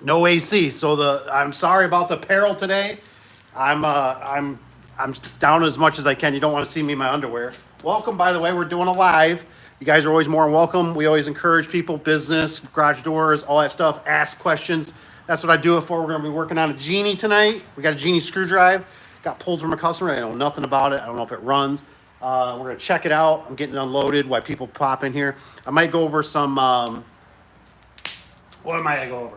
No AC. So I'm sorry about the apparel today. I'm down as much as I can. You don't want to see me in my underwear. Welcome, by the way. We're doing a live. You guys are always more than welcome. We always encourage people, business, garage doors, all that stuff. Ask questions. That's what I do it for. We're going to be working on a Genie tonight. We got a Genie screwdriver. Got pulled from a customer. I know nothing about it. I don't know if it runs. We're going to check it out. I'm getting it unloaded while people pop in here. I might go over some, what am I going to go over?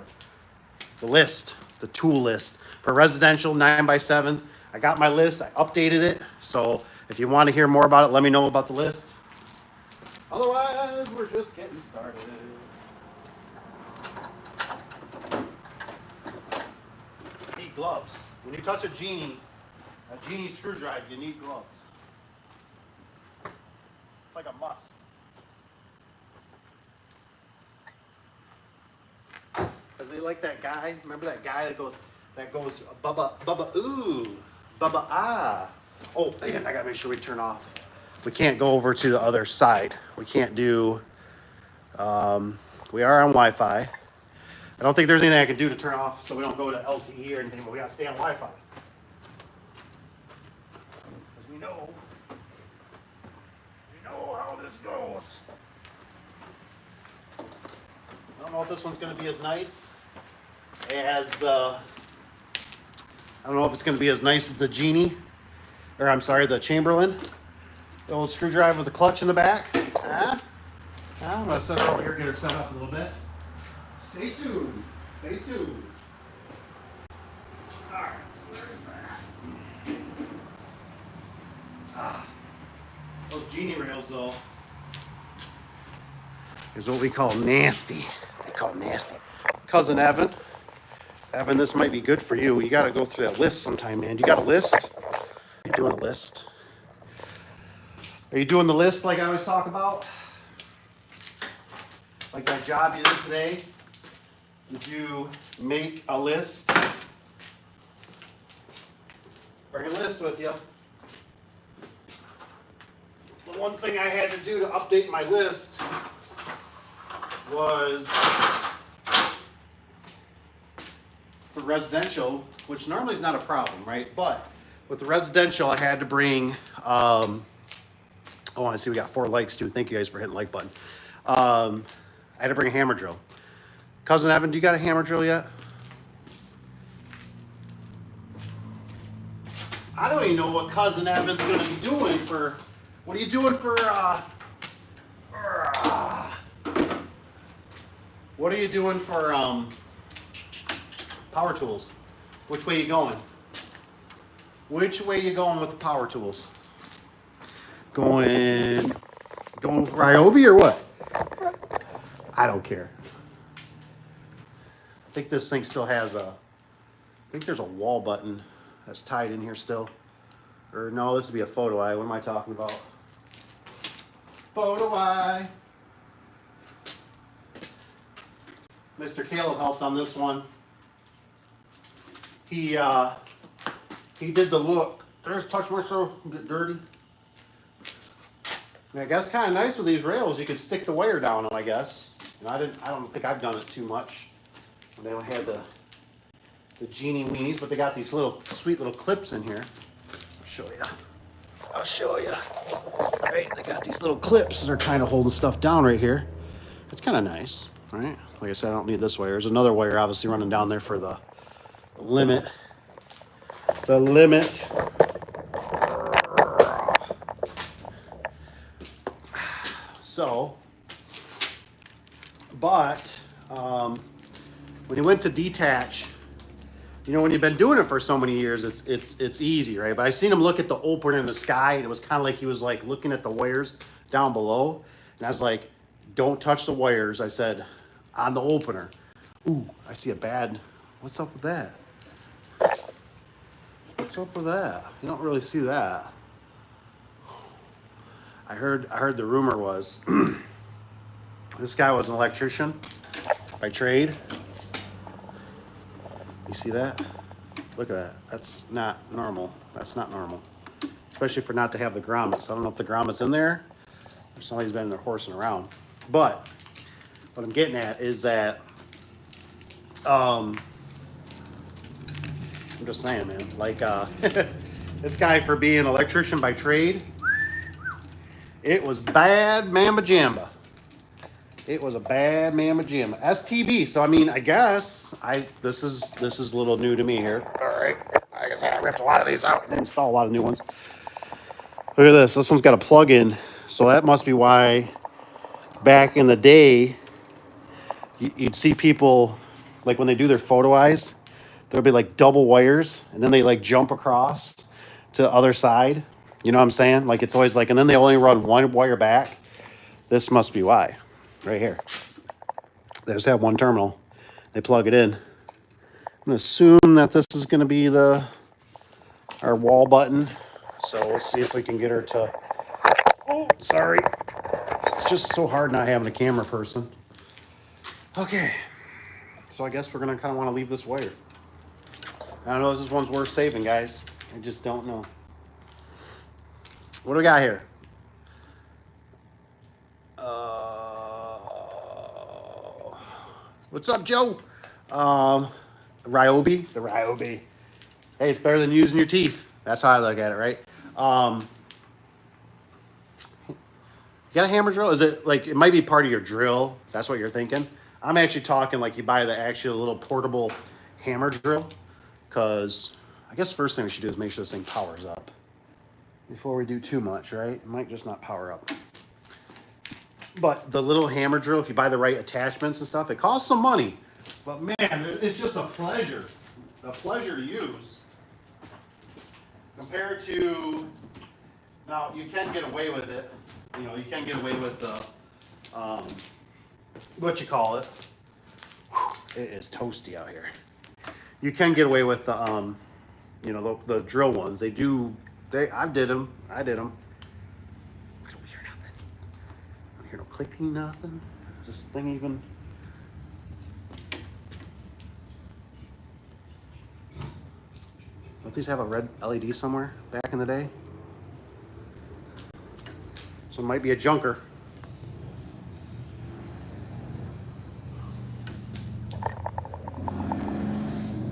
The list, the tool list for residential 9x7s. I got my list. I updated it. So if you want to hear more about it, let me know about the list. Otherwise, we're just getting started. Need gloves. When you touch a Genie screwdriver, you need gloves. It's like a must. Because they like that guy. Remember that guy that goes, Bubba, ooh, Bubba, ah. Oh, man, I got to make sure we turn off. We can't go over to the other side. We can't do, we are on Wi-Fi. I don't think there's anything I can do to turn off so we don't go to LTE or anything, but we got to stay on Wi-Fi. Because we know how this goes. I don't know if this one's going to be as nice as the, I don't know if it's going to be as nice as the Genie, or I'm sorry, the Chamberlain. The old screwdriver with the clutch in the back. I'm going to set her over here, get her set up a little bit. Stay tuned. Stay tuned. All right, so there's that. Those Genie rails, though, is what we call nasty. They call it nasty. Cousin Evan, this might be good for you. You got to go through that list sometime, man. You got a list? Are you doing a list? Are you doing the list like I always talk about? Like that job you did today? Did you make a list? Bring a list with you. The one thing I had to do to update my list was for residential, which normally is not a problem, right? But with the residential, I had to bring, oh, I want to see, we got 4 likes too. Thank you guys for hitting the like button. I had to bring a hammer drill. Cousin Evan, do you got a hammer drill yet? I don't even know what Cousin Evan's going to be doing for, what are you doing for, what are you doing for power tools? Which way you going? Which way you going with the power tools? Going Ryobi or what? I don't care. I think this thing still has I think there's a wall button that's tied in here still. Or no, this would be a photo eye. What am I talking about? Photo eye. Mr. Caleb helped on this one. He did the look. There's touch myself, get dirty. And I guess kind of nice with these rails. You can stick the wire down them, I guess. And I don't think I've done it too much. When they had the Genie weenies, but they got these little sweet little clips in here. I'll show you. Right, they got these little clips that are kind of holding stuff down right here. It's kind of nice, right? Like I said, I don't need this wire. There's another wire obviously running down there for the limit. The limit. So, but when you went to detach, you know, when you've been doing it for so many years, it's easy, right? But I seen him look at the opener in the sky, and it was kind of like he was like looking at the wires down below, and I was like, "Don't touch the wires." I said, "On the opener." Ooh, I see a bad. What's up with that? What's up with that? You don't really see that. I heard the rumor was this guy was an electrician by trade. You see that? Look at that. That's not normal. That's not normal. Especially for not to have the grommets. I don't know if the grommet's in there or somebody's been in there horsing around. But what I'm getting at is that I'm just saying, man. Like this guy, for being an electrician by trade, it was bad mamma jamba. It was a bad mamma jamba. STB. So I mean, I guess this is a little new to me here. All right. Like I said, I ripped a lot of these out and installed a lot of new ones. Look at this. This one's got a plug-in, so that must be why back in the day you'd see people, like when they do their photo eyes, there'll be like double wires, and then they like jump across to the other side. You know what I'm saying? Like it's always like, and then they only run one wire back. This must be why, right here. They just have one terminal. They plug it in. I'm gonna assume that this is gonna be our wall button. So we'll see if we can get her to. Oh, sorry. It's just so hard not having a camera person. Okay. So I guess we're gonna kind of want to leave this wire. I don't know if this one's worth saving, guys. I just don't know. What do we got here? What's up, Joe? Ryobi, the Ryobi. Hey, it's better than using your teeth. That's how I look at it, right? You got a hammer drill? Is it like, it might be part of your drill? That's what you're thinking? I'm actually talking like you buy the actual little portable hammer drill, because I guess first thing we should do is make sure this thing powers up before we do too much, right? It might just not power up. But the little hammer drill, if you buy the right attachments and stuff, it costs some money. But man, it's just a pleasure to use. Compared to, now you can get away with it. You know, you can get away with the, what you call it. Whew, it is toasty out here. You can get away with the, you know, the drill ones. I did them. I don't hear nothing. I don't hear no clicking, nothing. Is this thing even? Don't these have a red LED somewhere back in the day? So it might be a junker.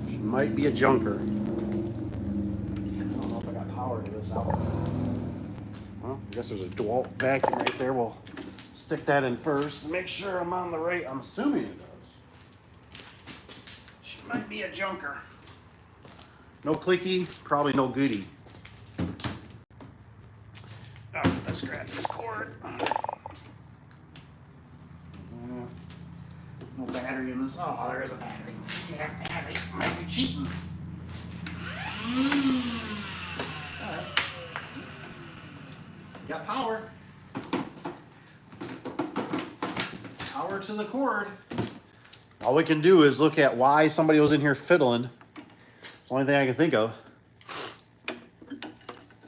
She might be a junker. I don't know if I got power to this out. Well, I guess there's a DeWalt vacuum right there. We'll stick that in first and make sure I'm on the right. I'm assuming it does. She might be a junker. No clicky, probably no goody. Oh, let's grab this cord. No battery in this. Oh, there is a battery. Yeah, battery. Might be cheating. Alright. Got power. Power to the cord. All we can do is look at why somebody was in here fiddling. It's the only thing I can think of.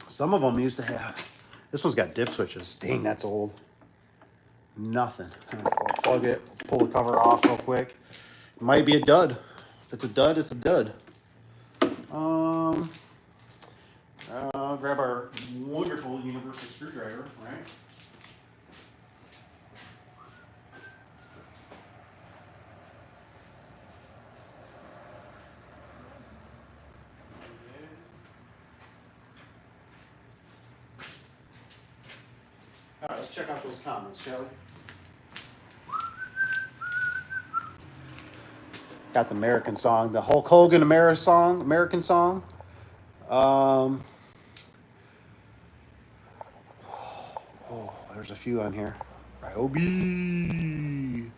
Some of them used to have. This one's got dip switches. Dang, that's old. Nothing. I'll plug it, pull the cover off real quick. It might be a dud. If it's a dud, it's a dud. Grab our wonderful universal screwdriver, right? All right, let's check out those comments, shall we? Got the American song, the Hulk Hogan American song. Oh, there's a few on here. Ryobi.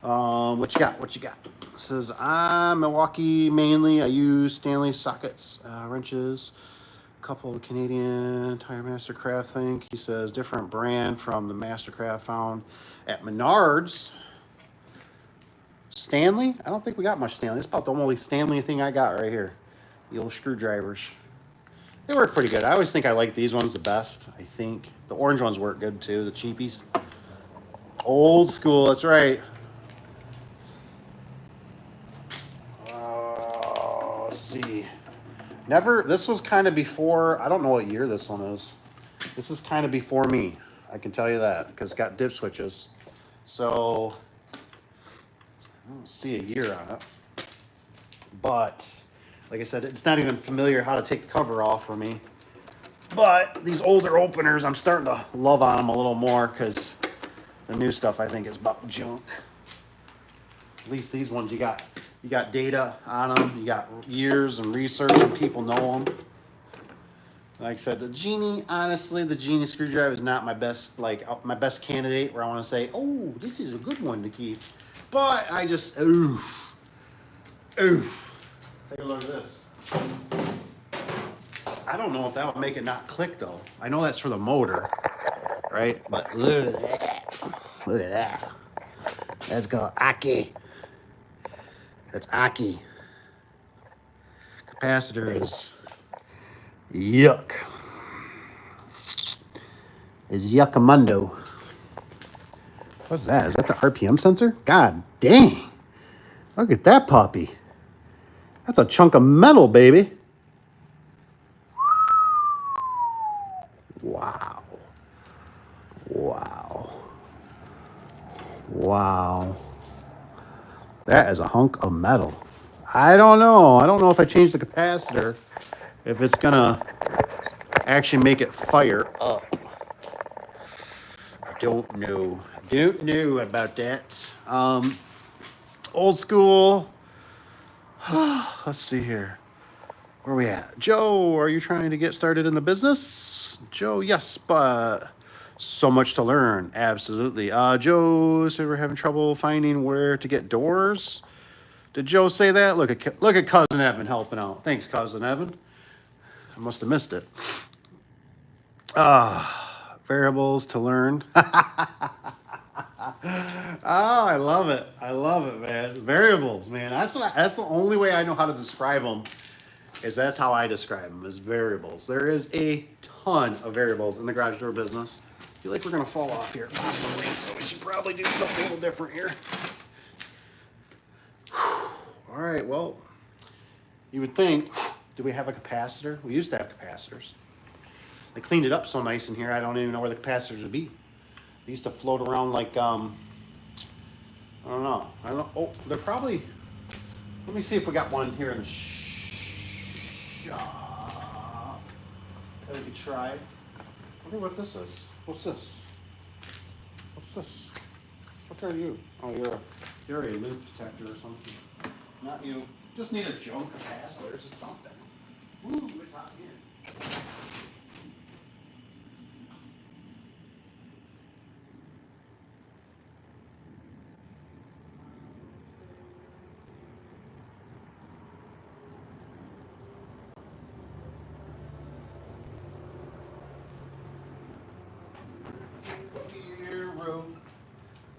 What you got? What you got? It says, I'm Milwaukee mainly. I use Stanley sockets, wrenches. Couple of Canadian Tire Mastercraft thing. He says different brand from the Mastercraft found at Menards. Stanley? I don't think we got much Stanley. It's about the only Stanley thing I got right here. The old screwdrivers. They work pretty good. I always think I like these ones the best. I think the orange ones work good too. The cheapies. Old school. That's right. Let's see. This was kind of before, I don't know what year this one is. This is kind of before me. I can tell you that, because it's got dip switches. So, I don't see a year on it. But, like I said, it's not even familiar how to take the cover off for me. But these older openers, I'm starting to love on them a little more because the new stuff I think is about junk. At least these ones you got data on them. You got years and research and people know them. Like I said, the Genie, honestly, the Genie screwdriver is not my best, my best candidate where I want to say, oh, this is a good one to keep. But I just, oof. Take a look at this. I don't know if that would make it not click though. I know that's for the motor, right? But look at that. Look at that. That's called Aki. That's Aki. Capacitor is yuck. It's yuckamundo. What's that? Is that the RPM sensor? God dang. Look at that puppy. That's a chunk of metal, baby. Wow. Wow. Wow. That is a hunk of metal. I don't know. I don't know if I change the capacitor, if it's gonna actually make it fire up. I don't know. Don't know about that. Old school. Let's see here. Where are we at? Joe, are you trying to get started in the business? Joe, yes, but so much to learn. Absolutely. Joe said we're having trouble finding where to get doors. Did Joe say that? Look at Cousin Evan helping out. Thanks, Cousin Evan. I must have missed it. Variables to learn. Oh, I love it. I love it, man. Variables, man. That's the only way I know how to describe them. That's how I describe them, as variables. There is a ton of variables in the garage door business. I feel like we're gonna fall off here possibly, so we should probably do something a little different here. All right, well, you would think, do we have a capacitor? We used to have capacitors. They cleaned it up so nice in here, I don't even know where the capacitors would be. They used to float around like, I don't know. Oh, they're probably, let me see if we got one here in the shop that we could try. I wonder what this is. What's this? What's this? What are you? Oh, you're a loop detector or something. Not you. Just need a junk capacitor or something. Ooh, it's hot here.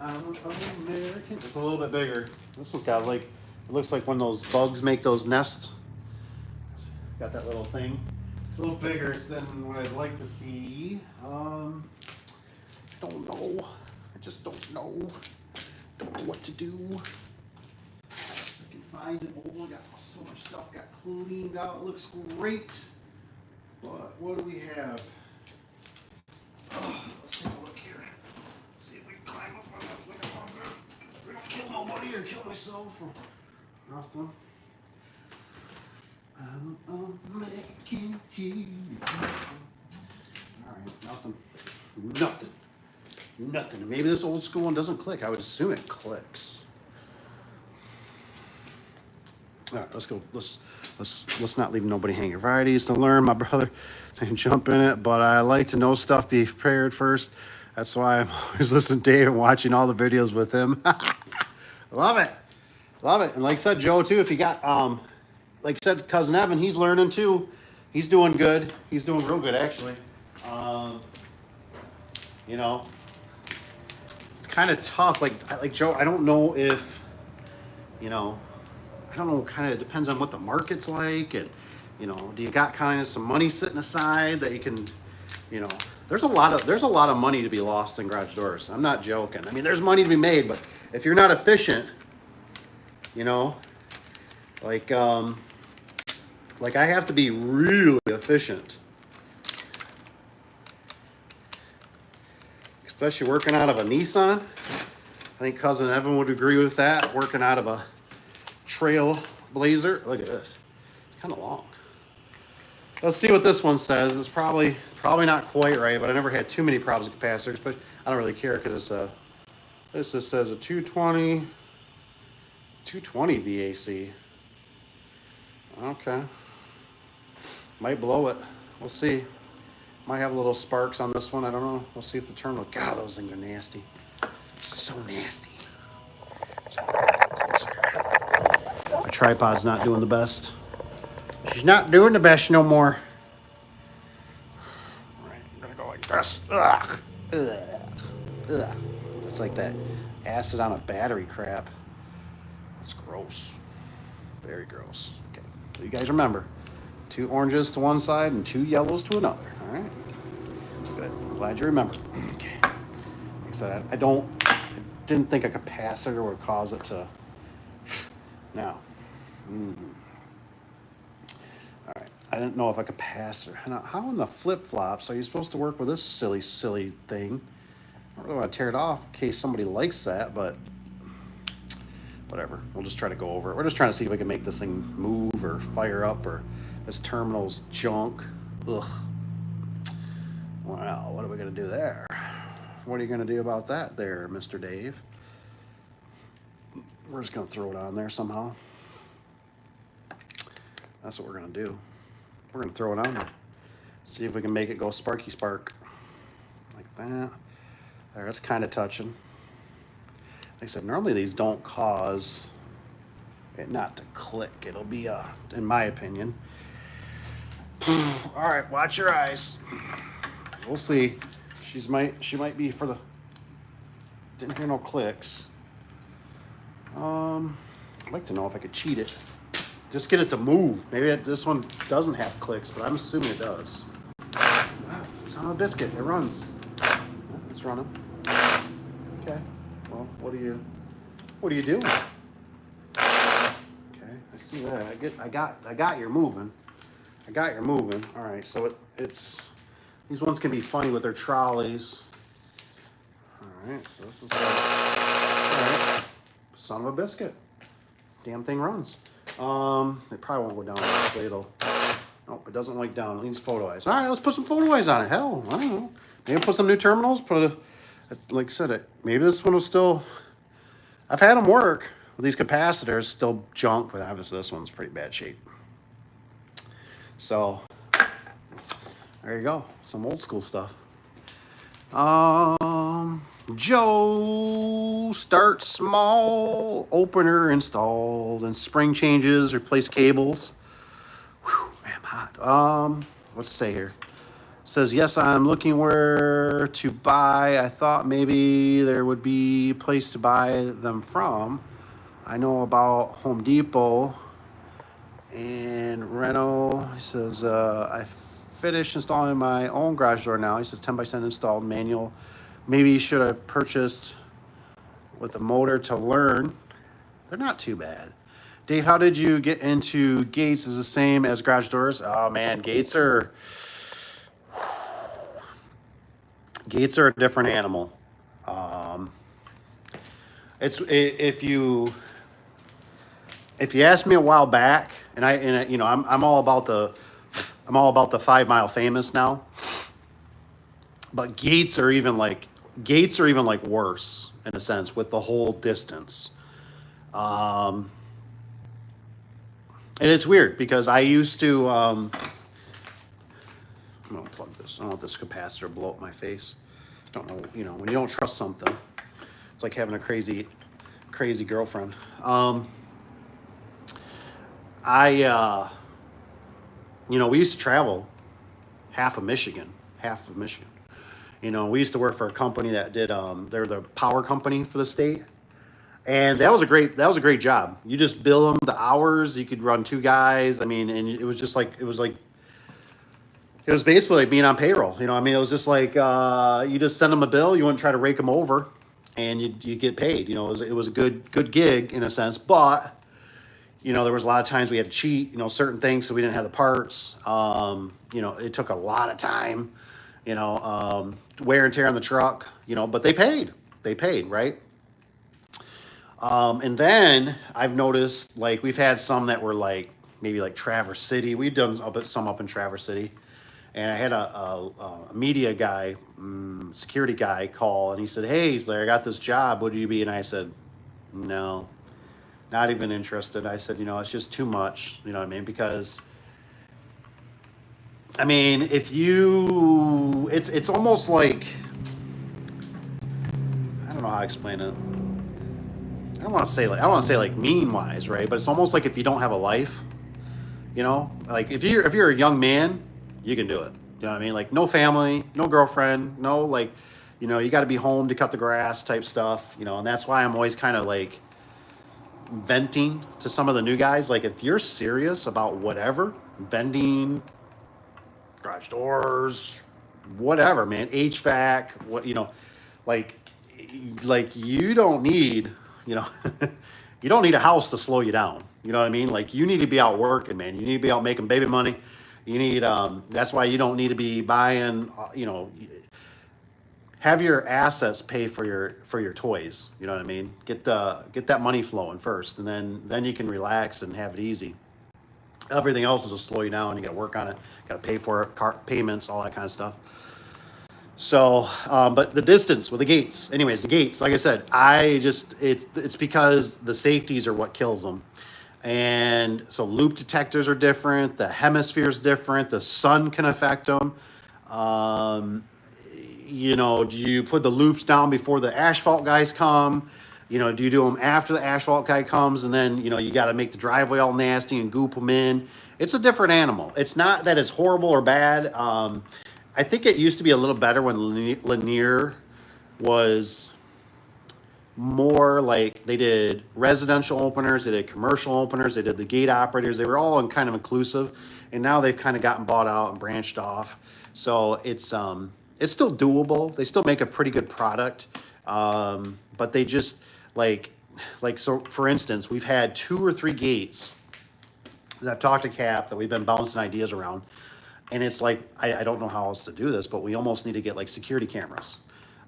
I'm American. It's a little bit bigger. This one's got it looks like when those bugs make those nests. It's got that little thing. It's a little bigger than what I'd like to see. I don't know. I just don't know. Don't know what to do. I can find it. Oh, I got so much stuff got cleaned out. It looks great. But what do we have? Let's take a look here. See if we can climb up on this thing. We don't kill nobody or kill myself or nothing. I'm American hero. Alright, nothing. Maybe this old school one doesn't click. I would assume it clicks. Alright, let's go. Let's not leave nobody hanging. Varieties to learn. My brother saying jump in it, but I like to know stuff, be prepared first. That's why I'm always listening to Dave and watching all the videos with him. Love it. And like I said, Joe too, if you got like I said, Cousin Evan, he's learning too. He's doing good. He's doing real good actually. You know, it's kind of tough. Like Joe, I don't know if, you know, I don't know, kind of depends on what the market's like, and you know, do you got kind of some money sitting aside that you can, you know, there's a lot of money to be lost in garage doors. I'm not joking. I mean, there's money to be made, but if you're not efficient, you know, like I have to be really efficient, especially working out of a Nissan. think cousin Evan would agree with that. Working out of a Trail Blazer. Look at this. It's kind of long. Let's see what this one says. It's probably not quite right, but I never had too many problems with capacitors, but I don't really care because it's a, this just says a 220 VAC. Okay. Might blow it. We'll see. Might have little sparks on this one. I don't know. We'll see if the terminal. God, those things are nasty. So nasty. My tripod's not doing the best. She's not doing the best no more. All right, I'm gonna go like this. Ugh. Ugh. Ugh. It's like that acid on a battery crap. That's gross. Very gross. Okay, so you guys remember, 2 oranges to one side and 2 yellows to another. All right. Good. I'm glad you remember. Okay. Like I said, I didn't think a capacitor would cause it to. Now. All right. I didn't know if a capacitor. Now, how in the flip flops are you supposed to work with this silly thing? I don't really want to tear it off in case somebody likes that, but whatever. We'll just try to go over it. We're just trying to see if we can make this thing move or fire up, or this terminal's junk. Ugh. Well, what are we going to do there? What are you going to do about that there, Mr. Dave? We're just going to throw it on there somehow. That's what we're going to do. We're going to throw it on there. See if we can make it go sparky spark. Like that. There, it's kind of touching. Like I said, normally these don't cause it not to click. It'll be, in my opinion. All right, watch your eyes. We'll see. She might be for the. Didn't hear no clicks. I'd like to know if I could cheat it. Just get it to move. Maybe this one doesn't have clicks, but I'm assuming it does. Oh, it's on a biscuit. It runs. Oh, it's running. Okay. Well, what are you doing? Okay, I see that. I got you moving. I got you moving. All right, so it's these ones can be funny with their trolleys. All right, so this is all right. Son of a biscuit. Damn thing runs. It probably won't go down this way. Nope, it doesn't like down. It needs photo eyes. All right, let's put some photo eyes on it. Hell, I don't know. Maybe put some new terminals. Like I said, maybe this one will still. I've had them work with these capacitors, still junk, but obviously this one's pretty bad shape. So there you go, some old school stuff. Joe, start small, opener installed, and spring changes, replace cables. Whew, man, I'm hot. What's it say here? It says, yes, I'm looking where to buy. I thought maybe there would be a place to buy them from. I know about Home Depot and Renault. He says, I finished installing my own garage door now. He says 10x10 installed manual. Maybe you should have purchased with a motor to learn. They're not too bad. Dave, how did you get into gates? Is the same as garage doors? Oh man, gates are a different animal. If you asked me a while back, and I'm all about the 5 Mile Famous now, but gates are even like worse in a sense with the whole distance. And it's weird because I used to. I'm gonna plug this. I don't want this capacitor to blow up my face. Don't know. When you don't trust something, it's like having a crazy girlfriend. We used to travel half of Michigan. We used to work for a company that did, they're the power company for the state. And that was a great job. You just bill them the hours. You could run 2 guys. I mean, and it was basically like being on payroll. It was just like, you just send them a bill. You wouldn't try to rake them over and you get paid. It was a good gig in a sense, but there was a lot of times we had to cheat, certain things, so we didn't have the parts. It took a lot of time, wear and tear on the truck, but they paid, right? And then I've noticed like we've had some that were like maybe like Traverse City. We've done some up in Traverse City, and I had a media guy, security guy, call, and he said, "Hey, he's like, I got this job. Would you be?" And I said, "No, not even interested." I said, it's just too much. You know what I mean? Because I mean, if you, it's almost like I don't know how to explain it. I don't want to say like mean wise, right? But it's almost like if you don't have a life, like if you're a young man, you can do it. You know what I mean? Like no family, no girlfriend, no like, you got to be home to cut the grass type stuff. And that's why I'm always kind of like venting to some of the new guys. Like if you're serious about whatever, vending, garage doors, whatever, man, HVAC, like like you don't need, you know, you don't need a house to slow you down. You know what I mean? Like you need to be out working, man. You need to be out making baby money. You need that's why you don't need to be buying, have your assets pay for your toys. You know what I mean? Get that money flowing first, and then you can relax and have it easy. Everything else will just slow you down. You got to work on it. Got to pay for it, car payments, all that kind of stuff. So, but the distance with the gates. Anyways, the gates. Like I said, it's because the safeties are what kills them. And so loop detectors are different. The hemisphere's different. The sun can affect them. Um, do you put the loops down before the asphalt guys come? Do you do them after the asphalt guy comes, and then you got to make the driveway all nasty and goop them in? It's a different animal. It's not that it's horrible or bad. I think it used to be a little better when Lanier was more like they did residential openers, they did commercial openers, they did the gate operators. They were all kind of inclusive, and now they've kind of gotten bought out and branched off. So it's still doable. They still make a pretty good product, but they just so. For instance, we've had 2 or 3 gates that I've talked to Cap that we've been bouncing ideas around, and it's like I don't know how else to do this, but we almost need to get like security cameras.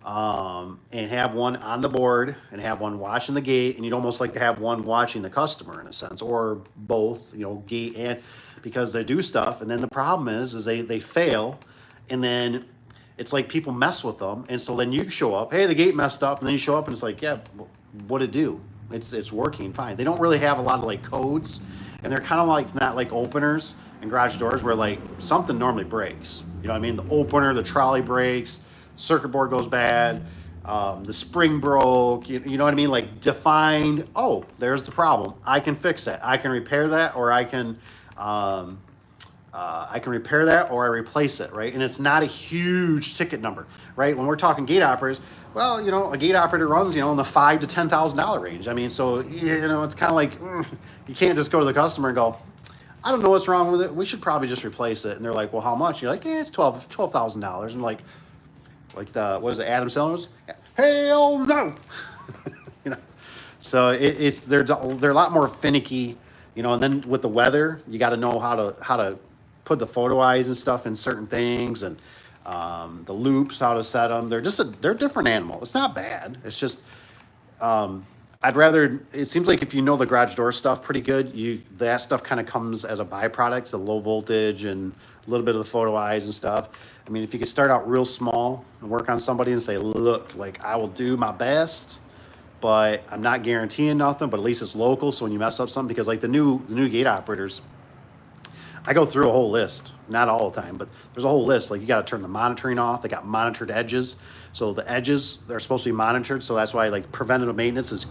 And have one on the board and have one watching the gate, and you'd almost like to have one watching the customer in a sense, or both, gate and because they do stuff, and then the problem is they fail, and then it's like people mess with them, and so then you show up, hey, the gate messed up, and then you show up and it's like, yeah, what'd it do? It's working fine. They don't really have a lot of like codes, and they're kind of like not like openers and garage doors where like something normally breaks. You know what I mean? The opener, the trolley breaks, circuit board goes bad, the spring broke, you know what I mean? Like defined, oh, there's the problem. I can fix that. I can repair that, or I can repair that, or I replace it, right? And it's not a huge ticket number, right? When we're talking gate operators, well, a gate operator runs, in the $5,000 to $10,000 range. I mean, so it's kind of like you can't just go to the customer and go, I don't know what's wrong with it. We should probably just replace it. And they're like, well, how much? You're like, yeah, it's $12,000. And like what is it? Adam Sandler? Hell no. you know, so they're a lot more finicky, and then with the weather, you got to know how to put the photo eyes and stuff in certain things, and the loops, how to set them. They're a different animal. It's not bad. It's just, it seems like if you know the garage door stuff pretty good, that stuff kind of comes as a byproduct, the low voltage and a little bit of the photo eyes and stuff. I mean, if you could start out real small and work on somebody and say, look, like I will do my best, but I'm not guaranteeing nothing, but at least it's local. So when you mess up something, because like the new gate operators, I go through a whole list, not all the time, but there's a whole list. Like you got to turn the monitoring off. They got monitored edges. So the edges, they're supposed to be monitored. So that's why like preventative maintenance is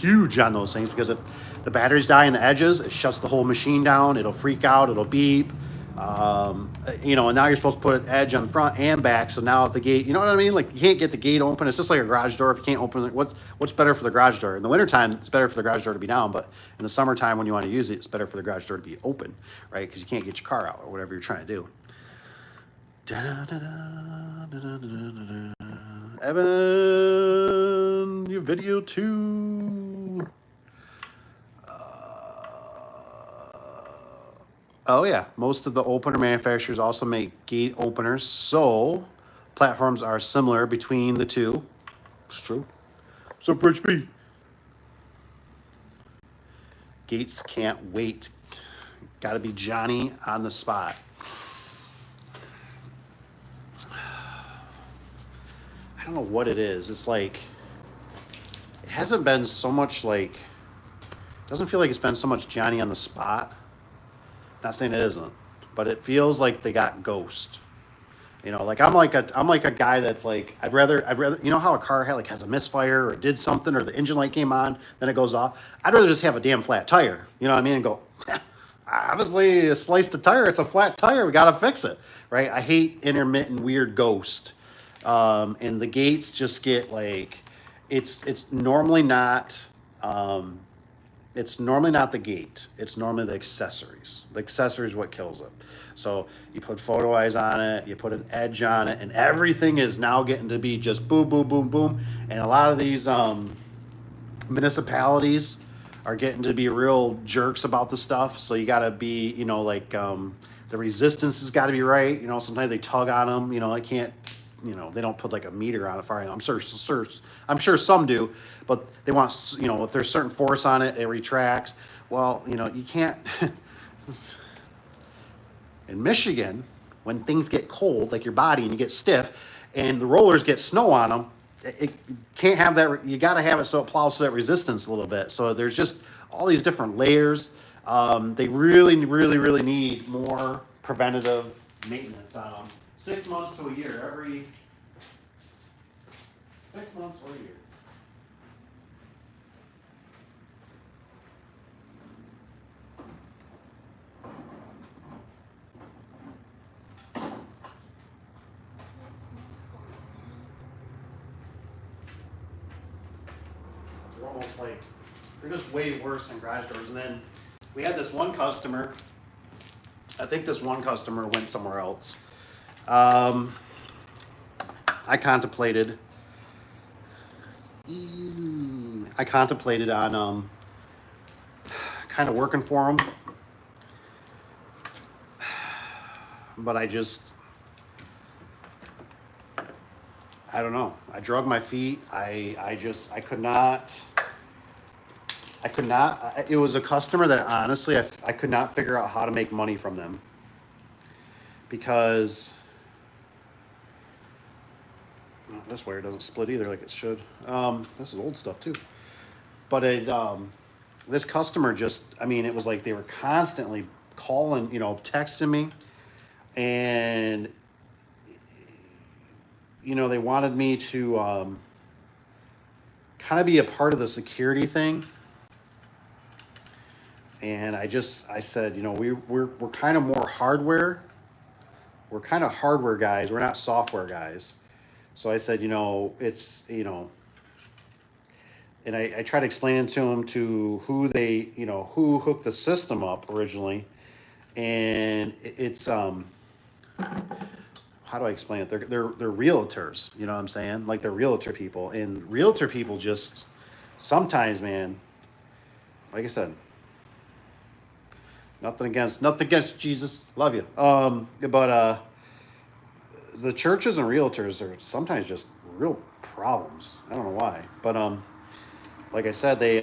huge on those things, because if the batteries die in the edges, it shuts the whole machine down. It'll freak out. It'll beep. And now you're supposed to put an edge on the front and back. So now if the gate, you know what I mean? Like you can't get the gate open. It's just like a garage door. If you can't open it, what's better for the garage door? In the wintertime, it's better for the garage door to be down, but in the summertime when you want to use it, it's better for the garage door to be open, right? Because you can't get your car out or whatever you're trying to do. Evan, your video too. Oh yeah, most of the opener manufacturers also make gate openers, so platforms are similar between the two. It's true. So Bridge B. Gates can't wait. Got to be Johnny on the spot. I don't know what it is. It's like, it hasn't been so much like, doesn't feel like it's been so much Johnny on the spot. Not saying it isn't, but it feels like they got ghost. You know, like I'm like a guy that's like, I'd rather, you know how a car has a misfire or did something or the engine light came on, then it goes off. I'd rather just have a damn flat tire. You know what I mean? And go, obviously you sliced the tire. It's a flat tire. We got to fix it. Right. I hate intermittent weird ghost. And the Gates just get like, it's normally not, it's normally not the gate. It's normally the accessories. The accessories what kills it. So you put photo eyes on it, you put an edge on it, and everything is now getting to be just boom, boom, boom, boom. And a lot of these municipalities are getting to be real jerks about the stuff. So you got to be, you know, like the resistance has got to be right. You know, sometimes they tug on them. You know, I can't. You know, they don't put like a meter on it. I'm sure some do, but they want, you know, if there's certain force on it, it retracts. Well, you know, you can't. In Michigan, when things get cold, like your body, and you get stiff, and the rollers get snow on them, it can't have that. You got to have it so it plows to that resistance a little bit. So there's just all these different layers. They really, really, really need more preventative maintenance on them. 6 months to a year, every 6 months or a year. They're almost like, they're just way worse than garage doors. And then we had this one customer, I think this one customer went somewhere else. I contemplated on kind of working for him, but I don't know. I drug my feet. I could not. It was a customer that honestly I could not figure out how to make money from them, because this wire doesn't split either like it should. This is old stuff too. But this customer just, I mean, it was like they were constantly calling, you know, texting me, and you know, they wanted me to kind of be a part of the security thing. And I said, you know, we're kind of more hardware. We're kind of hardware guys. We're not software guys. So I said, you know, it's, you know, and I tried explaining to them to who they, you know, who hooked the system up originally. And it's, how do I explain it? They're realtors, you know what I'm saying? Like they're realtor people, and realtor people just sometimes, man, like I said, nothing against Jesus. Love you. But the churches and realtors are sometimes just real problems. I don't know why, but like I said, they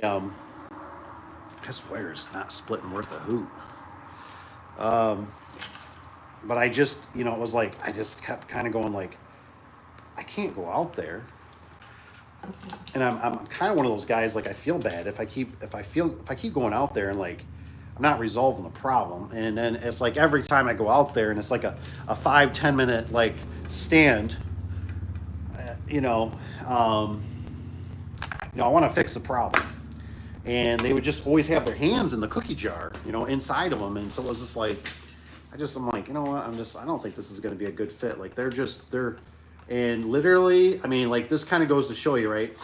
this wire is not splitting worth a hoot. But I just, you know, it was like I just kept kind of going like, I can't go out there. And I'm kind of one of those guys, like I feel bad if I keep going out there and like I'm not resolving the problem. And then it's like every time I go out there and it's like a 5-10 minute like stand, you know, I want to fix the problem. And they would just always have their hands in the cookie jar, you know, inside of them. And so it was just like, I'm like, you know what, I don't think this is going to be a good fit. Like and literally, I mean, like this kind of goes to show you, right?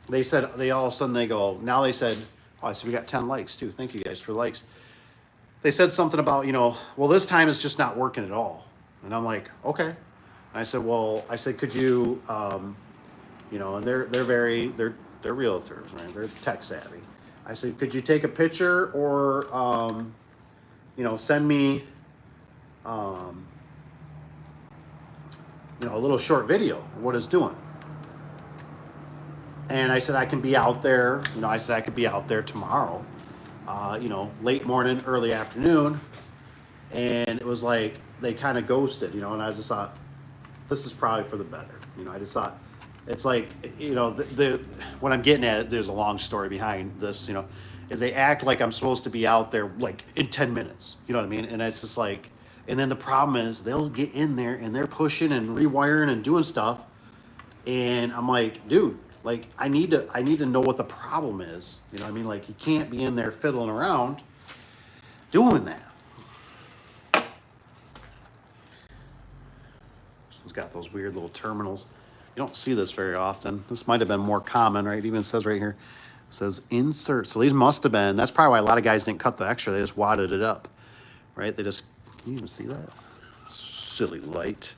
They said, all of a sudden they go, now they said, oh, so we got 10 likes too. Thank you guys for likes. They said something about, you know, well, this time it's just not working at all. And I'm like, okay. And I said, could you, you know, and they're realtors, right? They're tech savvy. I said, could you take a picture or, you know, send me, you know, a little short video of what it's doing. And I said, I can be out there, you know, I said I could be out there tomorrow. late morning, early afternoon, and it was like they kind of ghosted, and I just thought this is probably for the better. I just thought it's like, what I'm getting at, there's a long story behind this, is they act like I'm supposed to be out there like in 10 minutes, you know what I mean? And it's just like, and then the problem is they'll get in there and they're pushing and rewiring and doing stuff. And I'm like, dude, like I need to know what the problem is. You know what I mean? Like you can't be in there fiddling around doing that. This one's got those weird little terminals. You don't see this very often. This might have been more common, right? It even says right here, it says insert. So these must have been, that's probably why a lot of guys didn't cut the extra. They just wadded it up, right? Can you even see that? Silly light.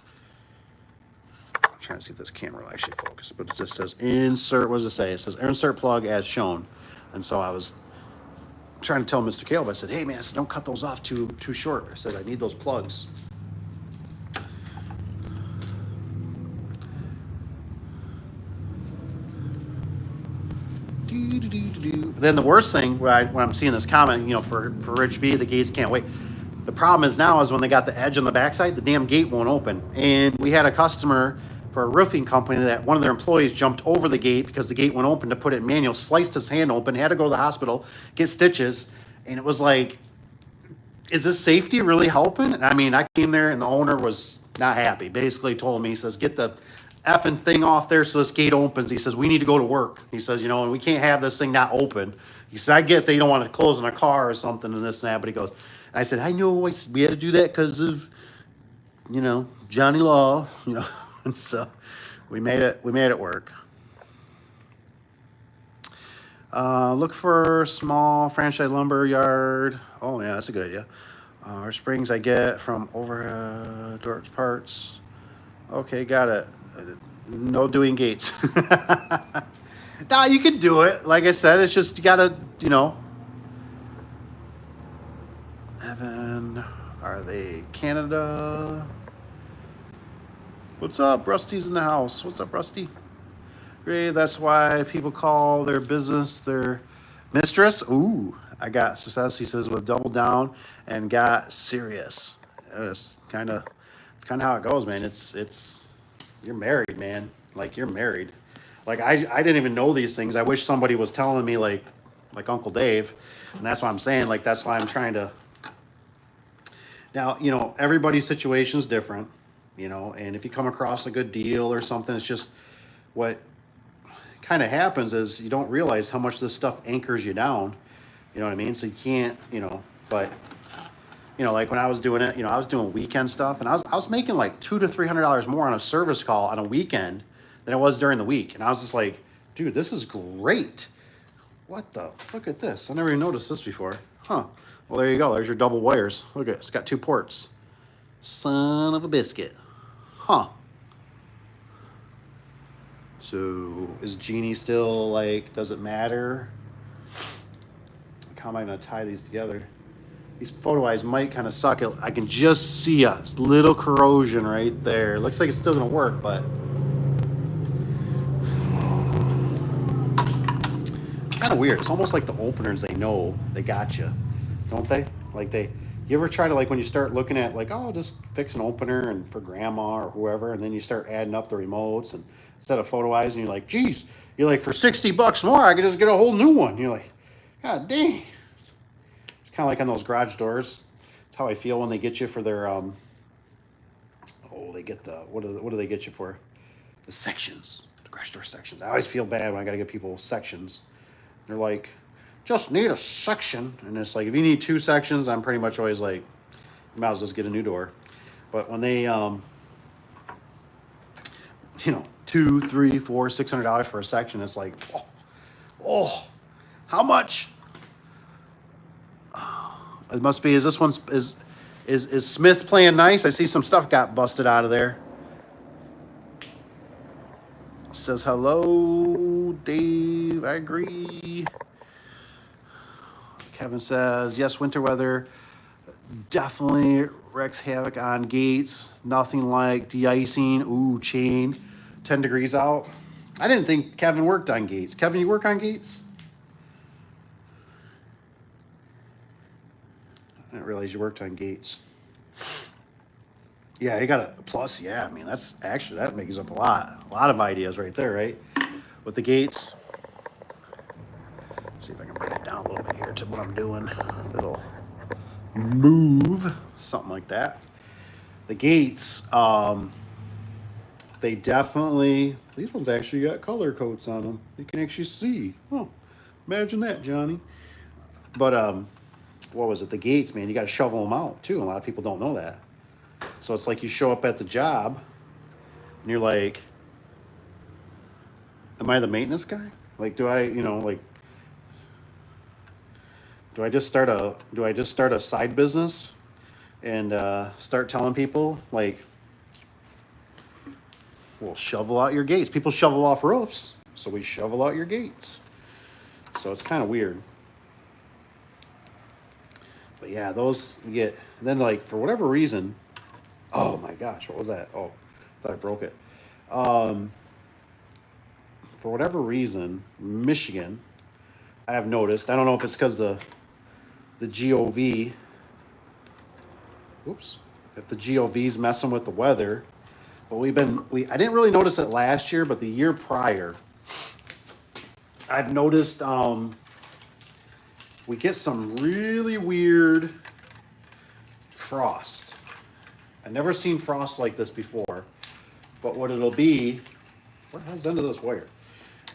I'm trying to see if this camera will actually focus, but it just says insert. What does it say? It says insert plug as shown. And so I was trying to tell Mr. Caleb, I said, hey man, I said, don't cut those off too short. I said, I need those plugs. Then the worst thing when I'm seeing this comment, for Rich B, the gates can't wait. The problem is now is when they got the edge on the backside, the damn gate won't open. And we had a customer for a roofing company that one of their employees jumped over the gate because the gate went open to put it in manual, sliced his hand open, had to go to the hospital, get stitches. And it was like, is this safety really helping? And I mean, I came there and the owner was not happy. Basically told me, he says, get the effing thing off there so this gate opens. He says, we need to go to work. He says, and we can't have this thing not open. He said, I get that you don't want to close on a car or something and this and that, but he goes, and I said, I know we had to do that because of, Johnny Law, and so we made it work. Look for small franchise lumber yard. Oh yeah, that's a good idea. Our springs I get from overhead door parts. Okay, got it. No doing gates. Nah, you can do it. Like I said, it's just you gotta, Evan, are they Canada? What's up? Rusty's in the house. What's up, Rusty? Great. That's why people call their business their mistress. Ooh, I got success. He says with double down and got serious. It's kind of how it goes, man. It's you're married, man. Like you're married. Like I didn't even know these things. I wish somebody was telling me like Uncle Dave, and that's what I'm saying. Like that's why I'm trying to. Now everybody's situation is different, and if you come across a good deal or something, it's just what kind of happens is you don't realize how much this stuff anchors you down. You know what I mean? So you can't, but. Like when I was doing it, I was doing weekend stuff, and I was making like $200 to $300 more on a service call on a weekend than it was during the week. And I was just like, dude, this is great. What the? Look at this. I never even noticed this before. Huh. Well, there you go. There's your double wires. Look at it. It's got 2 ports. Son of a biscuit. Huh. So is Jeannie still like, does it matter? How am I going to tie these together? These photo eyes might kind of suck. I can just see a little corrosion right there. Looks like it's still going to work, but it's kind of weird. It's almost like the openers, they know they got you, don't they? Like you ever try to, like when you start looking at like, oh, just fix an opener and for grandma or whoever, and then you start adding up the remotes and instead of photo eyes, and you're like, geez, you're like, for $60 more, I could just get a whole new one. You're like, God dang. Kind of like on those garage doors. That's how I feel when they get you for their they get the what do they get you for? The sections, the garage door sections. I always feel bad when I gotta get people sections. They're like, just need a section, and it's like if you need 2 sections, I'm pretty much always like, you might as well just get a new door. But when they $2, $3, $4, $600 for a section, it's like, oh, how much? It must be. Is this one is Smith playing nice? I see some stuff got busted out of there. Says hello, Dave. I agree. Kevin says yes. Winter weather definitely wreaks havoc on gates. Nothing like de-icing. Ooh, chain. 10 degrees out. I didn't think Kevin worked on gates. Kevin, you work on gates? I didn't realize you worked on gates. Yeah, you got a plus. Yeah, I mean, that's actually, that makes up a lot of ideas right there, right? With the gates. See if I can bring it down a little bit here to what I'm doing. If it'll move, something like that. The gates, they definitely, these ones actually got color coats on them. You can actually see. Oh, imagine that, Johnny. But what was it? The gates, man, you got to shovel them out too. A lot of people don't know that. So it's like you show up at the job and you're like, am I the maintenance guy? Like, do I, like, do I just start a side business and start telling people like, well, shovel out your gates. People shovel off roofs, so we shovel out your gates. So it's kind of weird. But yeah, those you get. And then like for whatever reason, oh my gosh, what was that? Oh, I thought I broke it. For whatever reason, Michigan, I have noticed. I don't know if it's because the GOV. Whoops, if the GOV's messing with the weather. But I didn't really notice it last year, but the year prior, I've noticed we get some really weird frost. I've never seen frost like this before, but what it'll be, what the hell's under this wire?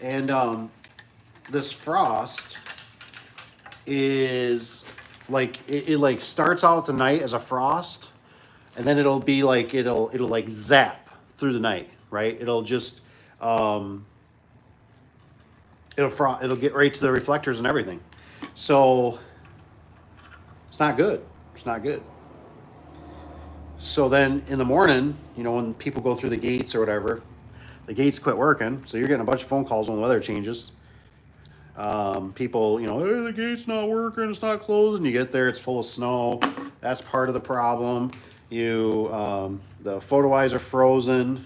And this frost is like, it like starts out at the night as a frost, and then it'll be like, it'll like zap through the night, right? It'll just, it'll get right to the reflectors and everything. So it's not good. It's not good. So then in the morning, when people go through the gates or whatever, the gates quit working. So you're getting a bunch of phone calls when the weather changes. People, hey, the gate's not working, it's not closing. You get there, it's full of snow. That's part of the problem. The photo eyes are frozen.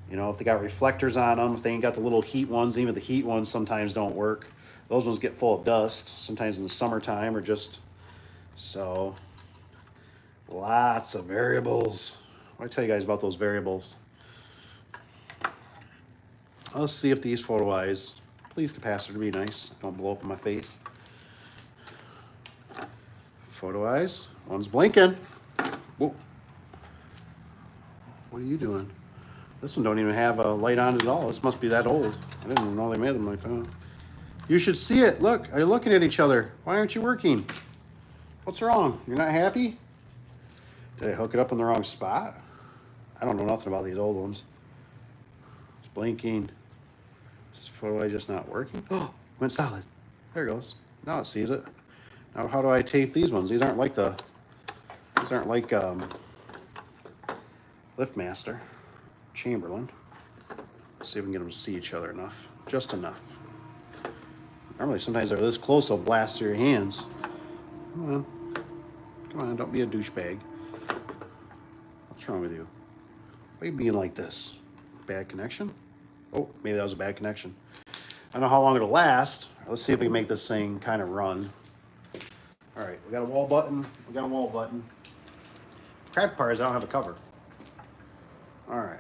If they got reflectors on them, if they ain't got the little heat ones, even the heat ones sometimes don't work. Those ones get full of dust, sometimes in the summertime or just, so lots of variables. What do I tell you guys about those variables? Let's see if these photo eyes, please capacitor to be nice, don't blow up in my face. Photo eyes, one's blinking. Whoa. What are you doing? This one don't even have a light on at all. This must be that old. I didn't even know they made them like that. You should see it. Look, are you looking at each other? Why aren't you working? What's wrong? You're not happy? Did I hook it up in the wrong spot? I don't know nothing about these old ones. It's blinking. Is this photo eye just not working? Oh, went solid. There it goes. Now it sees it. Now how do I tape these ones? These aren't like Liftmaster, Chamberlain. Let's see if we can get them to see each other enough. Just enough. Normally, sometimes they're this close, they'll blast through your hands. Come on, don't be a douchebag. What's wrong with you? Why are you being like this? Bad connection? Oh, maybe that was a bad connection. I don't know how long it'll last. Let's see if we can make this thing kind of run. All right, we got a wall button. Crap part is I don't have a cover. All right.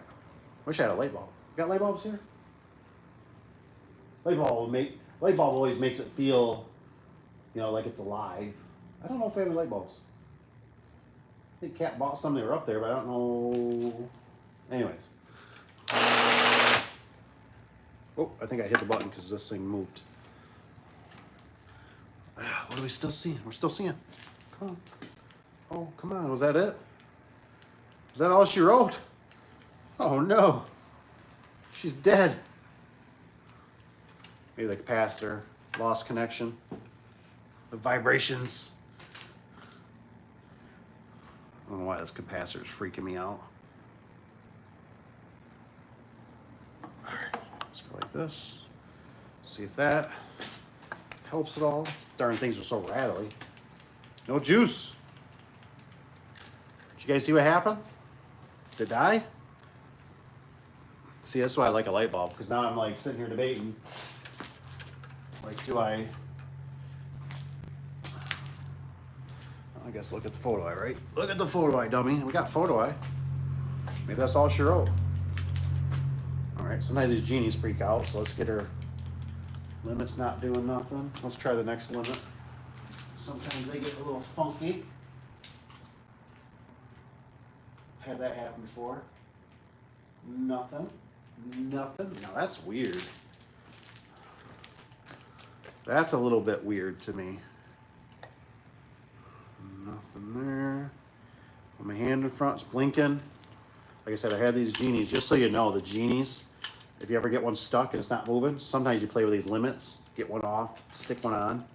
Wish I had a light bulb. Got light bulbs here? Light bulb always makes it feel, like it's alive. I don't know if I have any light bulbs. I think Kat bought some that were up there, but I don't know. Anyways. Oh, I think I hit the button because this thing moved. What are we still seeing? We're still seeing. Come on. Oh, come on. Was that it? Was that all she wrote? Oh, no. She's dead. Maybe the capacitor lost connection. The vibrations. I don't know why this capacitor is freaking me out. All right, let's go like this. See if that helps at all. Darn things are so rattly. No juice. Did you guys see what happened? Did it die? See, that's why I like a light bulb, because now I'm like sitting here debating. Like, do I? I guess look at the photo eye, right? Look at the photo eye, dummy. We got photo eye. Maybe that's all she wrote. All right, sometimes these genies freak out, so let's get her limit's not doing nothing. Let's try the next limit. Sometimes they get a little funky. Had that happen before. Nothing. Nothing. Now that's weird. That's a little bit weird to me. Nothing there. My hand in front's blinking. Like I said, I had these genies. Just so you know, the genies, if you ever get one stuck and it's not moving, sometimes you play with these limits. Get one off, stick one on.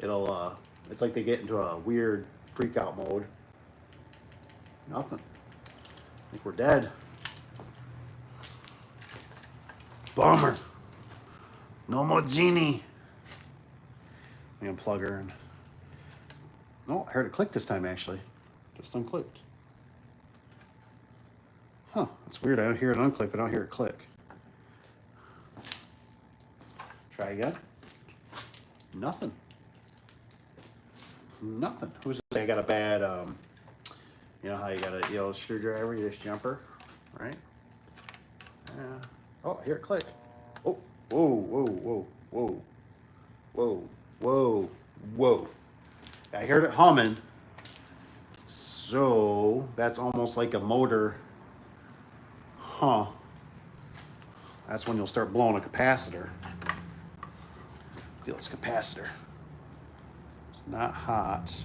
It'll, it's like they get into a weird freak out mode. Nothing. I think we're dead. Bummer. No more genie. Let me unplug her. And... no, I heard it click this time, actually. Just unclicked. Huh, that's weird. I don't hear it unclick, but I don't hear it click. Try again. Nothing. Nothing. Who's to say I got a bad, you know how you got a yellow screwdriver, you just jumper, right? Oh, I hear it click. Oh, whoa, whoa, whoa, whoa, whoa, whoa, whoa. I heard it humming. So that's almost like a motor. Huh. That's when you'll start blowing a capacitor. Feel this capacitor. It's not hot,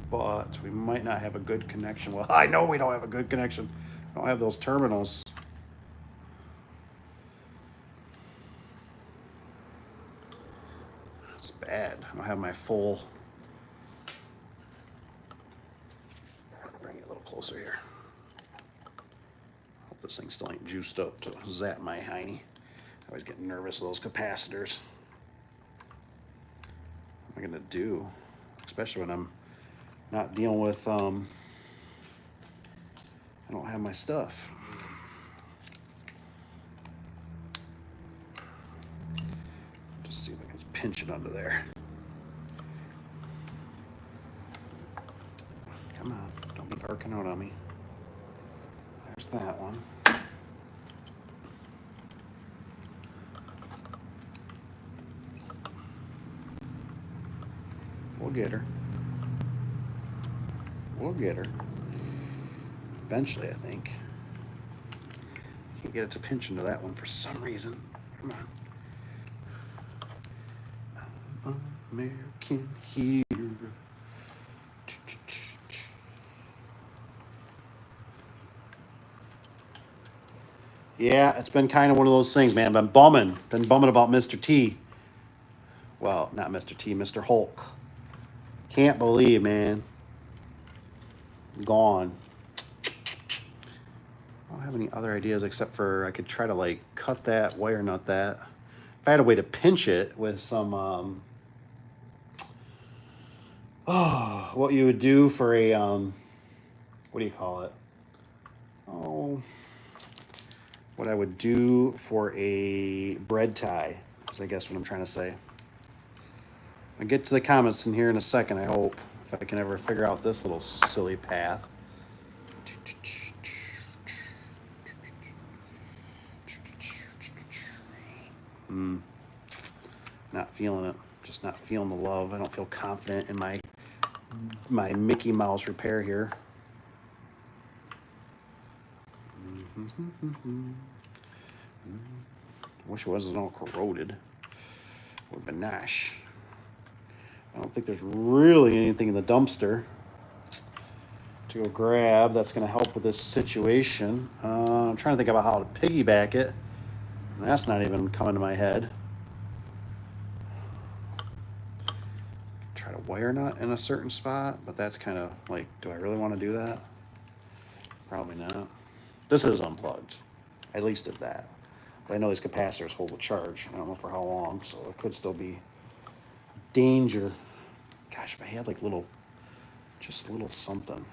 but we might not have a good connection. Well, I know we don't have a good connection. I don't have those terminals. It's bad. I don't have my full. Bring it a little closer here. Hope this thing still ain't juiced up to zap my hiney. I always get nervous with those capacitors. What am I gonna do? Especially when I'm not dealing with, I don't have my stuff. Just see if I can pinch it under there. Come on, don't be arcing out on me. There's that one. We'll get her. We'll get her. Eventually, I think. Can't get it to pinch into that one for some reason. Come on. American hero. Yeah, it's been kind of one of those things, man. Been bumming about Mr. T. Well, not Mr. T, Mr. Hulk. Can't believe, man. Gone. I don't have any other ideas except for I could try to like cut that wire nut that. If I had a way to pinch it with some, oh, what you would do for a, what do you call it? Oh, what I would do for a bread tie is I guess what I'm trying to say. I'll get to the comments in here in a second, I hope, if I can ever figure out this little silly path. Not feeling it. Just not feeling the love. I don't feel confident in my Mickey Mouse repair here. I wish it wasn't all corroded. Would have been nice. I don't think there's really anything in the dumpster to go grab that's going to help with this situation. I'm trying to think about how to piggyback it. And that's not even coming to my head. Try to wire nut in a certain spot, but that's kind of like, do I really want to do that? Probably not. This is unplugged. I at least did that. But I know these capacitors hold a charge. I don't know for how long, so it could still be danger. Gosh, if I had like just a little something.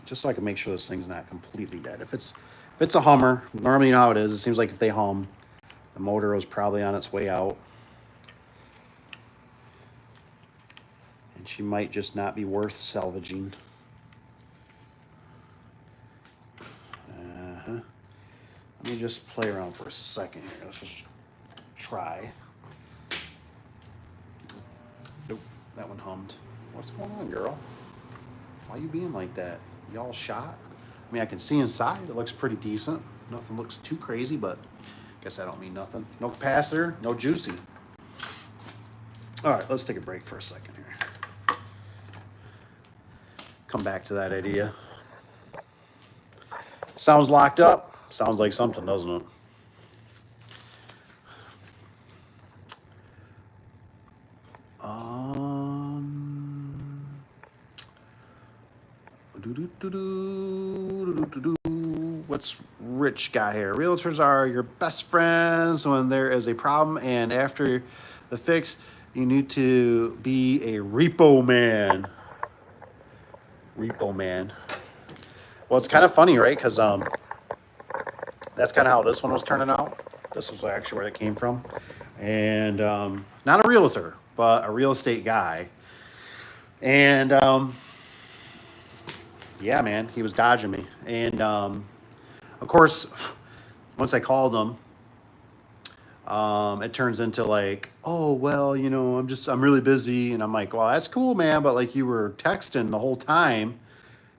Just so I can make sure this thing's not completely dead. If it's a Hummer, normally you know how it is. It seems like if they hum, the motor was probably on its way out. And She might just not be worth salvaging. Let me just play around for a second here. Let's just try. Nope, that one hummed. What's going on, girl? Why you being like that? Y'all shot? I mean, I can see inside. It looks pretty decent. Nothing looks too crazy, but I guess I don't mean nothing. No capacitor, no juicy. All right, let's take a break for a second here. Come back to that idea. Sounds locked up. Sounds like something, doesn't it? What's Rich got here? Realtors are your best friends when there is a problem, and after the fix, you need to be a repo man. Repo man. Well, it's kind of funny, right? Because that's kind of how this one was turning out. This was actually where it came from. And not a realtor, but a real estate guy. And yeah, man, he was dodging me. And of course, once I called him, it turns into like, oh, well, you know, I'm really busy. And I'm like, well, that's cool, man. But like, you were texting the whole time.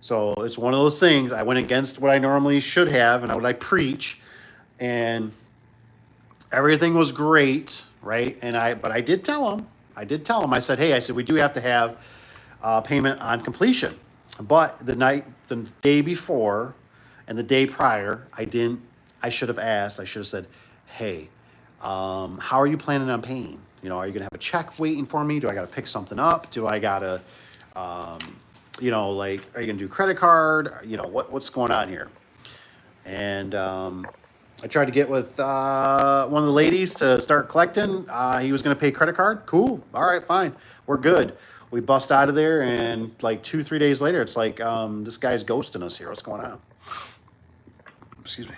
So it's one of those things. I went against what I normally should have and what I preach, and everything was great, right? But I did tell him. I said, hey, we do have to have payment on completion. But the day before and the day prior, I should have asked. I should have said, hey, how are you planning on paying? You know, are you gonna have a check waiting for me? Do I gotta pick something up? Do I gotta you know, like, are you gonna do credit card? You know, what's going on here? And I tried to get with one of the ladies to start collecting. He was gonna pay credit card. Cool. All right, fine. We're good. We bust out of there, and like 2-3 days later, it's like this guy's ghosting us here. What's going on? Excuse me.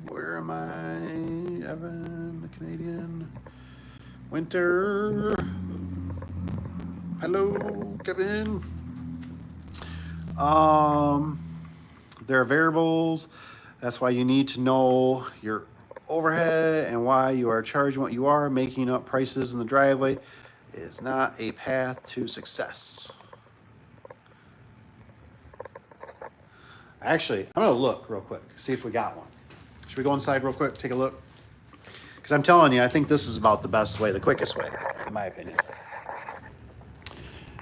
Where am I? Evan, the Canadian. Winter. Hello, Kevin. There are variables. That's why you need to know your overhead and why you are charging what you are. Making up prices in the driveway is not a path to success. Actually, I'm going to look real quick, see if we got one. Should we go inside real quick, take a look? Because I'm telling you, I think this is about the best way, the quickest way, in my opinion.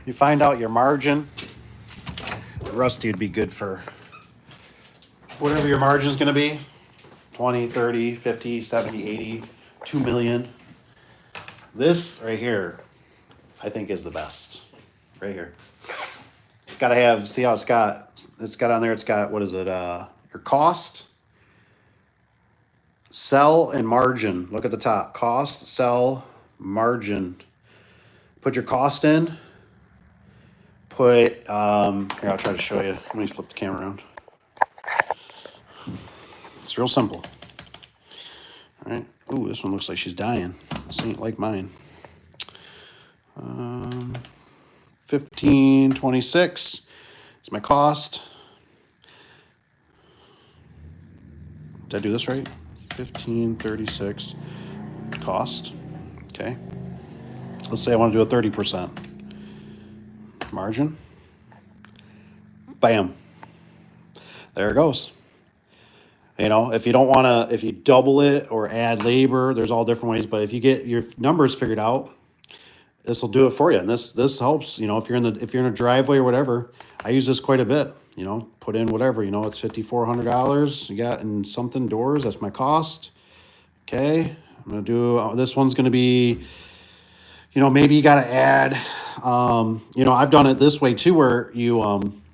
You find out your margin. Rusty would be good for whatever your margin is going to be. 20, 30, 50, 70, 80, 2 million. This right here, I think is the best. Right here. It's got to have, see how it's got on there, it's got, what is it, your cost, sell, and margin. Look at the top, cost, sell, margin. Put your cost in, put, here, I'll try to show you. Let me flip the camera around. It's real simple. All right. Ooh, this one looks like she's dying. This ain't like mine. 1526 is my cost. Did I do this right? 1536 cost. Okay. Let's say I want to do a 30% margin. Bam. There it goes. You know, if you don't want to, if you double it or add labor, there's all different ways. But if you get your numbers figured out, this will do it for you. And this helps. You know, if you're in a driveway or whatever, I use this quite a bit. You know, put in whatever. You know, it's $5,400. You got in something doors. That's my cost. Okay, I'm gonna do. This one's gonna be. You know, maybe you got to add. You know, I've done it this way too, where you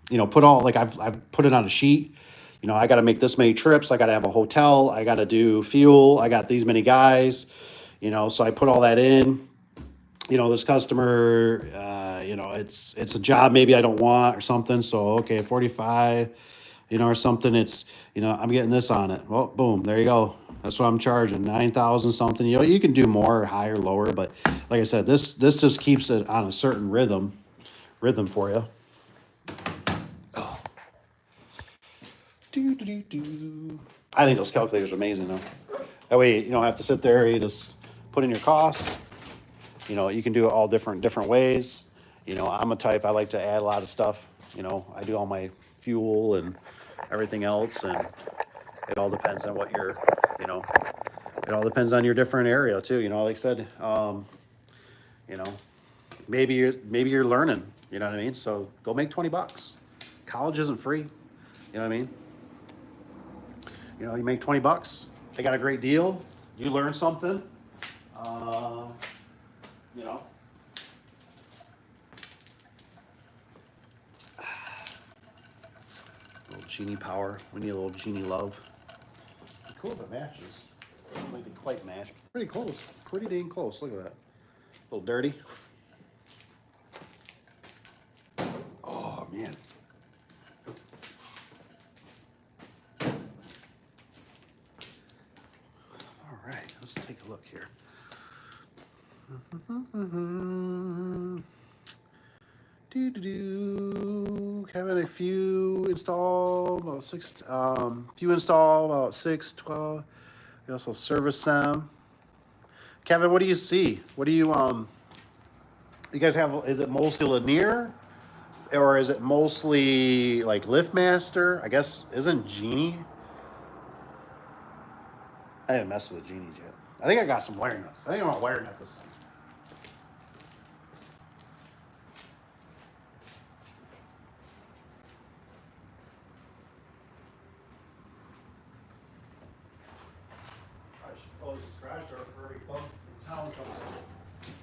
you know, put all, like I've put it on a sheet. You know, I got to make this many trips. I got to have a hotel. I got to do fuel. I got these many guys. You know, so I put all that in. You know, this customer, you know, it's a job maybe I don't want or something. So, okay, 45, you know, or something. It's, you know, I'm getting this on it. Well, boom, there you go. That's what I'm charging, 9,000 something. You know, you can do more, higher, lower, but like I said, this just keeps it on a certain rhythm for you. Oh. I think those calculators are amazing though. That way you don't have to sit there. You just put in your costs. You know, you can do it all different ways. You know, I'm a type, I like to add a lot of stuff. You know, I do all my fuel and everything else, and it all depends on what you're, you know, it all depends on your different area too. You know, like I said, you know, maybe you're learning. You know what I mean? So go make $20. College isn't free. You know what I mean? You know, you make $20. They got a great deal. You learn something. You know. A little genie power. We need a little genie love. Cool if it matches. Like the quite match. Pretty close. Pretty dang close. Look at that. A little dirty. Oh man. All right, let's take a look here. Kevin, a few install about 6, 12. We also service them. Kevin, what do you see? What do you guys have? Is it mostly linear, or is it mostly like LiftMaster? I guess isn't Genie? I haven't messed with the Genies yet. I think I got some wire nuts. I think I'm gonna wire nut this thing. I should close this garage door for every bump in town comes in.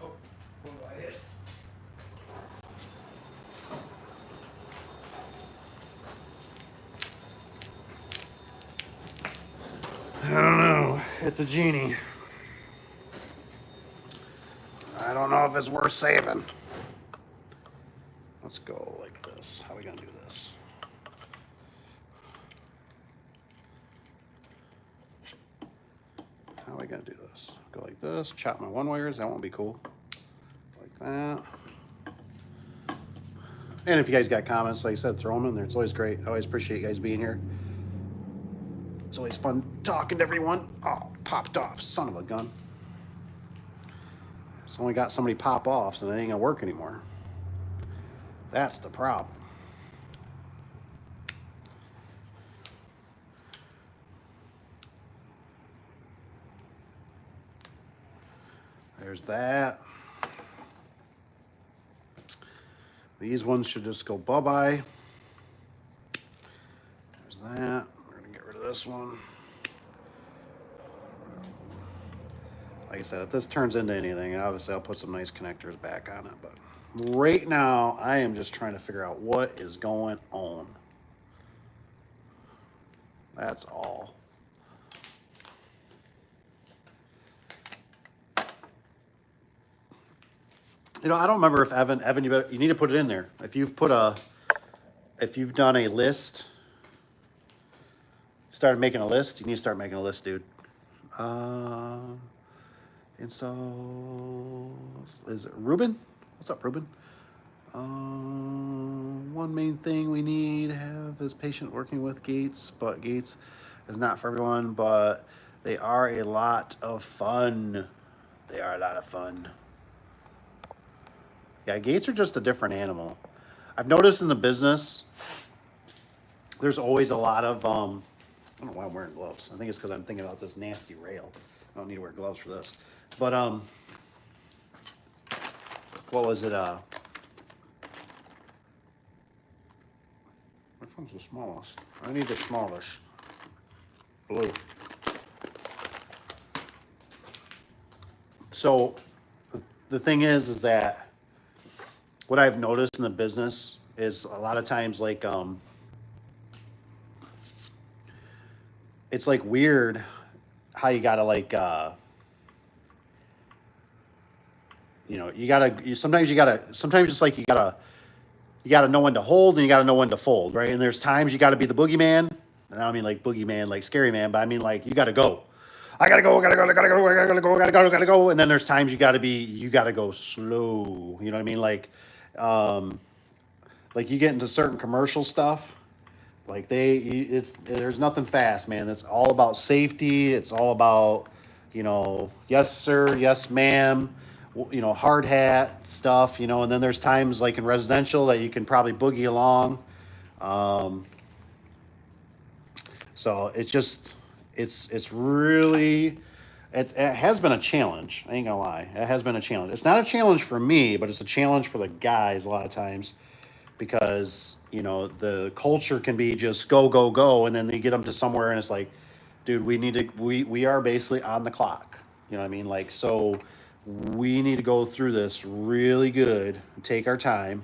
Oh, what do I hit? I don't know. It's a Genie. I don't know if it's worth saving. Let's go like this. How are we gonna do this? How are we gonna do this? Go like this, chop my one wires, that won't be cool. Like that. And if you guys got comments, like I said, throw them in there. It's always great. I always appreciate you guys being here. It's always fun talking to everyone. Oh, popped off, son of a gun. It's only got somebody pop off, so they ain't gonna work anymore. That's the problem. There's that. These ones should just go bye-bye. There's that. We're gonna get rid of this one. Like I said, if this turns into anything, obviously I'll put some nice connectors back on it. But right now, I am just trying to figure out what is going on. That's all. You know, I don't remember if Evan, you need to put it in there. If you've done a list, started making a list, you need to start making a list, dude. Install, is it Ruben? What's up, Ruben? One main thing we need to have is patient working with Gates, but Gates is not for everyone, but they are a lot of fun. They are a lot of fun. Yeah, Gates are just a different animal. I've noticed in the business, there's always a lot of, I don't know why I'm wearing gloves. I think it's because I'm thinking about this nasty rail. I don't need to wear gloves for this. But, what was it? Which one's the smallest? I need the smallest. Blue. So, the thing is that what I've noticed in the business is a lot of times like it's like weird how you gotta like you know, sometimes it's like you gotta know when to hold and you gotta know when to fold, right? And there's times you gotta be the boogeyman, and I don't mean like boogeyman like scary man, but I mean like you gotta go. I gotta go, I gotta go, I gotta go, I gotta go, I gotta go, I gotta go. And then there's times you gotta go slow. You know what I mean? Like you get into certain commercial stuff. Like there's nothing fast, man. It's all about safety. It's all about, yes sir, yes ma'am, hard hat stuff. And then there's times like in residential that you can probably boogie along. Um, so it's really, it has been a challenge. I ain't gonna lie, it has been a challenge. It's not a challenge for me, but it's a challenge for the guys a lot of times because the culture can be just go go go, and then they get them to somewhere and it's like, dude, we are basically on the clock. You know what I mean? Like, so we need to go through this really good and take our time.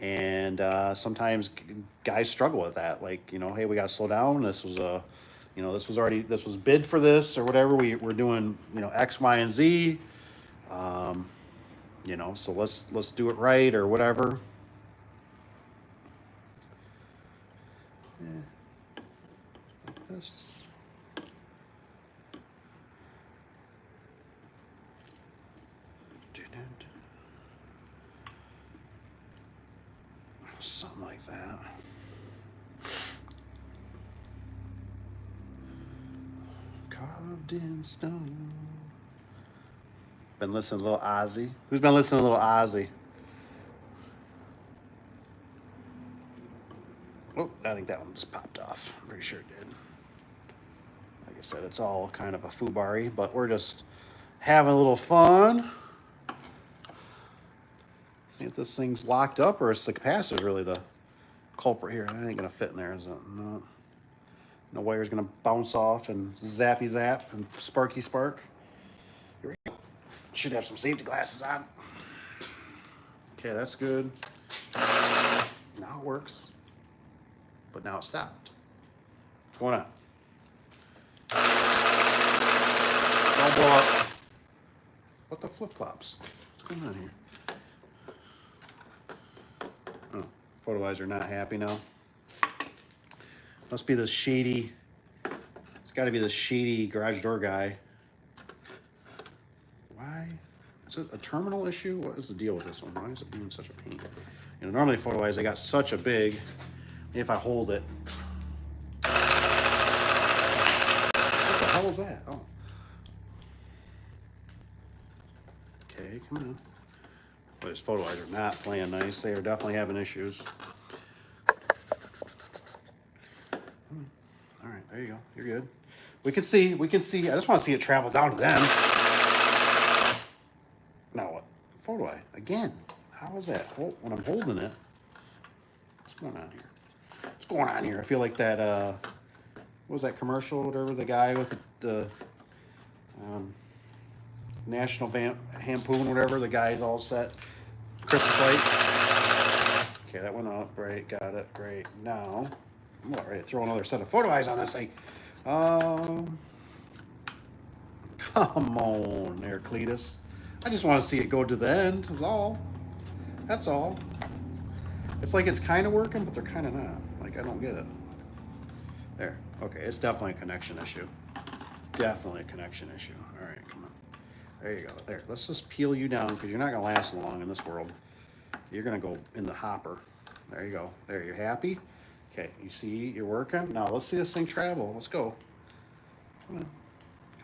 And sometimes guys struggle with that. Like, hey, we got to slow down. This was this was bid for this or whatever. We're doing, X, Y, and Z. So let's do it right or whatever. Like this. Something like that. Carved in stone. Been listening to Little Ozzy. Who's been listening to Little Ozzy? Oh, I think that one just popped off. I'm pretty sure it did. Like I said, it's all kind of a foobari, but we're just having a little fun. See if this thing's locked up or if the capacitor really the culprit here. That ain't gonna fit in there, is it? No. No wire's gonna bounce off and zappy zap and sparky spark. Here we go. Should have some safety glasses on. Okay, that's good. Now it works. But now it stopped. What's going on? Don't blow up. What the flip-flops? What's going on here? Oh, photoeyes not happy now. Must be this shady, it's got to be this shady garage door guy. Why? Is it a terminal issue? What is the deal with this one? Why is it being such a pain? Normally photoeyes, they got such a big, if I hold it. What the hell is that? Oh. Okay, come on. But his photoeyes are not playing nice. They are definitely having issues. All right, there you go. You're good. We can see. I just want to see it travel down to them. Now what? Photo eye again. How is that? When I'm holding it, what's going on here? What's going on here? I feel like that. What was that commercial? Whatever, the guy with the National Hampoon, whatever. The guy's all set. Christmas lights. Okay, that went up. Right, got it. Great. Now, I'm all ready to throw another set of photo eyes on this thing. Come on there, Cletus. I just want to see it go to the end, is all. That's all. It's like it's kind of working, but they're kind of not. Like, I don't get it. There. Okay, it's definitely a connection issue. Definitely a connection issue. All right, come on. There you go. There. Let's just peel you down because you're not going to last long in this world. You're going to go in the hopper. There you go. There, you happy? Okay, you see you're working? Now, let's see this thing travel. Let's go. Come on.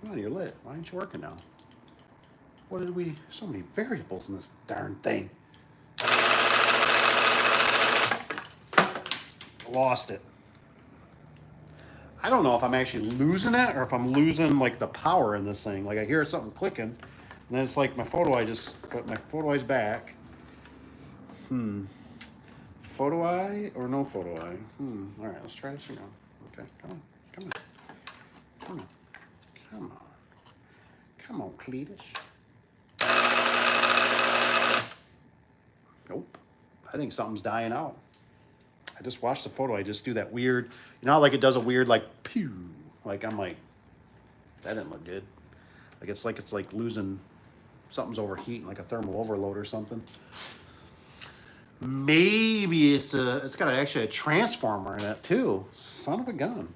Come on, you're lit. Why aren't you working now? What did we... So many variables in this darn thing. Lost it. I don't know if I'm actually losing it or if I'm losing, like, the power in this thing. Like, I hear something clicking, and then it's like my photo eye just... But my photo eye's back. Photo eye or no photo eye? All right, let's try this again. Okay, come on. Come on. Come on. Come on. Come on, Cletus. Nope. I think something's dying out. I just watched the photo. I just do that weird, you know how like it does a weird like pew. Like I'm like, that didn't look good. Like it's like losing, something's overheating, like a thermal overload or something. Maybe it's got actually a transformer in it too. Son of a gun.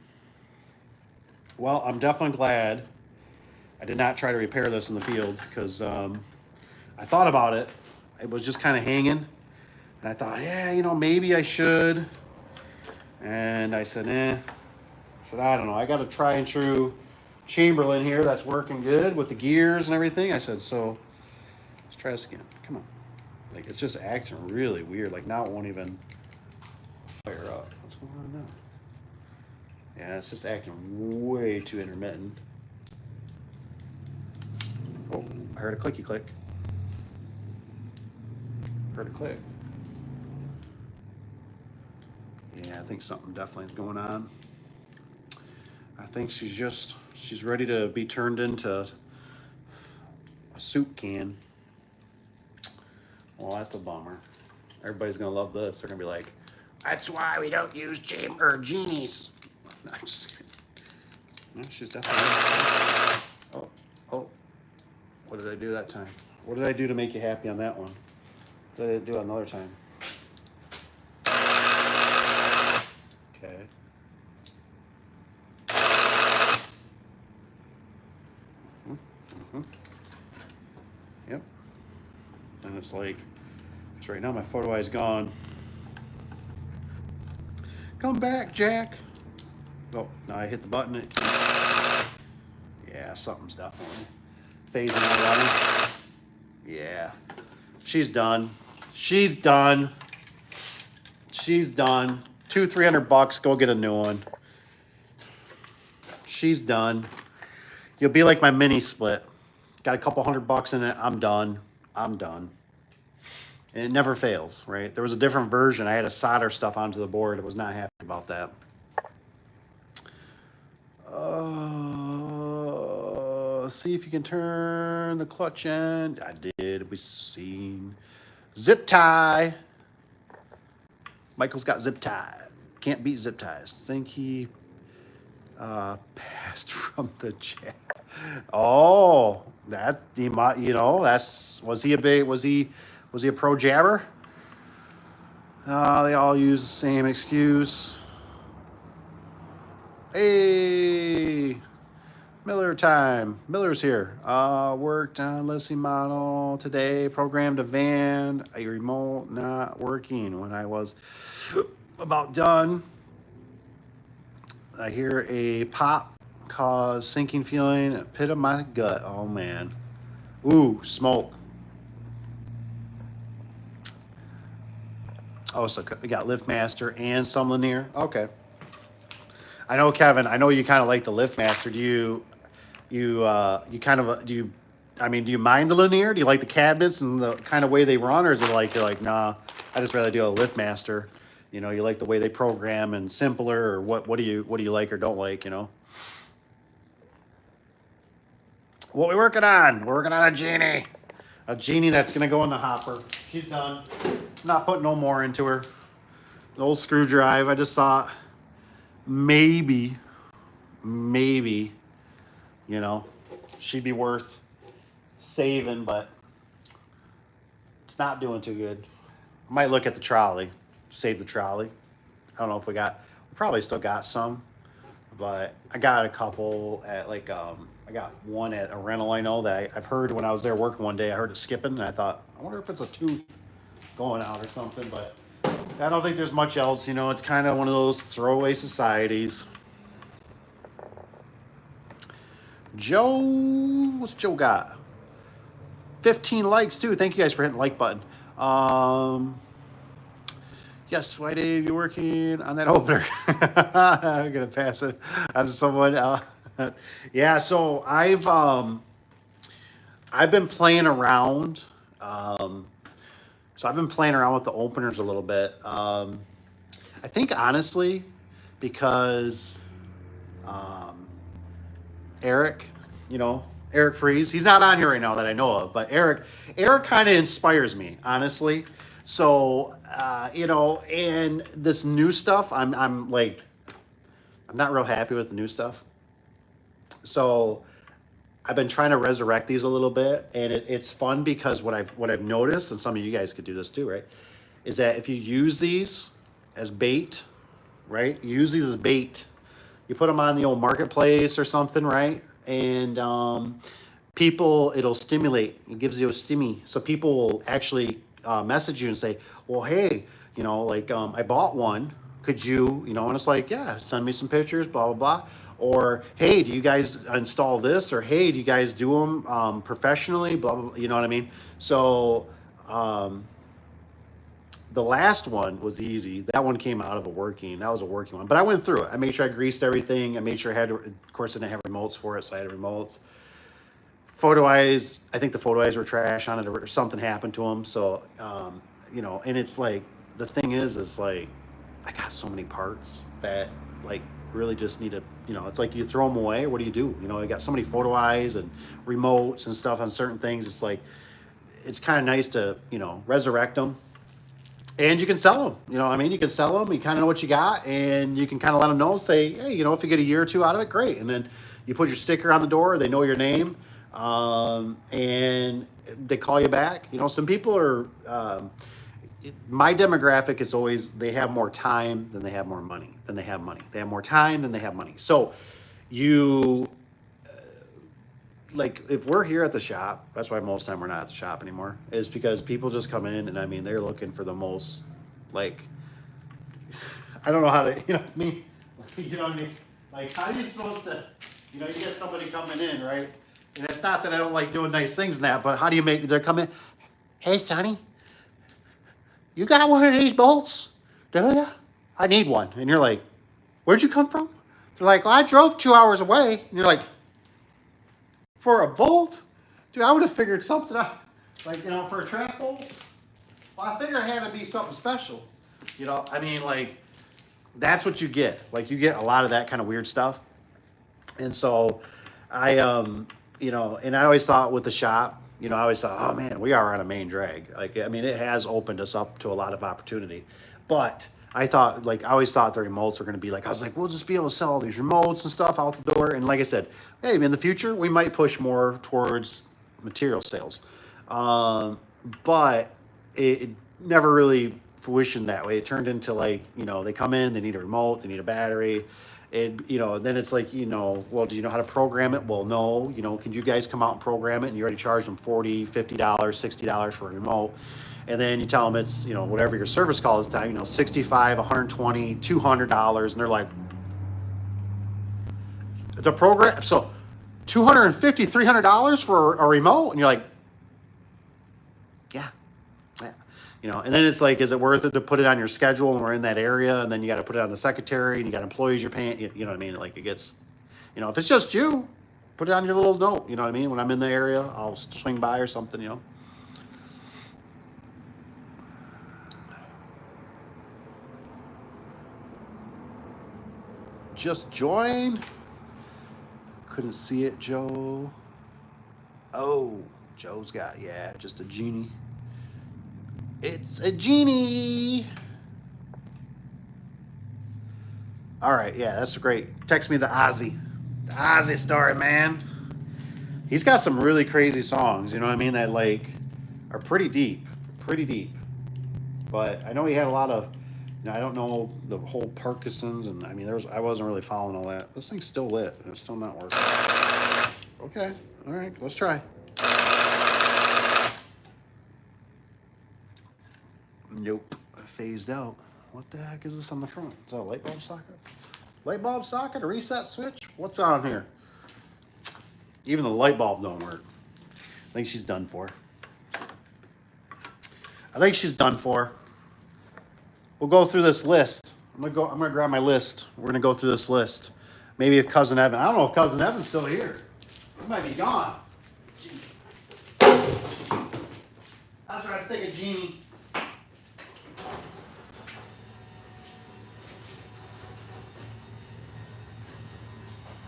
Well, I'm definitely glad I did not try to repair this in the field because I thought about it. It was just kind of hanging. And I thought, yeah, you know, maybe I should. And I said, I said, I don't know. I got a tried and true Chamberlain here that's working good with the gears and everything. I said, so let's try this again. Come on. Like, it's just acting really weird. Like, now it won't even fire up. What's going on now? Yeah, it's just acting way too intermittent. Oh, I heard a clicky click. Heard a click. Yeah, I think something definitely is going on. I think she's ready to be turned into a soup can. Well, that's a bummer. Everybody's gonna love this. They're gonna be like, that's why we don't use genies. I'm just kidding. No, she's definitely. Oh. What did I do that time? What did I do to make you happy on that one? What did I do another time? Okay. Yep. And it's like, because right now my photo eye's gone. Come back, Jack. Oh, now I hit the button. Yeah, something's definitely phasing out on her. Yeah. She's done. She's done. She's done. $200-300. Go get a new one. She's done. You'll be like my mini split. Got a couple $100 in it. I'm done. I'm done. And it never fails, right? There was a different version. I had to solder stuff onto the board. I was not happy about that. Let's see if you can turn the clutch end. I did. We seen zip tie. Michael's got zip tie. Can't beat zip ties. Think he passed from the chat. Oh, that you know, was he a pro jabber? They all use the same excuse. Hey, Miller time. Miller's here. Worked on listing model today. Programmed a van. A remote not working. When I was about done, I hear a pop cause sinking feeling at pit of my gut. Oh man. Ooh, smoke. Oh, so we got LiftMaster and some Lanier. Okay. I know, Kevin. I know you kind of like the LiftMaster. Do you mind the Lanier? Do you like the cabinets and the kind of way they run, or is it like you're like, nah, I just rather do a LiftMaster? You know, you like the way they program and simpler, or what do you like or don't like? You know. What we working on? We're working on a genie that's gonna go in the hopper. She's done. Not putting no more into her. The old screwdriver. I just thought maybe, you know, she'd be worth saving, but it's not doing too good. I might look at the trolley, save the trolley. I don't know if we probably still got some, but I got a couple at I got one at a rental I know that I've heard when I was there working one day, I heard it skipping, and I thought, I wonder if it's a tooth going out or something, but I don't think there's much else. You know, it's kind of one of those throwaway societies. Joe, what's Joe got? 15 likes too. Thank you guys for hitting the like button. Yes, why Dave, you working on that opener? I'm gonna pass it on to someone. Yeah, so I've been playing around. So I've been playing around with the openers a little bit. I think honestly, because Eric, Eric Freeze, he's not on here right now that I know of, but Eric kind of inspires me, honestly. So, and this new stuff, I'm not real happy with the new stuff. So I've been trying to resurrect these a little bit, and it's fun because what I've noticed, and some of you guys could do this too, right, is that if you use these as bait, right, you put them on the old marketplace or something, right, and people, it'll stimulate. It gives you a stimmy, so people will actually message you and say, "Well, hey, like I bought one. Could you, And it's like, yeah, send me some pictures, blah blah blah." Or, hey, do you guys install this? Or, hey, do you guys do them professionally? Blah blah. You know what I mean? So. The last one was easy. That one came out of a working. That was a working one. But I went through it. I made sure I greased everything. I made sure I had, of course, I didn't have remotes for it, so I had remotes. Photo eyes, I think the photo eyes were trash on it, or something happened to them. So, and it's like, the thing is like, I got so many parts that, like, really just need to, it's like, do you throw them away? What do you do? I got so many photo eyes and remotes and stuff on certain things. It's like, it's kind of nice to, resurrect them. And you can sell them. You can sell them. You kind of know what you got, and you can kind of let them know. Say, hey, if you get a year or two out of it, great. And then you put your sticker on the door. They know your name, and they call you back. Some people are. My demographic is always, they have more time than they have more money. Than they have money. They have more time than they have money. So, you. Like, if we're here at the shop, that's why most of the time we're not at the shop anymore, is because people just come in and they're looking for the most, like, I don't know how to, you know what I mean? You know what I mean? Like, how are you supposed to, you get somebody coming in, right? And it's not that I don't like doing nice things and that, but how do you make, they're coming, hey, Sonny, you got one of these bolts? Do ya? I need one. And you're like, where'd you come from? They're like, well, I drove 2 hours away. And you're like, for a bolt? Dude, I would have figured something out. Like, for a track bolt? Well, I figured it had to be something special. Like, that's what you get. Like, you get a lot of that kind of weird stuff. And so, and I always thought with the shop, I always thought, oh man, we are on a main drag. Like, it has opened us up to a lot of opportunity. But I always thought the remotes were going to be like, I was like, we'll just be able to sell all these remotes and stuff out the door. And like I said, hey, in the future, we might push more towards material sales. But it never really fruitioned that way. It turned into like, they come in, they need a remote, they need a battery. And, then it's like, well, do you know how to program it? Well, no, can you guys come out and program it? And you already charged them $40, $50, $60 for a remote. And then you tell them it's, whatever your service call is time, $65, $120, $200. And they're like, it's a program. So $250, $300 for a remote? And you're like, yeah. And then it's like, is it worth it to put it on your schedule when we're in that area? And then you got to put it on the secretary, and you got employees you're paying. You know what I mean? Like, it gets, if it's just you, put it on your little note. You know what I mean? When I'm in the area, I'll swing by or something, Just join. Couldn't see it, Joe. Oh, Joe's got, just a genie. It's a genie. All right, that's great. Text me the Ozzy story, man. He's got some really crazy songs, you know what I mean, that like are pretty deep. But I know he had a lot of, I don't know the whole Parkinson's, and I wasn't really following all that. This thing's still lit, and it's still not working. Okay, all right, let's try. Nope, phased out. What the heck is this on the front? Is that a light bulb socket? Light bulb socket, a reset switch? What's on here? Even the light bulb don't work. I think she's done for. We'll go through this list. I'm gonna grab my list. We're gonna go through this list. Maybe if Cousin Evan. I don't know if Cousin Evan's still here. He might be gone. That's what I think of Genie.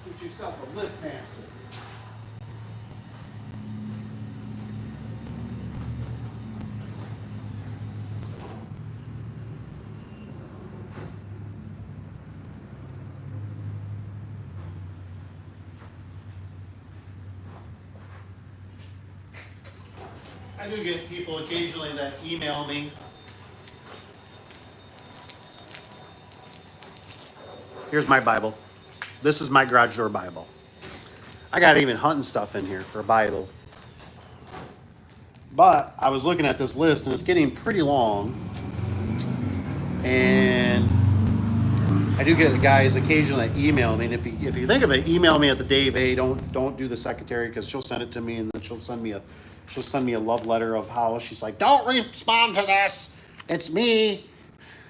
Get yourself a lift master. I do get people occasionally that email me. Here's my Bible. This is my garage door Bible. I got even hunting stuff in here for a Bible. But I was looking at this list and it's getting pretty long. And I do get guys occasionally that email me. And if you think of it, email me at the Dave. Hey, don't do the secretary, because she'll send it to me and then she'll send me a love letter of how she's like, don't respond to this. It's me.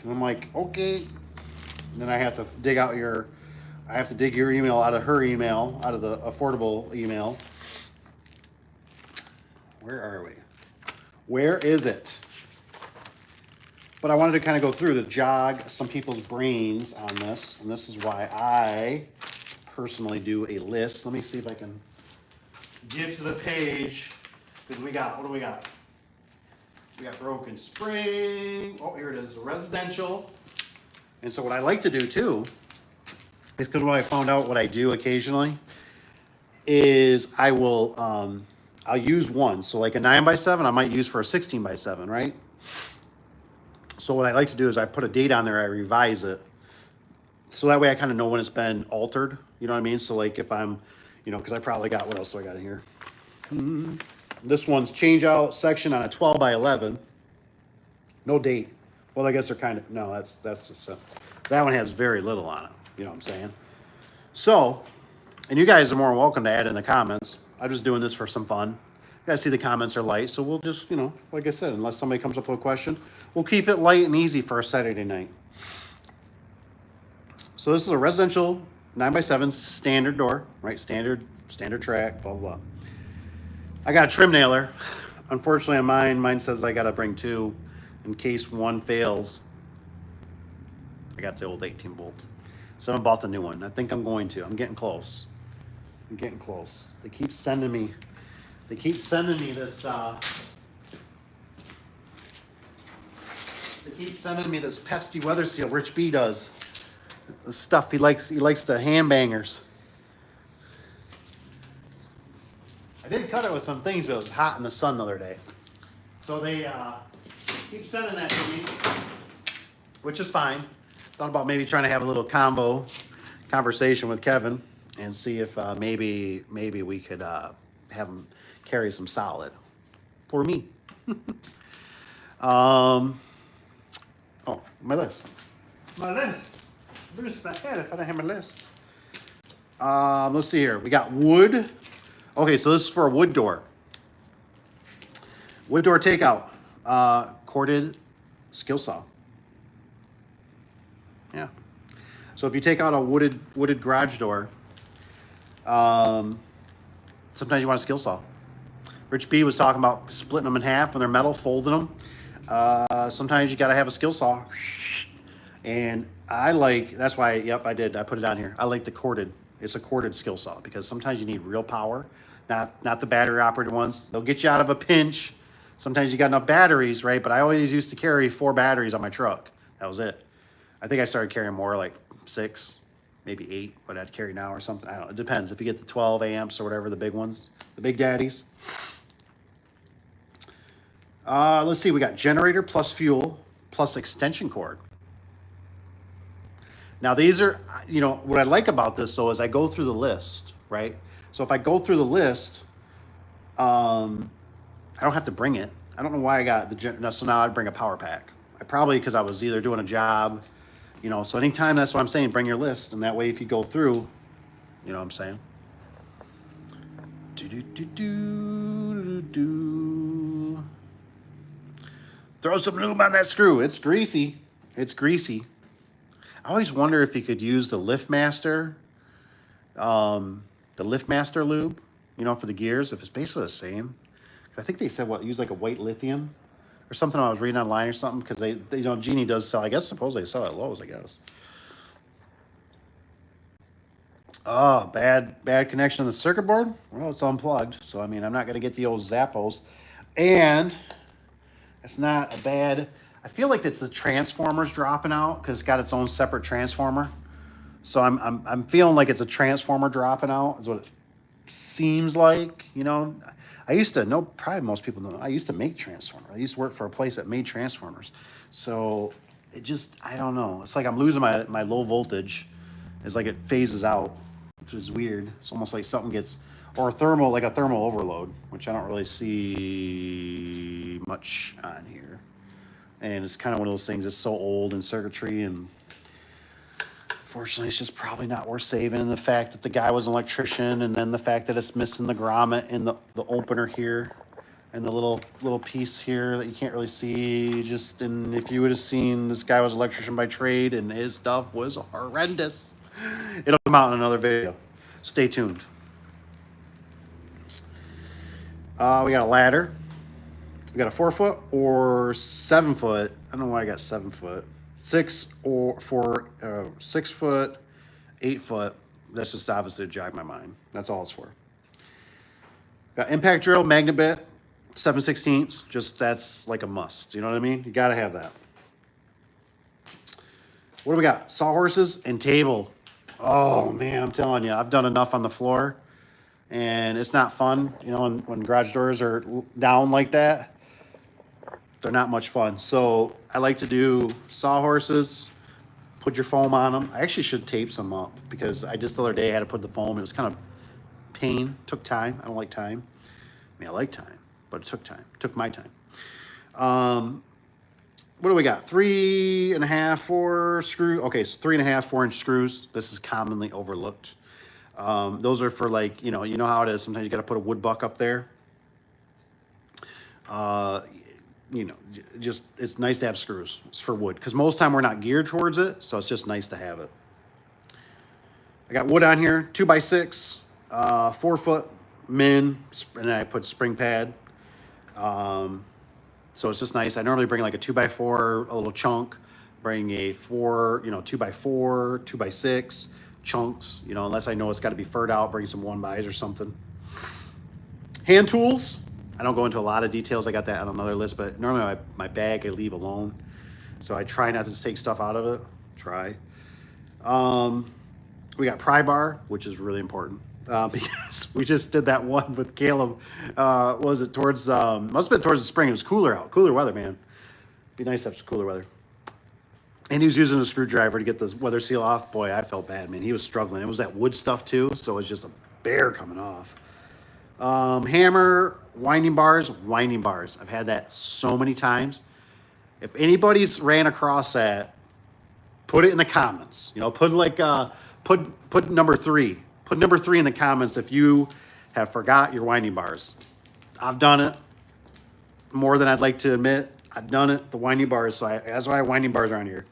And I'm like, okay. And then I have to dig your email out of her email, out of the affordable email. Where are we? Where is it? But I wanted to kind of go through to jog some people's brains on this. And this is why I personally do a list. Let me see if I can get to the page. Because what do we got? We got Broken Spring. Oh, here it is, residential. And so what I like to do too, is because what I found out what I do occasionally is I'll use one. So like a 9x7, I might use for a 16x7, right? So what I like to do is I put a date on there, I revise it. So that way I kind of know when it's been altered, you know what I mean? So like if I'm, because I probably got, what else do I got in here? This one's change out section on a 12x11. No date. Well, I guess they're kind of, no, that's just, that one has very little on it. You know what I'm saying? So, and you guys are more welcome to add in the comments. I'm just doing this for some fun. You guys see the comments are light, so we'll just, like I said, unless somebody comes up with a question, we'll keep it light and easy for a Saturday night. So this is a residential 9x7 standard door, right? Standard track, blah, blah. I got a trim nailer. Unfortunately on mine says I got to bring two in case one fails. I got the old 18 bolt. So I bought the new one. I think I'm going to. I'm getting close. They keep sending me this, pesky weather seal. Rich B does. The stuff he likes the hand bangers. I did cut it with some things, but it was hot in the sun the other day. So they keep sending that to me, which is fine. Thought about maybe trying to have a little conversation with Kevin and see if maybe we could have him carry some solid for me. Oh, my list. Lose my head if I don't have my list. Let's see here. We got wood. Okay, so this is for a wood door. Wood door takeout. Corded skill saw. Yeah. So if you take out a wooded garage door, sometimes you want a skill saw. Rich B was talking about splitting them in half when they're metal, folding them. Sometimes you got to have a skill saw. And that's why, I did. I put it on here. I like the corded. It's a corded skill saw because sometimes you need real power, not the battery operated ones. They'll get you out of a pinch. Sometimes you got enough batteries, right? But I always used to carry 4 batteries on my truck. That was it. I think I started carrying more, like 6, maybe 8, what I'd carry now or something. I don't know. It depends. If you get the 12 amps or whatever, the big ones, the big daddies. Let's see. We got generator plus fuel plus extension cord. Now these are, what I like about this though is I go through the list, right? So if I go through the list, I don't have to bring it. I don't know why I got so now I'd bring a power pack. Because I was either doing a job, so anytime, that's what I'm saying, bring your list. And that way, if you go through, you know what I'm saying? Throw some lube on that screw. It's greasy. I always wonder if you could use the LiftMaster, lube, for the gears, if it's basically the same. I think they said use like a white lithium or something. I was reading online or something because they Genie does sell. I guess supposedly they sell at Lowe's. I guess. Oh, bad connection on the circuit board. Well, it's unplugged, so I'm not gonna get the old Zappos, and it's not a bad. I feel like it's the transformer's dropping out because it's got its own separate transformer. So I'm feeling like it's a transformer dropping out is what it seems like. I used to know, probably most people know, I used to make transformers. I used to work for a place that made transformers. So it just, I don't know. It's like I'm losing my low voltage. It's like it phases out. which is weird. It's almost like something gets, or thermal, like a thermal overload, which I don't really see much on here. And it's kind of one of those things that's so old in circuitry, and fortunately it's just probably not worth saving. And the fact that the guy was an electrician, and then the fact that it's missing the grommet in the opener here, and the little piece here that you can't really see. Just, and if you would have seen, this guy was an electrician by trade, and his stuff was horrendous. It'll come out in another video. Stay tuned. We got a ladder. We got a 4 foot or 7 foot. I don't know why I got 7 foot. 6 foot, 8 foot. That's just obviously to jog my mind. That's all it's for. Got impact drill, magnet bit, 7/16. Just, that's like a must. You know what I mean? You got to have that. What do we got? Sawhorses and table. Oh man, I'm telling you, I've done enough on the floor, and it's not fun. You know, when garage doors are down like that, they're not much fun. So I like to do sawhorses. Put your foam on them. I actually should tape some up, because I just the other day had to put the foam. It was kind of pain. Took time. I don't like time. I mean, I like time, but it took time. It took my time. What do we got? 3.5, 4 screw. Okay, so 3.5, 4 inch screws. This is commonly overlooked. Those are for, like, you know how it is. Sometimes you got to put a wood buck up there. You know, just, it's nice to have screws. It's for wood, because most time we're not geared towards it, so it's just nice to have it. I got wood on here, 2x6, 4 foot min, and then I put spring pad. So it's just nice. I normally bring like a 2x4, a little chunk, bring a 2x4, 2x6 chunks, unless I know it's got to be furred out, bring some 1xs or something. Hand tools. I don't go into a lot of details. I got that on another list, but normally my bag I leave alone. So I try not to just take stuff out of it. Try. We got pry bar, which is really important. Because we just did that one with Caleb. Was it towards, must have been towards the spring. It was cooler out, cooler weather, man. Be nice to have some cooler weather. And he was using a screwdriver to get the weather seal off. Boy, I felt bad, man. He was struggling. It was that wood stuff too, so it was just a bear coming off. Hammer, winding bars. I've had that so many times. If anybody's ran across that, put it in the comments. Put like put number 3. Put number 3 in the comments if you have forgot your winding bars. I've done it more than I'd like to admit. I've done it, the winding bars. So that's why I have winding bars around here.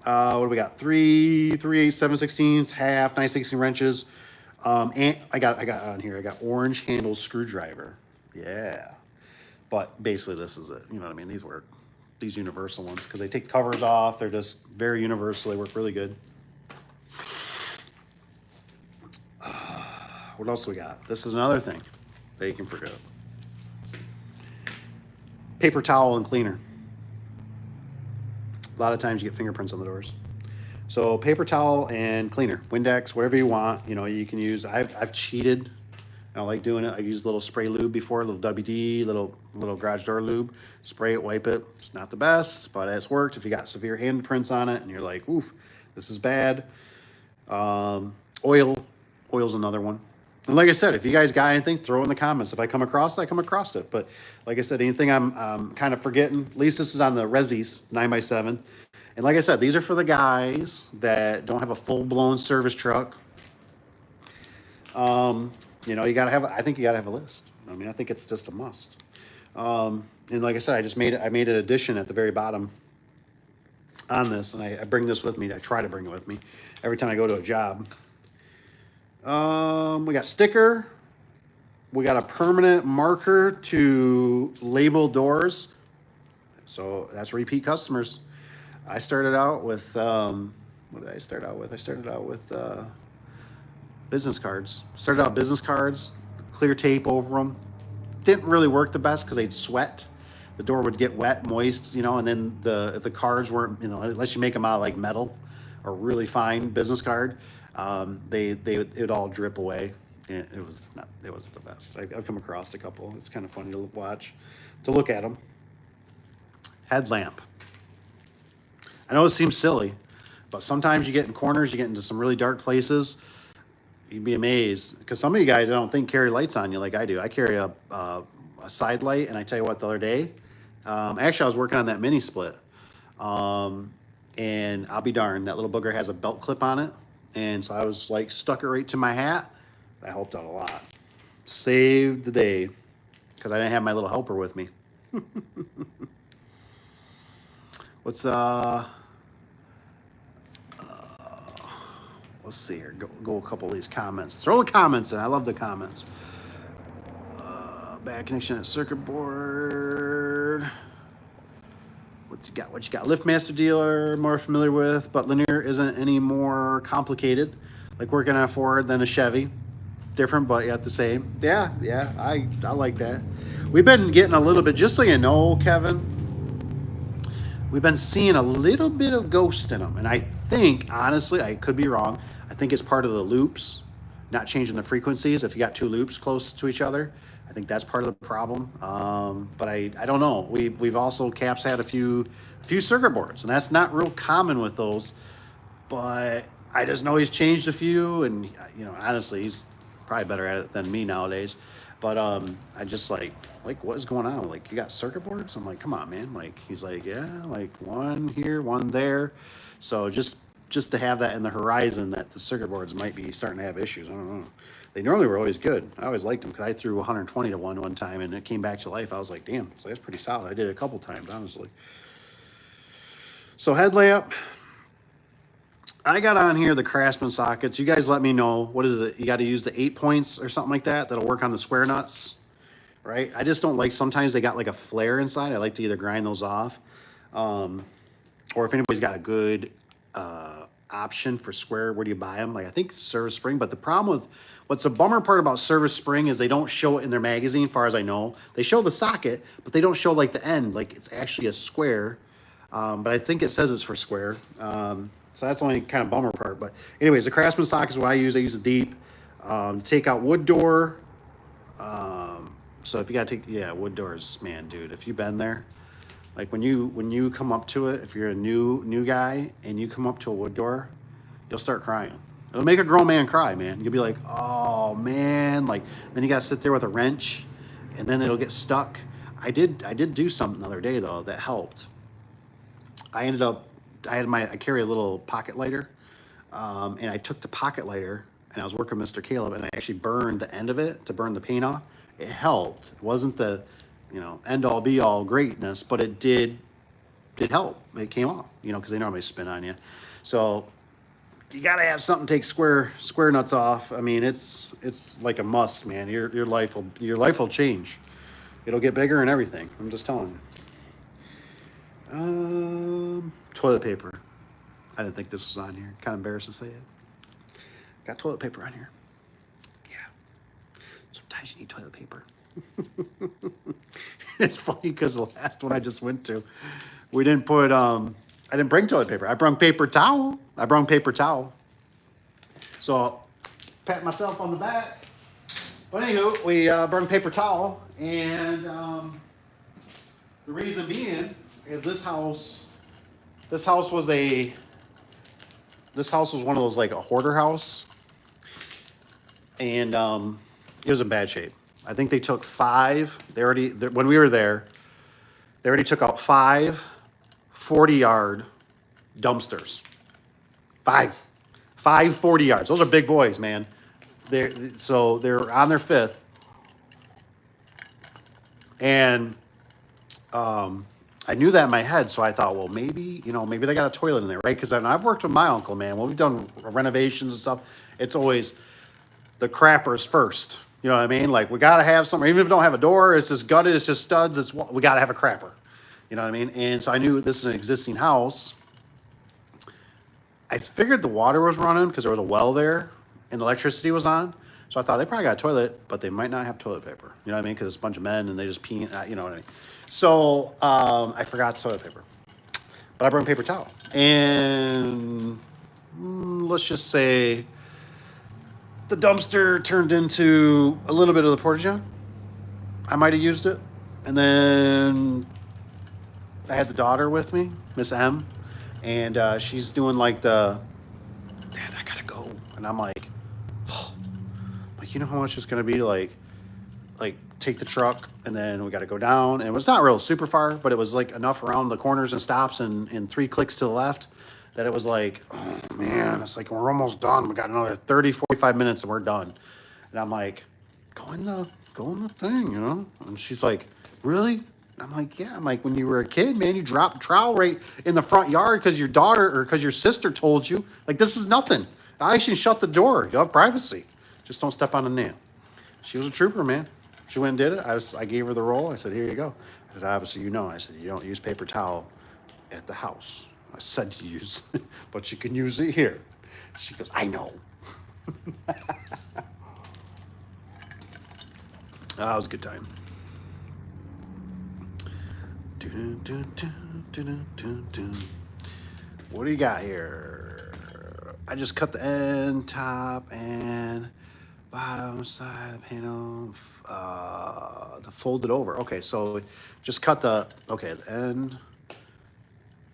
What do we got? 3, 8, 7/16, half, 9/16 wrenches. And I got on here, I got orange handle screwdriver. Yeah. But basically this is it. You know what I mean? These work. These universal ones, because they take covers off. They're just very universal. They work really good. What else we got? This is another thing that you can forget. Paper towel and cleaner. A lot of times you get fingerprints on the doors. So paper towel and cleaner, Windex, whatever you want. You can use. I've cheated. I don't like doing it. I used a little spray lube before, a little WD, little garage door lube. Spray it, wipe it. It's not the best, but it's worked. If you got severe handprints on it and you're like, oof, this is bad. Oil's another one. And like I said, if you guys got anything, throw it in the comments. If I come across it, I come across it. But like I said, anything I'm kind of forgetting, at least this is on the Resis 9x7. And like I said, these are for the guys that don't have a full-blown service truck. You gotta have. I think you gotta have a list. I mean, I think it's just a must. And like I said, I made an addition at the very bottom on this, and I bring this with me. I try to bring it with me every time I go to a job. We got sticker. We got a permanent marker to label doors. So that's repeat customers. I started out with, what did I start out with? I started out with business cards. Started out business cards, clear tape over them. Didn't really work the best because they'd sweat. The door would get wet, moist, and then if the cards weren't, unless you make them out of like metal or really fine business card, it would all drip away. It wasn't the best. I've come across a couple. It's kind of funny to look at them. Headlamp. I know it seems silly, But sometimes you get in corners, you get into some really dark places. You'd be amazed, because some of you guys, I don't think, carry lights on you like I do. I carry a side light, and I tell you what, the other day, actually I was working on that mini split, and I'll be darned, that little booger has a belt clip on it, and so I was like stuck it right to my hat. That helped out a lot. Saved the day, because I didn't have my little helper with me. What's let's see here. Go a couple of these comments. Throw the comments in. I love the comments. Bad connection at circuit board. What you got? What you got? LiftMaster dealer, more familiar with, but linear isn't any more complicated. Like working on a Ford than a Chevy. Different, but yet the same. Yeah, I like that. We've been getting a little bit, just so you know, Kevin, we've been seeing a little bit of ghost in them. And I think, honestly, I could be wrong, I think it's part of the loops, not changing the frequencies. If you got two loops close to each other, I think that's part of the problem. But I don't know. We've also, Cap's had a few circuit boards, and that's not real common with those. But I just know he's changed a few, and you know, honestly, he's probably better at it than me nowadays. But I just like what is going on? Like, you got circuit boards? I'm like, come on, man. Like, he's like, yeah, like one here, one there. So just to have that in the horizon, that the circuit boards might be starting to have issues. I don't know. They normally were always good. I always liked them, because I threw 120 to one time and it came back to life. I was like, damn, so that's pretty solid. I did it a couple times, honestly. So headlamp. I got on here the Craftsman sockets. You guys let me know. What is it? You got to use the 8 points or something like that. That'll work on the square nuts, right? I just don't like, sometimes they got like a flare inside. I like to either grind those off. Or if anybody's got a good option for square, where do you buy them? Like, I think Service Spring. But the problem with, what's the bummer part about Service Spring is they don't show it in their magazine, far as I know. They show the socket, but they don't show like the end. Like, it's actually a square. But I think it says it's for square. So that's the only kind of bummer part. But anyways, the Craftsman socket is what I use. I use the deep. To take out wood door. So if you got to take, yeah, wood doors, man, dude, if you've been there, like when you come up to it, if you're a new guy and you come up to a wood door, you'll start crying. It'll make a grown man cry, man. You'll be like, oh man, like, then you got to sit there with a wrench, and then it'll get stuck. I did do something the other day though that helped. I carry a little pocket lighter, and I took the pocket lighter and I was working with Mr. Caleb, and I actually burned the end of it to burn the paint off. It helped. It wasn't the, end all be all greatness, but it did help. It came off, because they normally spin on you. So you got to have something take square nuts off. I mean, it's like a must, man. Your life will change. It'll get bigger and everything. I'm just telling you. Toilet paper. I didn't think this was on here. Kind of embarrassed to say it. Got toilet paper on here. Yeah. Sometimes you need toilet paper. It's funny because the last one I just went to, we didn't put, I didn't bring toilet paper. I brought paper towel. So pat myself on the back. But anywho, we brought paper towel. And the reason being is this house was one of those, like a hoarder house. And it was in bad shape. I think they took when we were there, they already took out 5 40-yard dumpsters. 5 40 yards. Those are big boys, man. They're on their 5th. And I knew that in my head, so I thought, well, maybe they got a toilet in there, right? Because I've worked with my uncle, man. When we've done renovations and stuff, it's always the crappers first. You know what I mean? Like, we got to have something. Even if we don't have a door, it's just gutted, it's just studs. We got to have a crapper. You know what I mean? And so I knew this is an existing house. I figured the water was running because there was a well there and electricity was on. So I thought they probably got a toilet, but they might not have toilet paper. You know what I mean? Because it's a bunch of men and they just pee. You know what I mean? So I forgot toilet paper. But I brought paper towel. And let's just say the dumpster turned into a little bit of the porta john. I might have used it. And then I had the daughter with me, Miss M. and she's doing like the, Dad, I gotta go, and I'm like, you know how much it's gonna be to like take the truck, and then we got to go down, and it was not real super far, but it was like enough around the corners and stops and 3 clicks to the left that it was like, oh man, it's like we're almost done. We got another 30, 45 minutes and we're done. And I'm like, go in the thing, you know? And she's like, really? And I'm like, yeah. I'm like, when you were a kid, man, you dropped trowel right in the front yard because your daughter or because your sister told you. Like, this is nothing. I actually shut the door. You have privacy. Just don't step on a nail. She was a trooper, man. She went and did it. I gave her the roll. I said, here you go. I said, obviously, you know. I said, you don't use paper towel at the house. I said you use it, but you can use it here. She goes, I know. That was a good time. What do you got here? I just cut the end, top, and bottom side of the panel to fold it over. Okay, so just cut the end,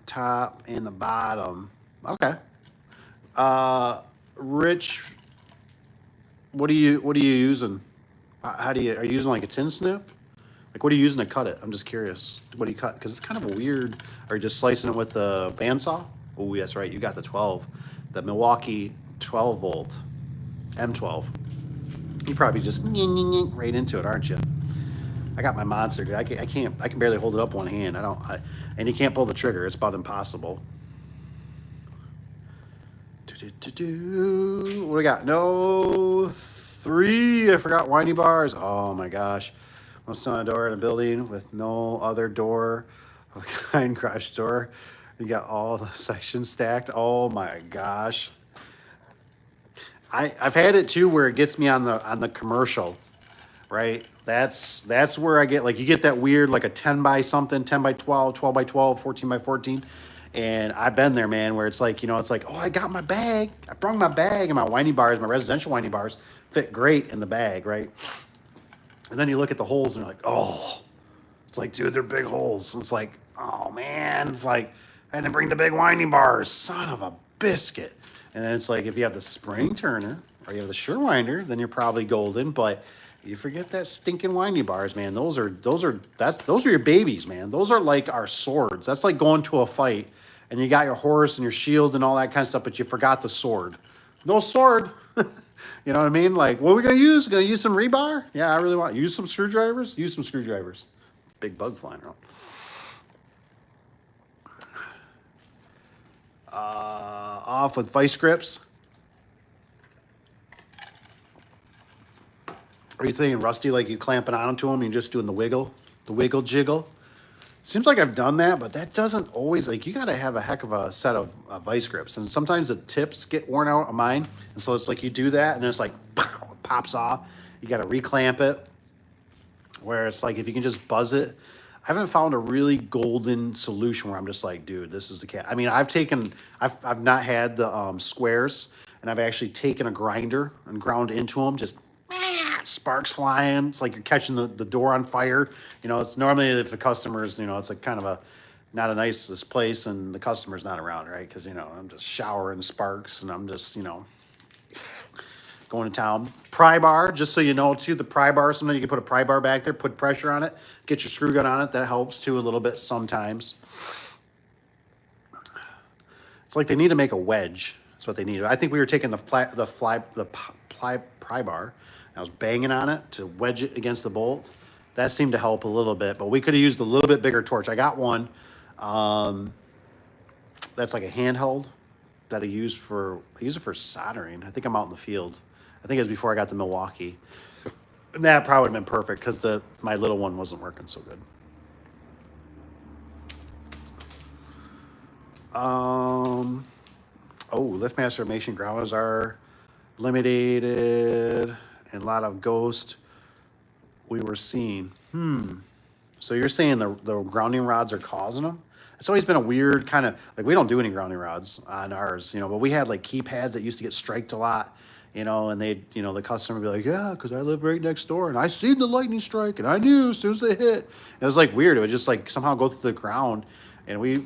top, and the bottom. Okay. Rich, what are you using? Are you using like a tin snip? Like, what are you using to cut it? I'm just curious. What do you cut? Because it's kind of a weird. Are you just slicing it with the bandsaw? Oh, that's right. You got the 12, the Milwaukee 12 volt M12. You probably just right into it, aren't you? I got my monster. I can barely hold it up one hand. And you can't pull the trigger. It's about impossible. What do we got? No 3. I forgot windy bars. Oh my gosh. I'm still on a door in a building with no other door of kind, garage door. You got all the sections stacked. Oh my gosh. I've had it too where it gets me on the commercial, right? That's where I get, like, you get that weird, like a 10 by something, 10 by 12, 12 by 12, 14 by 14. And I've been there, man, where it's like, it's like, oh, I got my bag. I brought my bag, and my windy bars, my residential windy bars fit great in the bag, right? And then you look at the holes and you're like, oh, it's like, dude, they're big holes. It's like, oh man, it's like, I had to bring the big winding bars, son of a biscuit. And then it's like, if you have the spring turner or you have the sure winder, then you're probably golden. But you forget that stinking winding bars, man. Those are your babies, man. Those are like our swords. That's like going to a fight and you got your horse and your shield and all that kind of stuff, but you forgot the sword. No sword. You know what I mean? Like, what are we going to use? Going to use some rebar? Yeah, I really want to use some screwdrivers. Use some screwdrivers. Big bug flying around. Off with vice grips. Are you thinking, Rusty, like you clamping onto them and you're just doing the wiggle jiggle? Seems like I've done that, but that doesn't always, like, you got to have a heck of a set of vice grips. And sometimes the tips get worn out of mine. And so it's like you do that and it's like, pow, it pops off. You got to reclamp it. Where it's like, if you can just buzz it. I haven't found a really golden solution where I'm just like, dude, this is the cat. I mean, I've not had the squares, and I've actually taken a grinder and ground into them, just sparks flying. It's like you're catching the door on fire. It's normally, if the customer's, it's like kind of not a nicest place and the customer's not around, right? Because, I'm just showering sparks and I'm just, going to town. Pry bar, just so you know too, the pry bar, sometimes you can put a pry bar back there, put pressure on it, get your screw gun on it. That helps too a little bit sometimes. It's like they need to make a wedge. That's what they need. I think we were taking the pry bar, and I was banging on it to wedge it against the bolt. That seemed to help a little bit, but we could have used a little bit bigger torch. I got one that's like a handheld that I use it for soldering. I think I'm out in the field. I think it was before I got the Milwaukee. And that probably would have been perfect because my little one wasn't working so good. LiftMaster Mation grounders are limited and a lot of ghost we were seeing. So you're saying the grounding rods are causing them? It's always been a weird kind of, like, we don't do any grounding rods on ours, but we had like keypads that used to get striked a lot, and the customer would be like, yeah, because I live right next door and I seen the lightning strike and I knew as soon as they hit. And it was like weird. It would just like somehow go through the ground. And we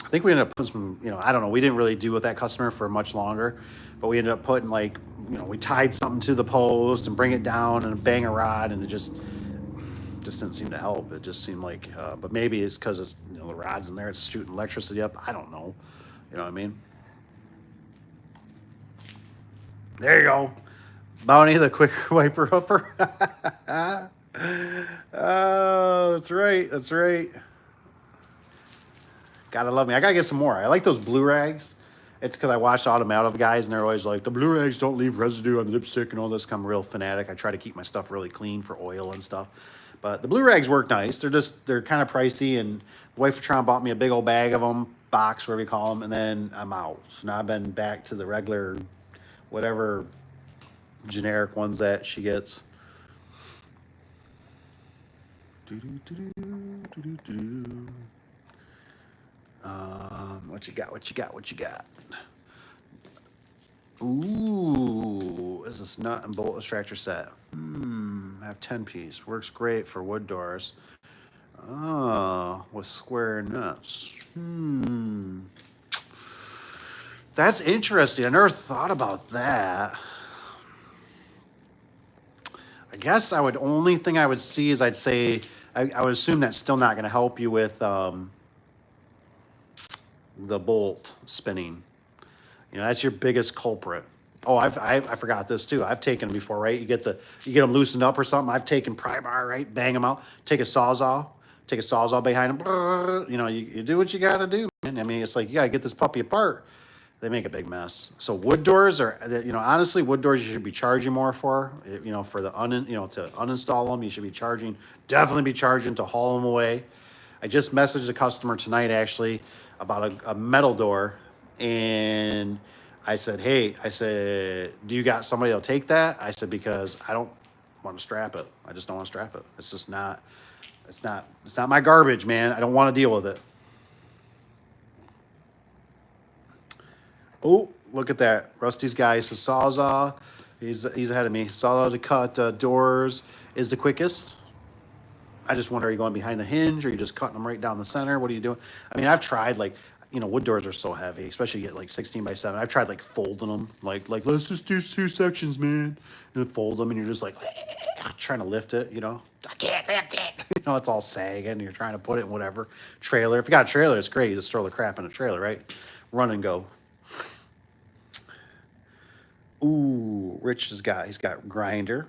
I think we ended up putting some, I don't know. We didn't really deal with that customer for much longer, but we ended up putting like, we tied something to the post and bring it down and bang a rod, and it just didn't seem to help. It just seemed like, but maybe it's because it's, the rod's in there, it's shooting electricity up. I don't know. You know what I mean? There you go. Bounty, the quick wiper upper. Oh, that's right. That's right. Gotta love me. I gotta get some more. I like those blue rags. It's because I watched automotive guys, and they're always like, the blue rags don't leave residue on the lipstick and all this. I'm real fanatic. I try to keep my stuff really clean for oil and stuff. But the blue rags work nice. They're kind of pricey, and the wife of Tron bought me a big old bag of them, box, whatever you call them, and then I'm out. So now I've been back to the regular, whatever generic ones that she gets. What you got? What you got? What you got? Ooh, is this nut and bolt extractor set? I have 10 piece. Works great for wood doors. Oh, with square nuts. That's interesting. I never thought about that. I guess only thing I would see is I'd say, I would assume that's still not going to help you with the bolt spinning. That's your biggest culprit. Oh, I forgot this too. I've taken them before, right? You get them loosened up or something. I've taken pry bar, right? Bang them out. Take a sawzall behind them. You do what you got to do, man. I mean, it's like, you got to get this puppy apart. They make a big mess. So wood doors are, honestly, wood doors you should be charging more for. For the to uninstall them, you should be definitely be charging to haul them away. I just messaged a customer tonight actually about a metal door, and I said, hey, do you got somebody that'll take that? I said, because I don't want to strap it. I just don't want to strap it. It's just not, it's not my garbage, man. I don't want to deal with it. Oh, look at that. Rusty's guy says Sawzall. He's ahead of me. Sawzall to cut doors is the quickest. I just wonder, are you going behind the hinge, or are you just cutting them right down the center? What are you doing? I mean, I've tried, like, wood doors are so heavy, especially you get like 16 by 7. I've tried like folding them, like let's just do 2 sections, man. And fold them, and you're just like trying to lift it, I can't lift it. It's all sagging, and you're trying to put it in whatever trailer. If you got a trailer, it's great. You just throw the crap in a trailer, right? Run and go. Ooh, he's got grinder.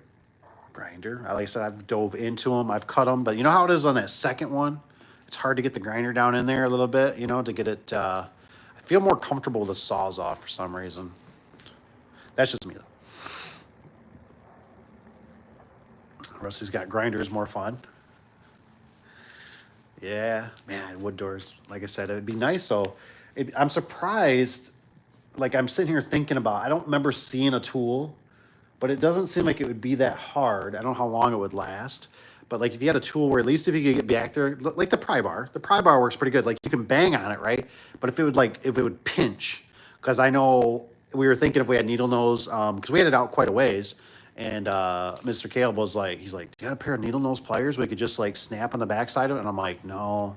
Like I said, I've dove into them. I've cut them, but you know how it is on that second one? It's hard to get the grinder down in there a little bit, to get it. I feel more comfortable with the Sawzall for some reason. That's just me, though. Rusty's got grinders more fun. Yeah, man, wood doors. Like I said, it'd be nice. So I'm surprised. Like, I'm sitting here thinking about, I don't remember seeing a tool, but it doesn't seem like it would be that hard. I don't know how long it would last. But like, if you had a tool where at least if you could get back there, like the pry bar works pretty good. Like, you can bang on it, right? But if it would pinch, because I know we were thinking if we had needle nose, because we had it out quite a ways, and Mr. Caleb was like, he's like, do you got a pair of needle nose pliers we could just like snap on the backside of it? And I'm like, no.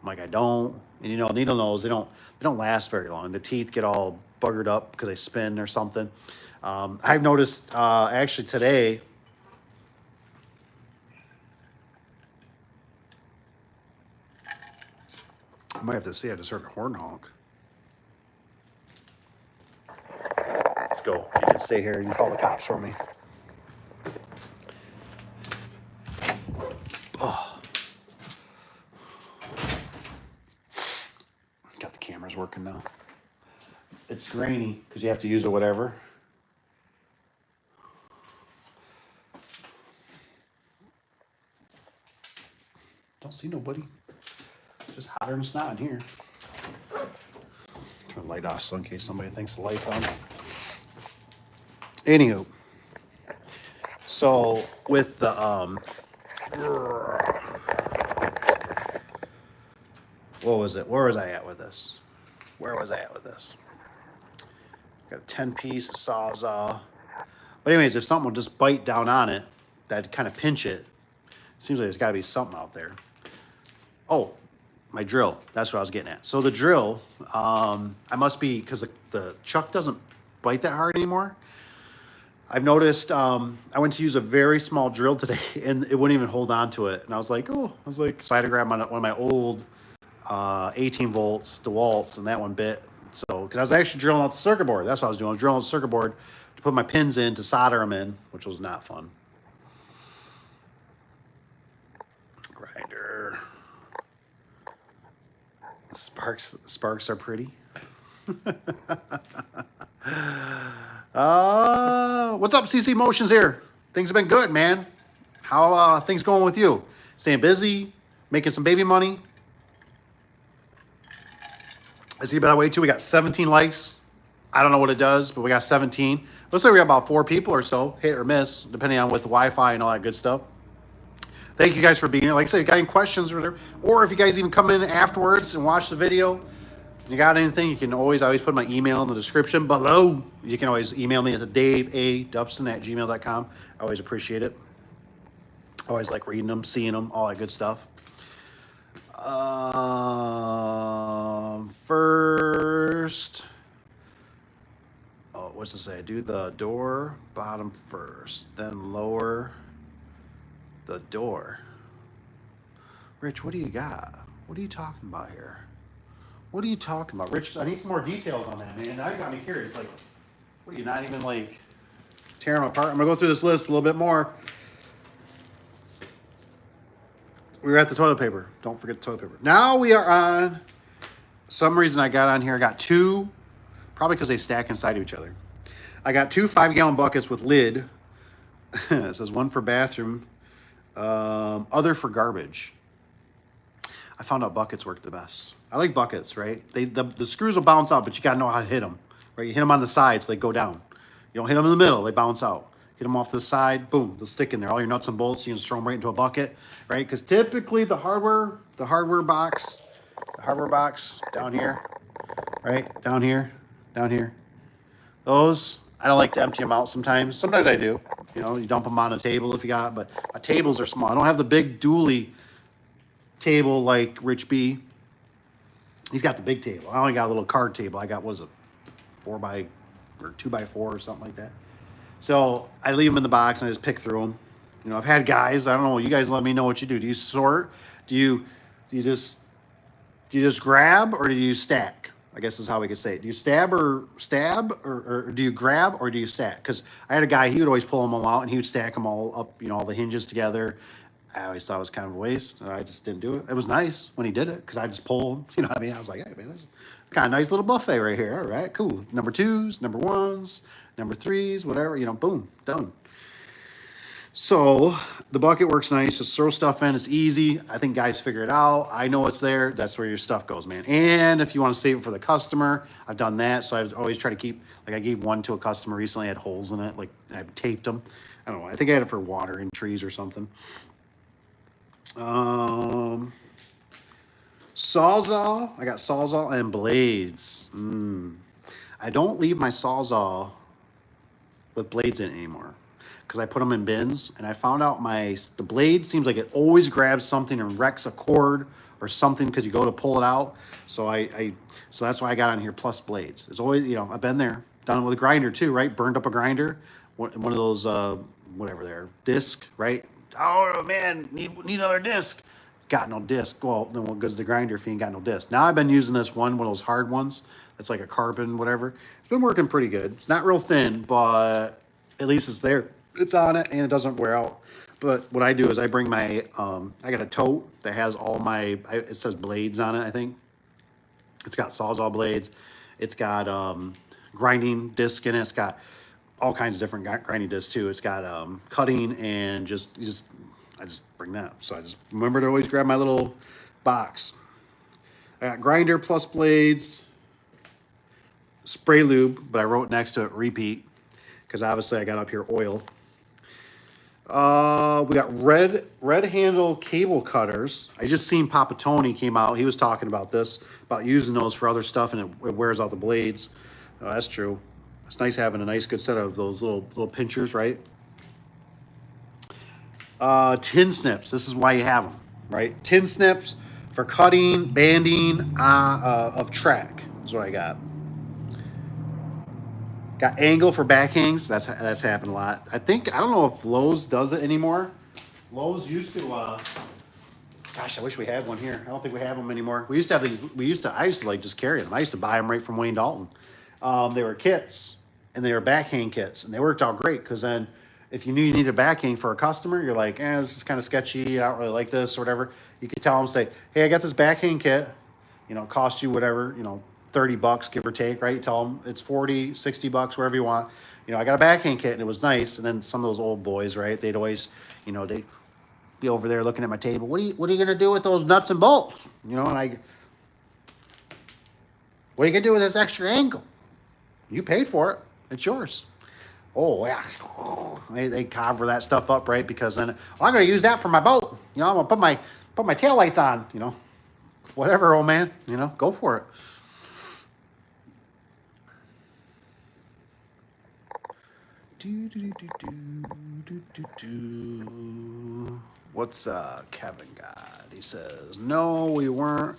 I'm like, I don't. And needle nose, they don't last very long. The teeth get all buggered up because they spin or something. I've noticed actually today. I might have to see. I just heard a horn honk. Let's go. You can stay here. You can call the cops for me. Oh. Got the cameras working now. It's grainy because you have to use it whatever. Don't see nobody. Just hotter than snot in here. Turn the light off so in case somebody thinks the light's on. Anywho, so with the what was it? Where was I at with this? Got a 10-piece Sawzall. But anyways, if something will just bite down on it, that'd kind of pinch it. Seems like there's got to be something out there. Oh, My drill. That's what I was getting at. So the drill, I must be, because the chuck doesn't bite that hard anymore. I've noticed I went to use a very small drill today and it wouldn't even hold on to it. And I was like, so I had to grab one of my old 18 volts DeWalt's and that one bit. So, because I was actually drilling out the circuit board. That's what I was doing. I was drilling out the circuit board to put my pins in to solder them in, which was not fun. Grinder. Sparks are pretty. What's up, CC Motions here? Things have been good, man. How things going with you? Staying busy, making some baby money. I see, by the way, too, we got 17 likes. I don't know what it does, but we got 17. Looks like we got about 4 people or so, hit or miss, depending on with the Wi-Fi and all that good stuff. Thank you guys for being here. Like I said, if you got any questions or if you guys even come in afterwards and watch the video, you got anything, you can always put my email in the description below. You can always email me at the daveadubson@gmail.com. I always appreciate it. I always like reading them, seeing them, all that good stuff. First, what's it say? Do the door bottom first, then lower the door. Rich, what do you got? What are you talking about here? What are you talking about? Rich, I need some more details on that, man. Now you got me curious. Like, what are you not even like tearing them apart? I'm gonna go through this list a little bit more. We were at the toilet paper. Don't forget the toilet paper. Now we are on, some reason I got on here, I got 2, probably because they stack inside of each other. I got 2 5-gallon buckets with lid. It says 1 for bathroom, other for garbage. I found out buckets work the best. I like buckets, right? The screws will bounce out, but you gotta know how to hit them, right? You hit them on the sides, they go down. You don't hit them in the middle, they bounce out. Hit them off to the side, boom, they'll stick in there. All your nuts and bolts, you can just throw them right into a bucket, right? Because typically the hardware box down here, right? Down here, those, I don't like to empty them out sometimes. Sometimes I do. You know, you dump them on a table if you got, but my tables are small. I don't have the big dually table like Rich B. He's got the big table. I only got a little card table. I got, what is it, 2x4 or something like that. So I leave them in the box and I just pick through them. You know, I've had guys, I don't know, you guys let me know what you do. Do you sort? Do you just grab or do you stack? I guess is how we could say it. Do you stab or do you grab or do you stack? Because I had a guy, he would always pull them all out and he would stack them all up, you know, all the hinges together. I always thought it was kind of a waste. I just didn't do it. It was nice when he did it because I just pull them. You know what I mean? I was like, hey, man, this is kind of nice little buffet right here. All right, cool. Number 2s, number 1s, number 3s, whatever, you know, boom, done. So the bucket works nice. Just throw stuff in. It's easy. I think guys figure it out. I know it's there. That's where your stuff goes, man. And if you want to save it for the customer, I've done that. So I always try to keep, like I gave one to a customer recently, had holes in it. Like I taped them. I don't know. I think I had it for watering trees or something. Sawzall. I got Sawzall and blades. I don't leave my Sawzall with blades in it anymore because I put them in bins, and I found out the blade seems like it always grabs something and wrecks a cord or something because you go to pull it out. So so that's why I got on here plus blades. It's always, you know, I've been there, done it with a grinder too, right? Burned up a grinder, one of those whatever they're disc, right? Oh man, need another disc. Got no disc. Well, then what goes to the grinder if you ain't got no disc? Now I've been using this one of those hard ones. That's like a carbon, whatever. It's been working pretty good. It's not real thin, but at least it's there. It's on it and it doesn't wear out. But what I do is I bring my, I got a tote that has all my, it says blades on it, I think. It's got Sawzall blades. It's got grinding disc in it. It's got all kinds of different grinding discs too. It's got cutting and I just bring that. So I just remember to always grab my little box. I got grinder plus blades, spray lube, but I wrote next to it repeat because obviously I got up here oil. We got red handle cable cutters. I just seen Papa Tony came out. He was talking about this, about using those for other stuff, and it wears out the blades. Oh, that's true. It's nice having a nice good set of those little pinchers, right? Tin snips. This is why you have them, right? Tin snips for cutting, banding of track is what I got. Got angle for backhangs. That's happened a lot. I don't know if Lowe's does it anymore. Lowe's used to. Gosh, I wish we had one here. I don't think we have them anymore. We used to have these. I used to like just carry them. I used to buy them right from Wayne Dalton. They were kits, and they were backhang kits, and they worked out great because then if you knew you needed a backhang for a customer, you're like, this is kind of sketchy. I don't really like this or whatever. You could tell them, say, hey, I got this backhang kit. It cost you whatever, $30, give or take, right? You tell them it's 40, 60 bucks, whatever you want. I got a backhand kit and it was nice. And then some of those old boys, right? They'd always, they'd be over there looking at my table. What are you going to do with those nuts and bolts? And what are you going to do with this extra angle? You paid for it. It's yours. Oh, yeah. They cover that stuff up, right? Because then, I'm going to use that for my boat. I'm going to put my taillights on, whatever, old man, go for it. What's Kevin got? He says, no, we weren't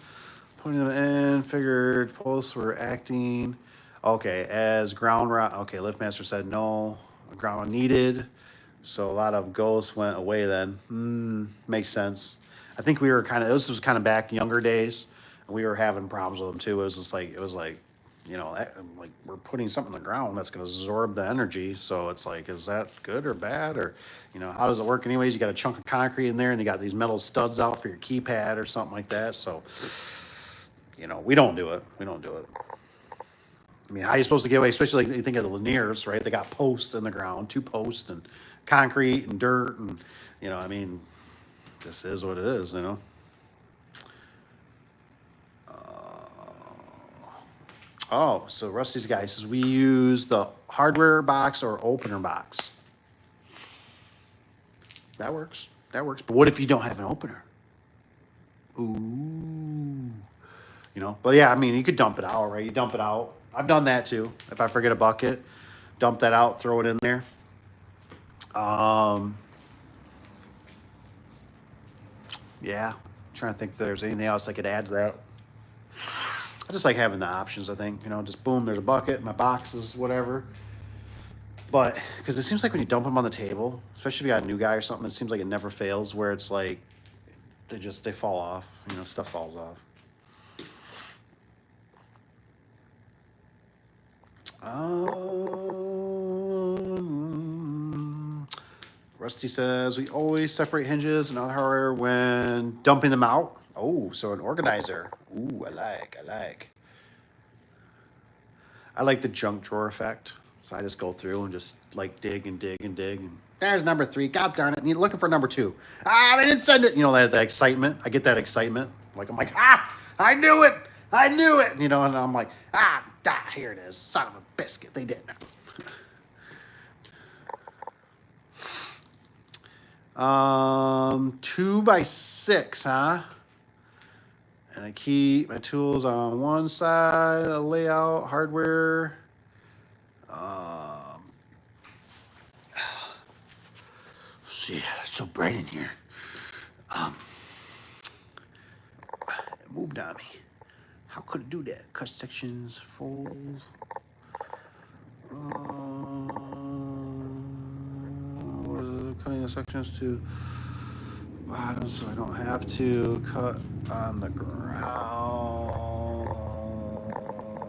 putting them in. Figured posts were acting. Okay, as ground rock. Okay, Liftmaster said no, ground needed. So a lot of ghosts went away then. Makes sense. I think we were this was kind of back younger days. And we were having problems with them too. It was like, like we're putting something on the ground that's going to absorb the energy. So it's like, is that good or bad? Or, how does it work anyways? You got a chunk of concrete in there and you got these metal studs out for your keypad or something like that. So, we don't do it. We don't do it. I mean, how are you supposed to get away? Especially like you think of the Laniers, right? They got posts in the ground, 2 posts and concrete and dirt. And, this is what it is, Oh, so Rusty's guy says we use the hardware box or opener box. That works. That works. But what if you don't have an opener? Ooh. But yeah, I mean, you could dump it out, right? You dump it out. I've done that too. If I forget a bucket, dump that out, throw it in there. Yeah. Trying to think if there's anything else I could add to that. I just like having the options, I think. Just boom, there's a bucket, my boxes, whatever. But, because it seems like when you dump them on the table, especially if you got a new guy or something, it seems like it never fails, where it's like, they fall off. Stuff falls off. Rusty says, we always separate hinges and other hardware when dumping them out. Oh, so an organizer. Ooh, I like the junk drawer effect. So I just go through and just like dig and dig and dig. And there's number 3. God darn it. And you're looking for number 2. They didn't send it. That excitement. I get that excitement. I'm like, I knew it. And I'm like, here it is. Son of a biscuit. They didn't. 2 by 6, huh? And I keep my tools on one side, a layout, hardware. See, it's so bright in here. It moved on me. How could it do that? Cut sections, folds. Cutting the sections to bottom so I don't have to cut on the ground.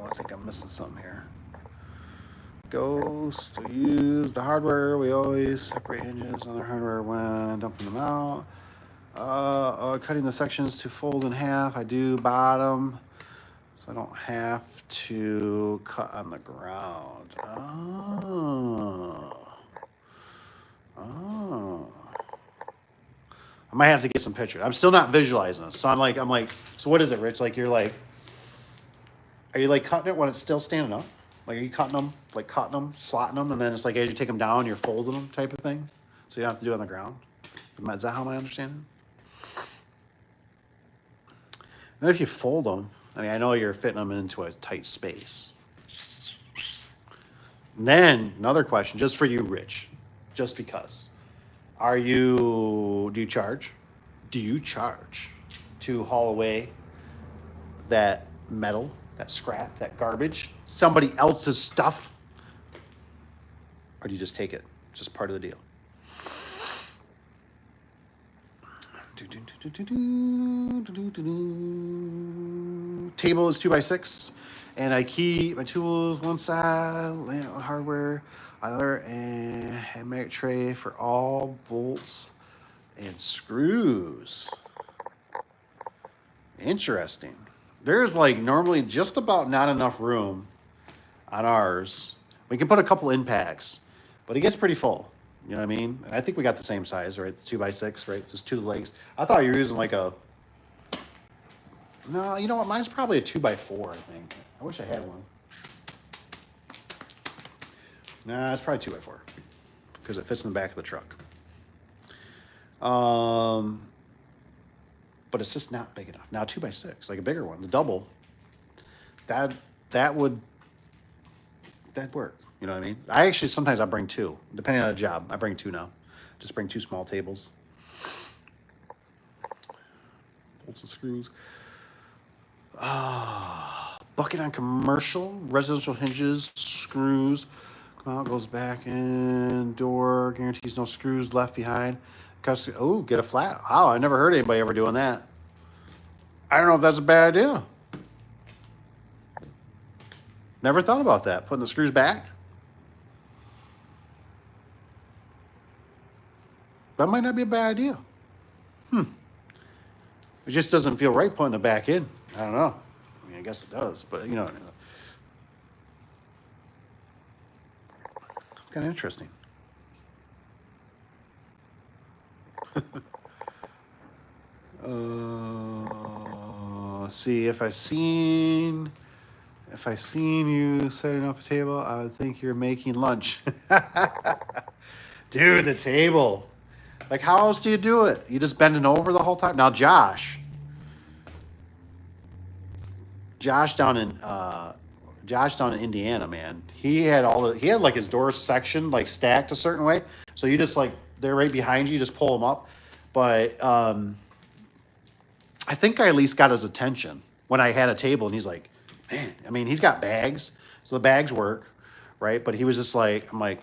I think I'm missing something here. Ghost, to use the hardware. We always separate hinges on the hardware when dumping them out. Cutting the sections to fold in half. I do bottom so I don't have to cut on the ground. Oh. I might have to get some pictures. I'm still not visualizing this. So I'm like, so what is it, Rich? Like are you like cutting it when it's still standing up? Like, are you cutting them, slotting them, and then it's like as you take them down, you're folding them type of thing? So you don't have to do it on the ground? Is that how I understand it? Then if you fold them, I know you're fitting them into a tight space. And then another question, just for you, Rich, just because. Do you charge? to haul away that metal, that scrap, that garbage, somebody else's stuff? Or do you just take it? Just part of the deal. Table is 2x6, and I keep my tools one side, layout hardware other, and have magnet tray for all bolts and screws. Interesting. There's like normally just about not enough room on ours. We can put a couple impacts, but it gets pretty full. You know what I mean? And I think we got the same size, right? It's 2x6, right? Just 2 legs. I thought you were using like a... No, you know what? Mine's probably a 2x4, I think. I wish I had one. Nah, it's probably 2x4 because it fits in the back of the truck. But it's just not big enough. Now 2x6, like a bigger one, the double, that'd work. You know what I mean? I actually, sometimes I bring 2, depending on the job. I bring 2 now. Just bring 2 small tables. Bolts and screws. Bucket on commercial, residential hinges, screws. Come out, goes back in, door, guarantees no screws left behind. Oh, get a flat. Wow, I never heard anybody ever doing that. I don't know if that's a bad idea. Never thought about that. Putting the screws back. That might not be a bad idea. It just doesn't feel right putting it back in. I don't know. I mean, I guess it does, but you know, it's kind of interesting. See, if I seen you setting up a table, I would think you're making lunch. Dude, the table. Like, how else do you do it? You just bending over the whole time? Now, Josh down in Indiana, man, he had like his doors sectioned, like stacked a certain way. So you just like, they're right behind you, you just pull them up. But I think I at least got his attention when I had a table, and he's like, man, I mean, he's got bags, so the bags work, right? But he was just like, I'm like,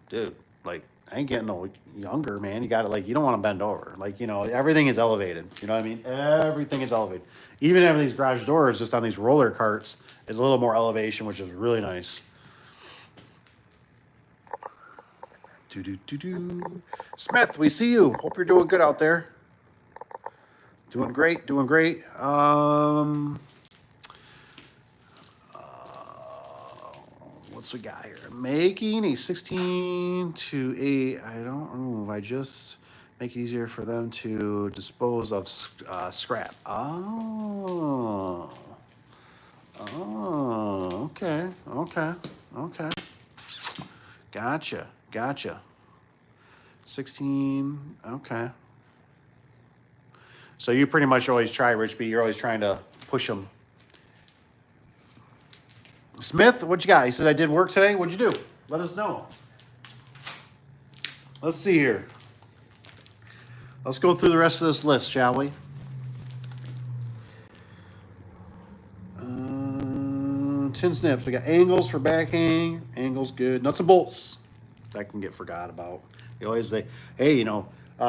dude, like, I ain't getting no younger, man. You got to, like, you don't want to bend over. Like, you know, everything is elevated. You know what I mean? Everything is elevated. Even having these garage doors just on these roller carts is a little more elevation, which is really nice. Smith, we see you. Hope you're doing good out there. Doing great, doing great. What's we got here? Making a 16 to 8. I don't move. I just make it easier for them to dispose of scrap. Oh, okay. Gotcha. 16, okay. So you pretty much always try, Rich B. You're always trying to push them. Smith, what you got? He said, I did work today. What'd you do? Let us know. Let's see here. Let's go through the rest of this list, shall we? Tin snips. We got angles for backhang. Angles good. Nuts and bolts. That can get forgot about. You always say, hey, you know,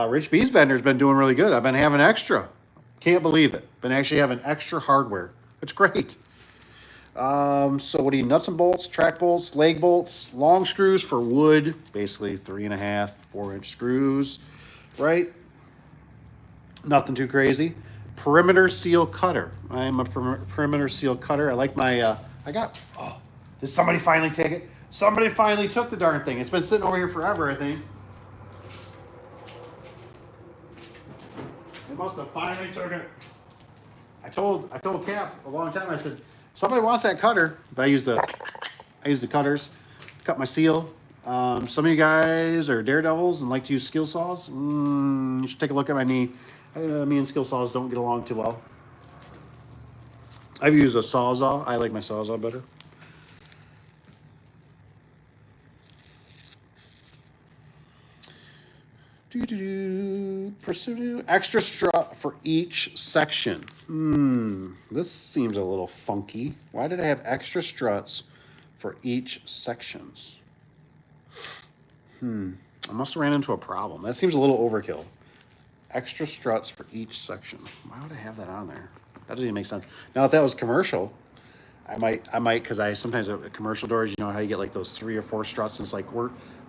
Rich B's vendor's been doing really good. I've been having extra. Can't believe it. Been actually having extra hardware. It's great. So what do you, nuts and bolts, track bolts, leg bolts, long screws for wood, basically 3.5, 4-inch screws, right? Nothing too crazy. Perimeter seal cutter. I am a perimeter seal cutter. I like my, did somebody finally take it? Somebody finally took the darn thing. It's been sitting over here forever, I think. They must have finally took it. I told Cap a long time, I said, somebody wants that cutter. But I use the cutters, cut my seal. Some of you guys are daredevils and like to use skill saws. You should take a look at my knee. Me and skill saws don't get along too well. I've used a sawzall. I like my sawzall better. Pursue extra strut for each section. This seems a little funky. Why did I have extra struts for each sections? I must have ran into a problem. That seems a little overkill. Extra struts for each section. Why would I have that on there? That doesn't even make sense. Now, if that was commercial, I might, because I sometimes at commercial doors, you know how you get like those 3 or 4 struts, and it's like,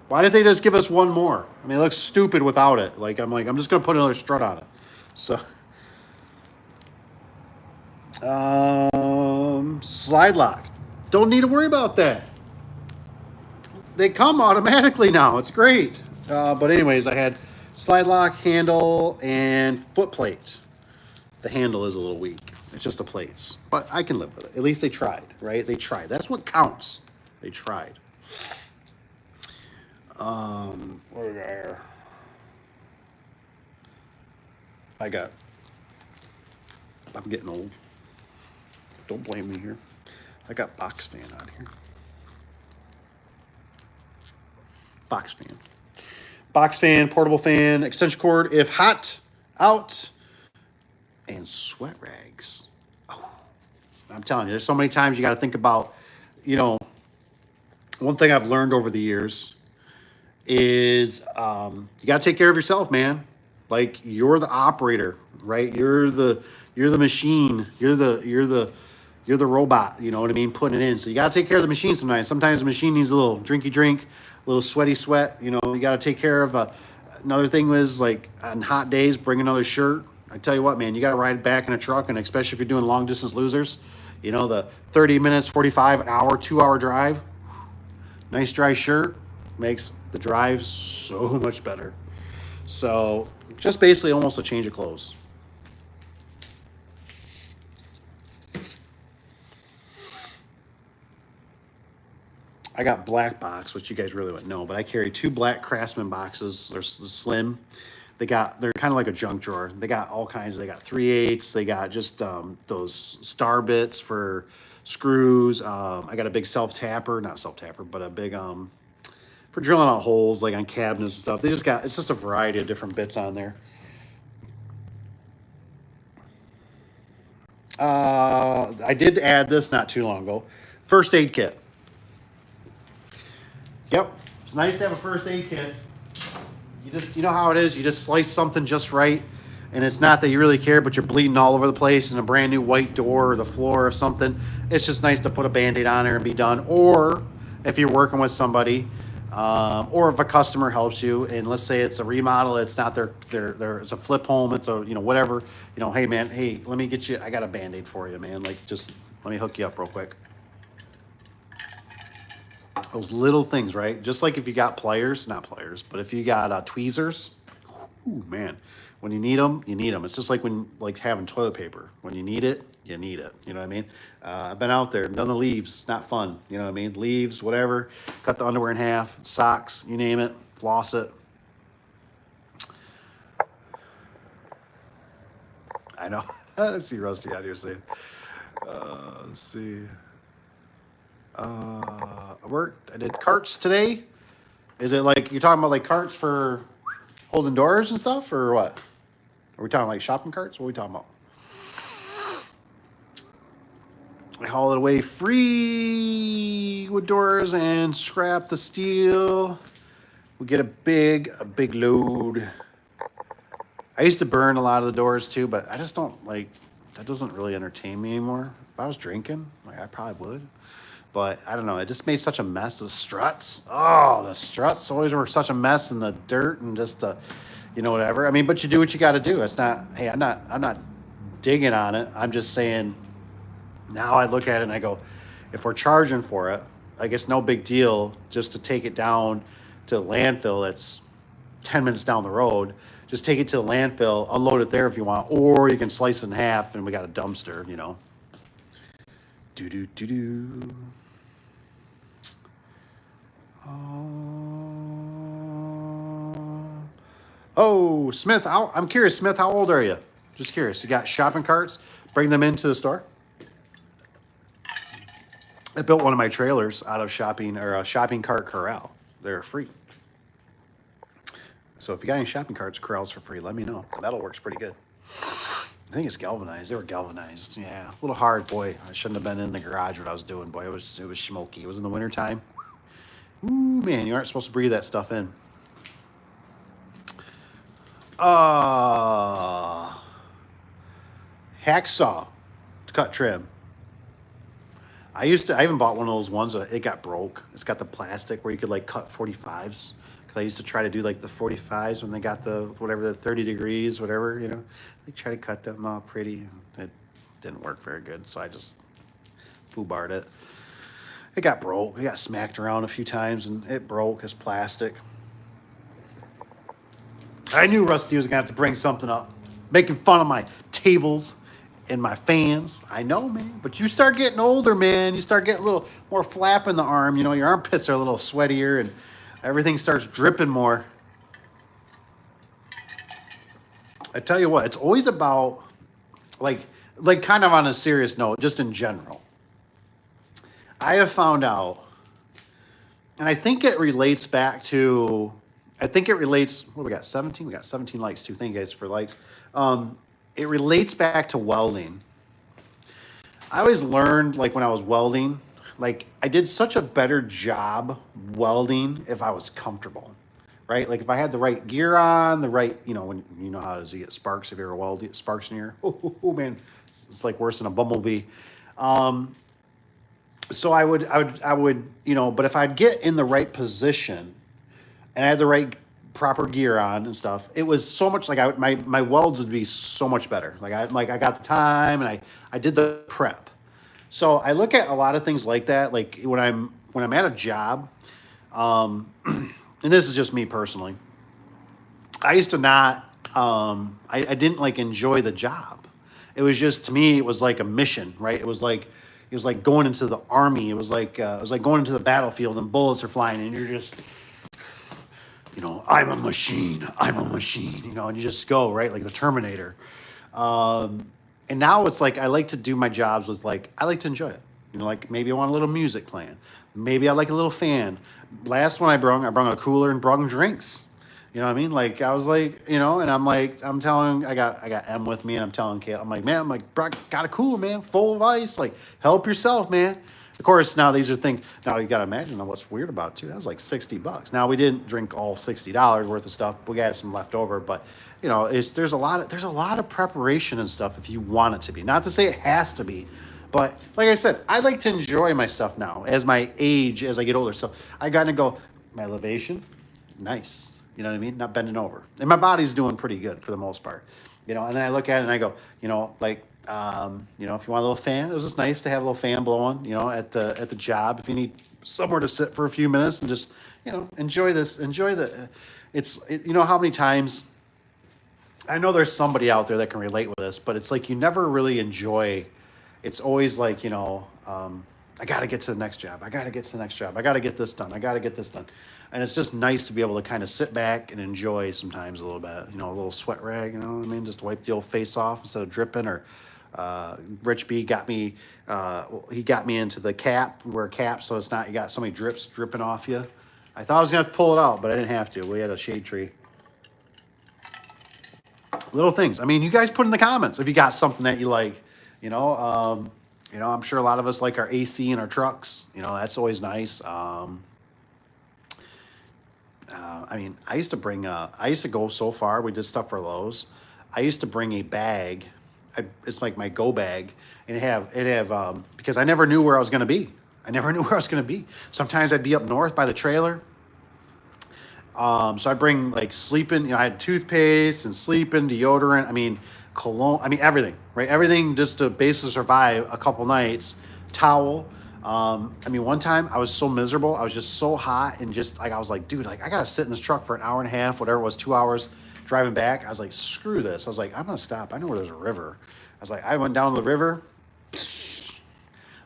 why did they just give us one more? I mean, it looks stupid without it. I'm just gonna put another strut on it. So, slide lock. Don't need to worry about that. They come automatically now. It's great. But anyways, I had slide lock, handle, and foot plate. The handle is a little weak. It's just the plates, but I can live with it. At least they tried, right? They tried. That's what counts. They tried. What did I hear? I'm getting old. Don't blame me here. I got box fan on here. Box fan. Box fan, portable fan, extension cord if hot, out, and sweat rags. Oh, I'm telling you, there's so many times you got to think about, one thing I've learned over the years is you got to take care of yourself, man. Like, you're the operator, right? You're the machine. You're the robot. You know what I mean? Putting it in. So you got to take care of the machine sometimes. Sometimes the machine needs a little drinky drink, a little sweaty sweat. You got to take care of. Another thing was, like, on hot days, bring another shirt. I tell you what, man, you got to ride back in a truck, and especially if you're doing long distance losers, the 30 minutes, 45, an hour, 2-hour drive. Nice dry shirt makes the drive so much better. So just basically almost a change of clothes. I got black box, which you guys really wouldn't know, but I carry 2 black Craftsman boxes. They're slim. They're kind of like a junk drawer. They got all kinds. They got 3/8. They got just those star bits for screws. I got a big not self tapper, but a big for drilling out holes like on cabinets and stuff. It's just a variety of different bits on there. I did add this not too long ago. First aid kit. Yep, it's nice to have a first aid kit. You know how it is. You just slice something just right, and it's not that you really care, but you're bleeding all over the place in a brand new white door or the floor or something. It's just nice to put a Band-Aid on there and be done. Or if you're working with somebody, or if a customer helps you, and let's say it's a remodel, it's not it's a flip home, it's a whatever. Hey man, let me get you. I got a Band-Aid for you, man. Like, just let me hook you up real quick. Those little things, right? Just like if you got not pliers, but if you got tweezers, ooh, man, when you need them, you need them. It's just like having toilet paper. When you need it, you need it. You know what I mean? I've been out there, done the leaves. It's not fun. You know what I mean? Leaves, whatever. Cut the underwear in half, socks, you name it. Floss it. I know. I see Rusty out here saying. Let's see. I did carts today. Is it like you're talking about like carts for holding doors and stuff, or what? Are we talking like shopping carts? What are we talking about? I haul it away free with doors and scrap the steel. We get a big load. I used to burn a lot of the doors too, but I just don't like. That doesn't really entertain me anymore. If I was drinking, I probably would. But I don't know. It just made such a mess. The struts. Oh, the struts always were such a mess in the dirt and just the, whatever. I mean, but you do what you got to do. It's not. Hey, I'm not digging on it. I'm just saying. Now I look at it and I go, if we're charging for it, I guess no big deal just to take it down to the landfill. That's 10 minutes down the road. Just take it to the landfill, unload it there if you want, or you can slice it in half and we got a dumpster. Do. Oh, Smith, I'm curious, Smith, how old are you? Just curious. You got shopping carts? Bring them into the store? I built one of my trailers out of shopping cart corral. They're free. So if you got any shopping carts, corrals for free, let me know. Metal works pretty good. I think it's galvanized. They were galvanized. Yeah, a little hard, boy. I shouldn't have been in the garage what I was doing, boy. It was smoky. It was in the wintertime. Ooh, man, you aren't supposed to breathe that stuff in. Hacksaw to cut trim. I even bought one of those ones that it got broke. It's got the plastic where you could like cut 45s. Cause I used to try to do like the 45s when they got the, whatever, the 30 degrees, whatever, you know, they try to cut them all pretty. It didn't work very good. So I just foobarred it. It got broke. It got smacked around a few times and it broke. It's plastic. I knew Rusty was gonna have to bring something up, making fun of my tables and my fans. I know, man. But you start getting older, man. You start getting a little more flap in the arm. You know, your armpits are a little sweatier and everything starts dripping more. I tell you what, it's always about, like kind of on a serious note, just in general. I have found out, and I think it relates back to, what we got, 17? We got 17 likes too. Thank you guys for likes. It relates back to welding. I always learned, like when I was welding, like I did such a better job welding if I was comfortable, right? Like if I had the right gear on, the right, you know, when you know how does you get sparks if you ever weld, you get sparks in your, oh man, it's like worse than a bumblebee. So I would, you know, but if I'd get in the right position and I had the right proper gear on and stuff, it was so much like my welds would be so much better. I got the time and I did the prep. So I look at a lot of things like that. Like when I'm at a job, and this is just me personally, I used to not, I didn't like enjoy the job. It was just, to me, it was like a mission, right? It was like going into the army. It was like going into the battlefield and bullets are flying and you're just, you know, I'm a machine, you know, and you just go, right? Like the Terminator. And now it's like, I like to do my jobs with like, I like to enjoy it. You know, like maybe I want a little music playing. Maybe I like a little fan. Last one I brung a cooler and brung drinks. You know what I mean? Like I was like, you know, and I'm telling, I got M with me and I'm telling Kate, I'm like, man, bro, got a cooler, man, full of ice. Like help yourself, man. Of course, now these are things, now you got to imagine what's weird about it too. That was like $60. Now we didn't drink all $60 worth of stuff. We got some left over, but you know, there's a lot of preparation and stuff if you want it to be. Not to say it has to be, but like I said, I like to enjoy my stuff now as I get older. So I got to go, my elevation, nice. You know what I mean? Not bending over. And my body's doing pretty good for the most part. You know, and then I look at it and I go, you know, like, you know, if you want a little fan, it was just nice to have a little fan blowing, you know, at the job. If you need somewhere to sit for a few minutes and just, you know, enjoy you know, how many times, I know there's somebody out there that can relate with this, but it's like, you never really enjoy, it's always like, you know, I got to get to the next job. I got to get to the next job. I got to get this done. I got to get this done. And it's just nice to be able to kind of sit back and enjoy sometimes a little bit, you know, a little sweat rag, you know what I mean? Just wipe the old face off instead of dripping. Or Rich B got me, he got me into the cap, wear a cap so it's not, you got so many drips dripping off you. I thought I was going to have to pull it out, but I didn't have to. We had a shade tree. Little things. I mean, you guys put in the comments if you got something that you like, you know. I'm sure a lot of us like our AC in our trucks. You know, that's always nice. I mean, I used to go so far. We did stuff for Lowe's. I used to bring a bag. It's like my go bag, and because I never knew where I was going to be. Sometimes I'd be up north by the trailer. So I bring like sleeping, you know, I had toothpaste and sleeping, deodorant, I mean, cologne, I mean, everything, right? Everything just to basically survive a couple nights, towel. I mean, one time I was so miserable. I was just so hot and just like, I was like, dude, like I got to sit in this truck for an hour and a half, whatever it was, 2 hours driving back. I was like, screw this. I was like, I'm going to stop. I know where there's a river. I was like, I went down to the river,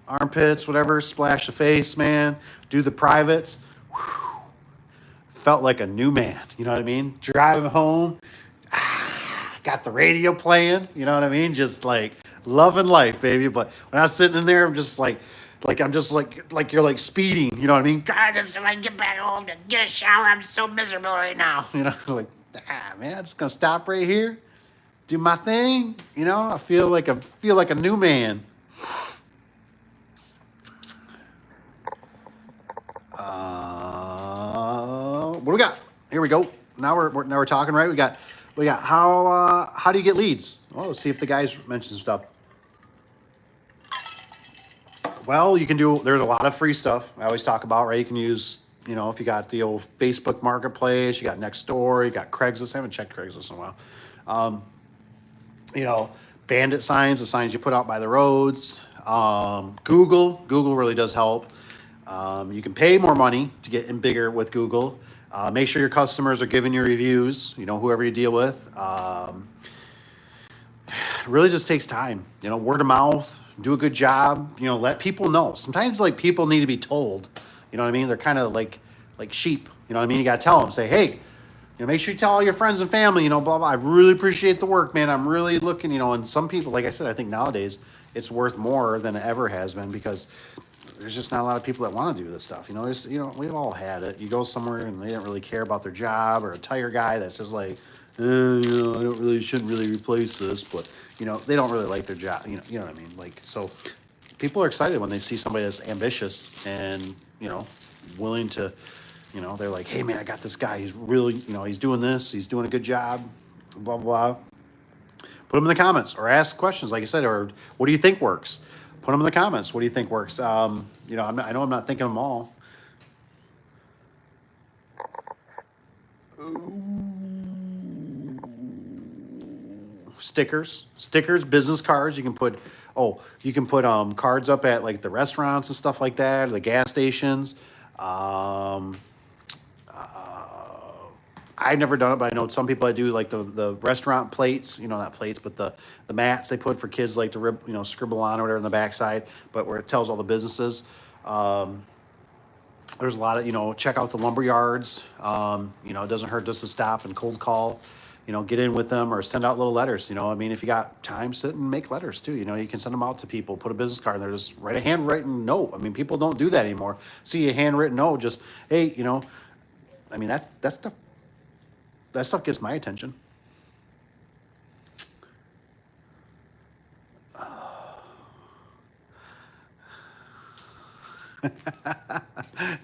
armpits, whatever, splash the face, man, do the privates. Whew. Felt like a new man, you know what I mean? Driving home, got the radio playing, you know what I mean? Just like loving life, baby. But when I was sitting in there, I'm just like you're like speeding, you know what I mean? God, just if I can get back home to get a shower, I'm so miserable right now, you know, like Man, I'm just gonna stop right here, do my thing. You know, I feel like a new man. What do we got? Here we go. Now we're talking, right? We got how do you get leads? Oh, let's see if the guys mention some stuff. Well, you can do. There's a lot of free stuff I always talk about, right? You can use, if you got the old Facebook Marketplace, you got Nextdoor, you got Craigslist. I haven't checked Craigslist in a while. Bandit signs, the signs you put out by the roads. Google really does help. You can pay more money to get in bigger with Google. Make sure your customers are giving you reviews, whoever you deal with. It really just takes time, word of mouth, do a good job, let people know. Sometimes like people need to be told, you know what I mean? They're kind of like sheep, you know what I mean? You got to tell them, say, hey, make sure you tell all your friends and family, blah, blah. I really appreciate the work, man. I'm really looking, and some people, like I said, I think nowadays it's worth more than it ever has been because there's just not a lot of people that want to do this stuff. We've all had it. You go somewhere and they don't really care about their job, or a tire guy that's just like, I shouldn't really replace this, but they don't really like their job. You know what I mean? Like, so people are excited when they see somebody that's ambitious and, willing to, they're like, hey man, I got this guy. He's really, he's doing this. He's doing a good job, blah, blah. Put them in the comments or ask questions, like I said, or what do you think works? Put them in the comments. What do you think works? I know I'm not thinking of them all. Stickers, business cards. You can put cards up at like the restaurants and stuff like that, or the gas stations. I've never done it, but I know some people that do, like the restaurant plates, not plates, but the mats they put for kids like to rib, scribble on or whatever in the backside, but where it tells all the businesses. There's a lot of, check out the lumber yards. It doesn't hurt just to stop and cold call, get in with them or send out little letters. If you got time, sit and make letters too. You can send them out to people, put a business card in there, just write a handwritten note. People don't do that anymore. See a handwritten note, just, hey, that stuff gets my attention.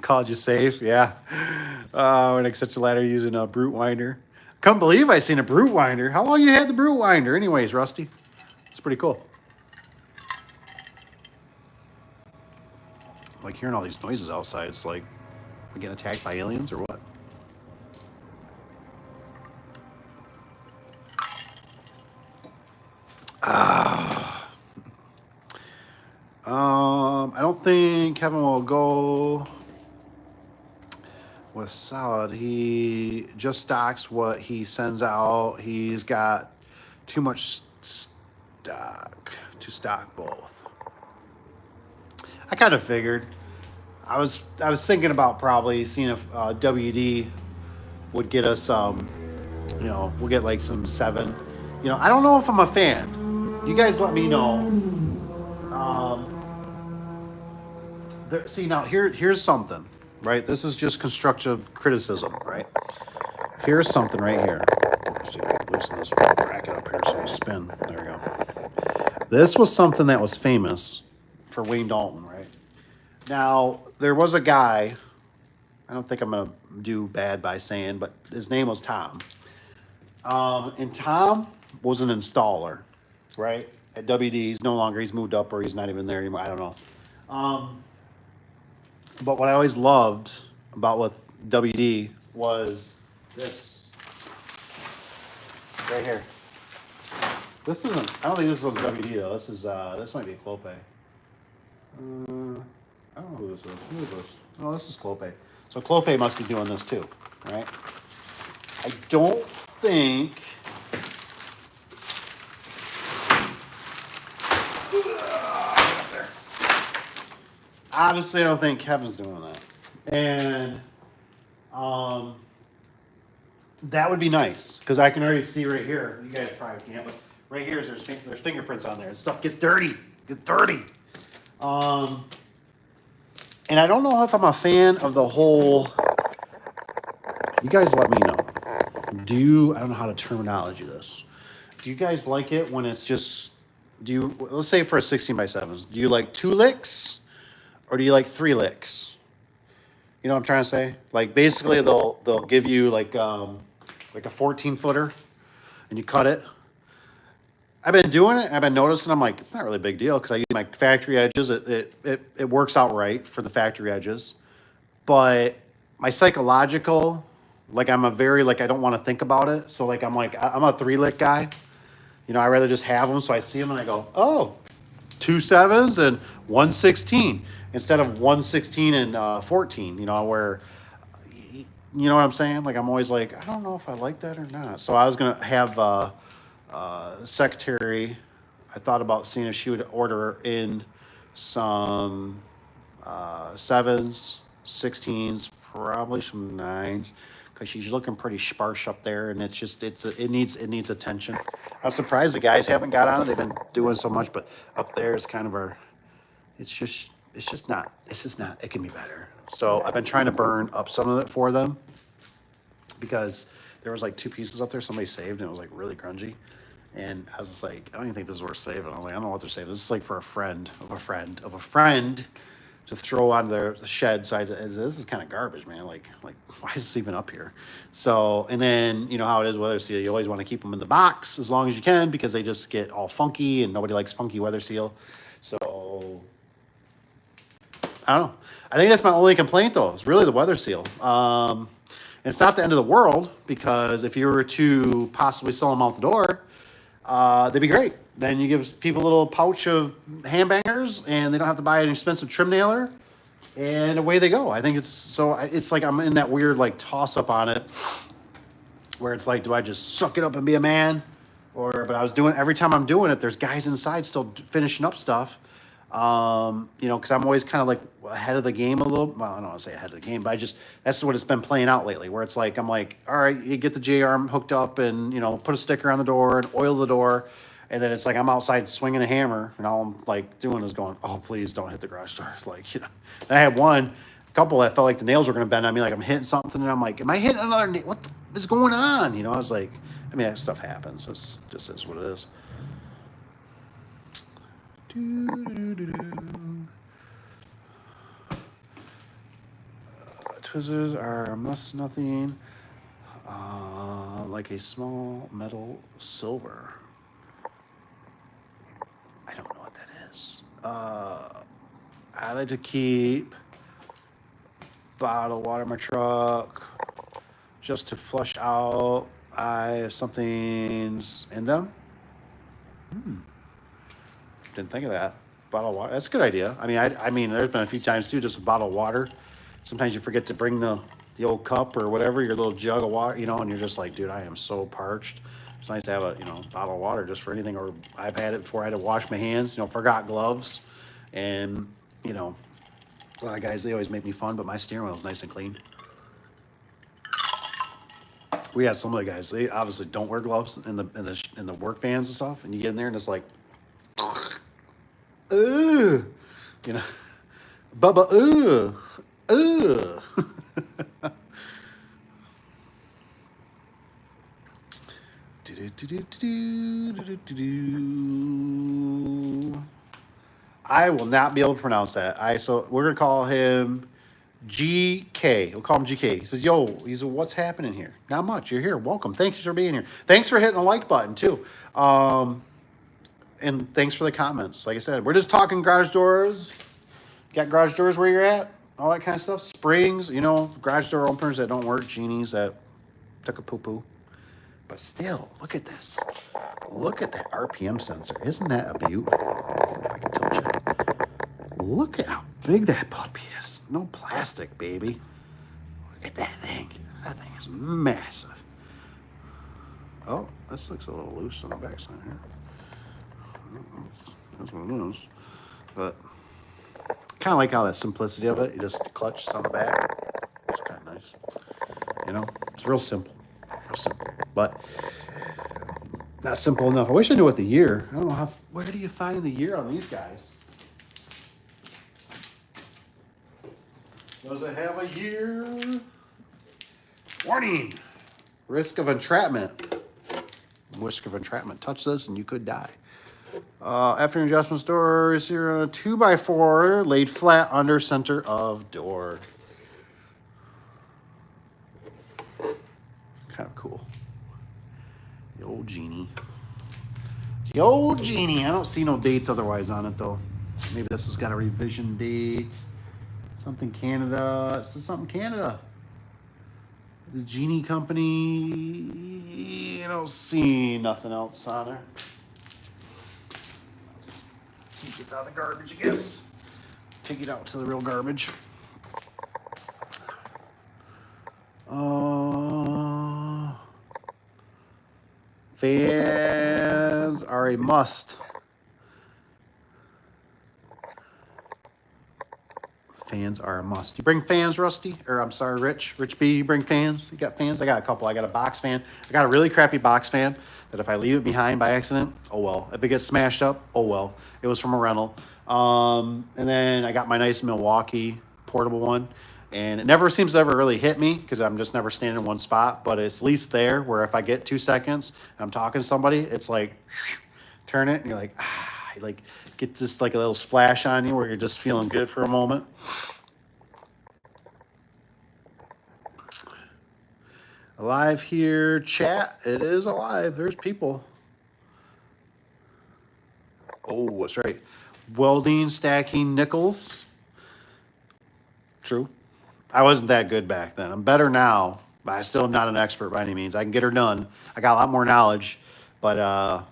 Called you safe, yeah. When I accept a letter using a brute winder. Can't believe I seen a brute winder. How long you had the brute winder? Anyways, Rusty, it's pretty cool. Like hearing all these noises outside. It's like we getting attacked by aliens or what? I don't think Kevin will go with solid. He just stocks what he sends out. He's got too much stock to stock both. I kind of figured. I was thinking about probably seeing if WD would get us we'll get like some 7. I don't know if I'm a fan. You guys let me know. See, now here's something, right? This is just constructive criticism, right? Here's something right here. Let's see, loosen this bracket up here so you spin. There we go. This was something that was famous for Wayne Dalton, right? Now, there was a guy, I don't think I'm going to do bad by saying, but his name was Tom. And Tom was an installer, right? At WD, he's no longer, he's moved up or he's not even there anymore. I don't know. But what I always loved about with WD was this right here. This isn't, I don't think this was WD though. This might be Clope. I don't know who this is. Who is this? Oh, this is Clope. So Clope must be doing this too, right? I don't think. Obviously, I don't think Kevin's doing that. And that would be nice because I can already see right here. You guys probably can't, but right here there's fingerprints on there. And stuff gets dirty. And I don't know if I'm a fan of the whole. You guys let me know. I don't know how to terminology this. Do you guys like it when it's just, let's say for a 16 by 7s, do you like 2 licks or do you like 3 licks? You know what I'm trying to say? Like basically they'll give you like a 14 footer and you cut it. I've been doing it and I've been noticing, I'm like, it's not really a big deal because I use my factory edges. It works out right for the factory edges. But my psychological, like I'm a very, like I don't want to think about it. So like I'm a 3 lick guy. You know, I rather just have them so I see them and I go, oh, 2 7s and 1 16 instead of 1 16 and 14, you know, where, you know what I'm saying? Like I'm always like, I don't know if I like that or not. So I was going to have secretary, I thought about seeing if she would order in some 7s, 16s, probably some 9s, because she's looking pretty sparse up there, and it's just it needs attention. I'm surprised the guys haven't got on it. They've been doing so much, but up there is kind of our. It's just not. It can be better. So I've been trying to burn up some of it for them because there was like 2 pieces up there somebody saved, and it was like really grungy. And I was just like, I don't even think this is worth saving. I'm like, I don't know what they're saving. This is like for a friend of a friend to throw on their shed. So this is kind of garbage, man. Like, why is this even up here? So, and then, you know how it is, weather seal. You always want to keep them in the box as long as you can because they just get all funky and nobody likes funky weather seal. So, I don't know. I think that's my only complaint, though. It's really the weather seal. And it's not the end of the world because if you were to possibly sell them out the door, they'd be great. Then you give people a little pouch of handbangers, and they don't have to buy an expensive trim nailer, and away they go. I think it's like I'm in that weird like toss up on it, where it's like, do I just suck it up and be a man, but I was doing every time I'm doing it, there's guys inside still finishing up stuff. You know, because I'm always kind of like ahead of the game a little. Well, I don't want to say ahead of the game, but that's what it's been playing out lately. Where it's like I'm like, all right, you get the J-arm hooked up and you know put a sticker on the door and oil the door, and then it's like I'm outside swinging a hammer and all I'm like doing is going, oh please don't hit the garage doors, like you know. Then I had a couple that felt like the nails were gonna bend on me, like I'm hitting something and I'm like, am I hitting another nail? What is going on? You know, I was like, I mean that stuff happens. It's just is what it is. Twizzlers are must nothing like a small metal silver. I don't know what that is. I like to keep bottled water in my truck just to flush out. I have something's in them. Didn't think of that. Bottled water. That's a good idea. I mean, there's been a few times too, just a bottle of water. Sometimes you forget to bring the old cup or whatever, your little jug of water, you know, and you're just like, dude, I am so parched. It's nice to have a, you know, bottle of water just for anything. Or I've had it before I had to wash my hands, you know, forgot gloves. And, you know, a lot of guys, they always make me fun, but my steering wheel is nice and clean. We had some of the guys, they obviously don't wear gloves in the work vans and stuff. And you get in there and it's like, you know, Bubba, I will not be able to pronounce that. So we're gonna call him GK. We'll call him GK. He says, "Yo," he says, "What's happening here?" Not much. You're here. Welcome. Thanks for being here. Thanks for hitting the like button too. And thanks for the comments. Like I said, we're just talking garage doors. Got garage doors where you're at, all that kind of stuff. Springs, you know, garage door openers that don't work, genies that took a poo-poo. But still, look at this. Look at that RPM sensor. Isn't that a beaut? If I can touch it. Look at how big that puppy is. No plastic, baby. Look at that thing. That thing is massive. Oh, this looks a little loose on the backside here. That's what it is. But kind of like how that simplicity of it, you just clutch on the back. It's kind of nice. You know, it's real simple. Real simple. But not simple enough. I wish I knew what the year. I don't know where do you find the year on these guys? Does it have a year? Warning. Risk of entrapment. Risk of entrapment. Touch this and you could die. After an adjustment store, you're on a 2x4 laid flat under center of door. Kind of cool. The old genie. The old genie. I don't see no dates otherwise on it though. Maybe this has got a revision date. Something Canada. This is something Canada. The Genie Company. I don't see nothing else on her. Take this out of the garbage, I guess. Take it out to the real garbage. Fans are a must. Fans are a must. You bring fans, Rusty? Or I'm sorry, Rich. Rich B, you bring fans? You got fans? I got a couple. I got a box fan. I got a really crappy box fan that if I leave it behind by accident, oh well. If it gets smashed up, oh well. It was from a rental. And then I got my nice Milwaukee portable one. And it never seems to ever really hit me because I'm just never standing in one spot. But it's at least there where if I get 2 seconds and I'm talking to somebody, it's like, turn it and you're like, you like get this like a little splash on you where you're just feeling good for a moment. Alive here, chat. It is alive. There's people. Oh, that's right. Welding, stacking nickels. True. I wasn't that good back then. I'm better now, but I still am not an expert by any means. I can get her done. I got a lot more knowledge, but I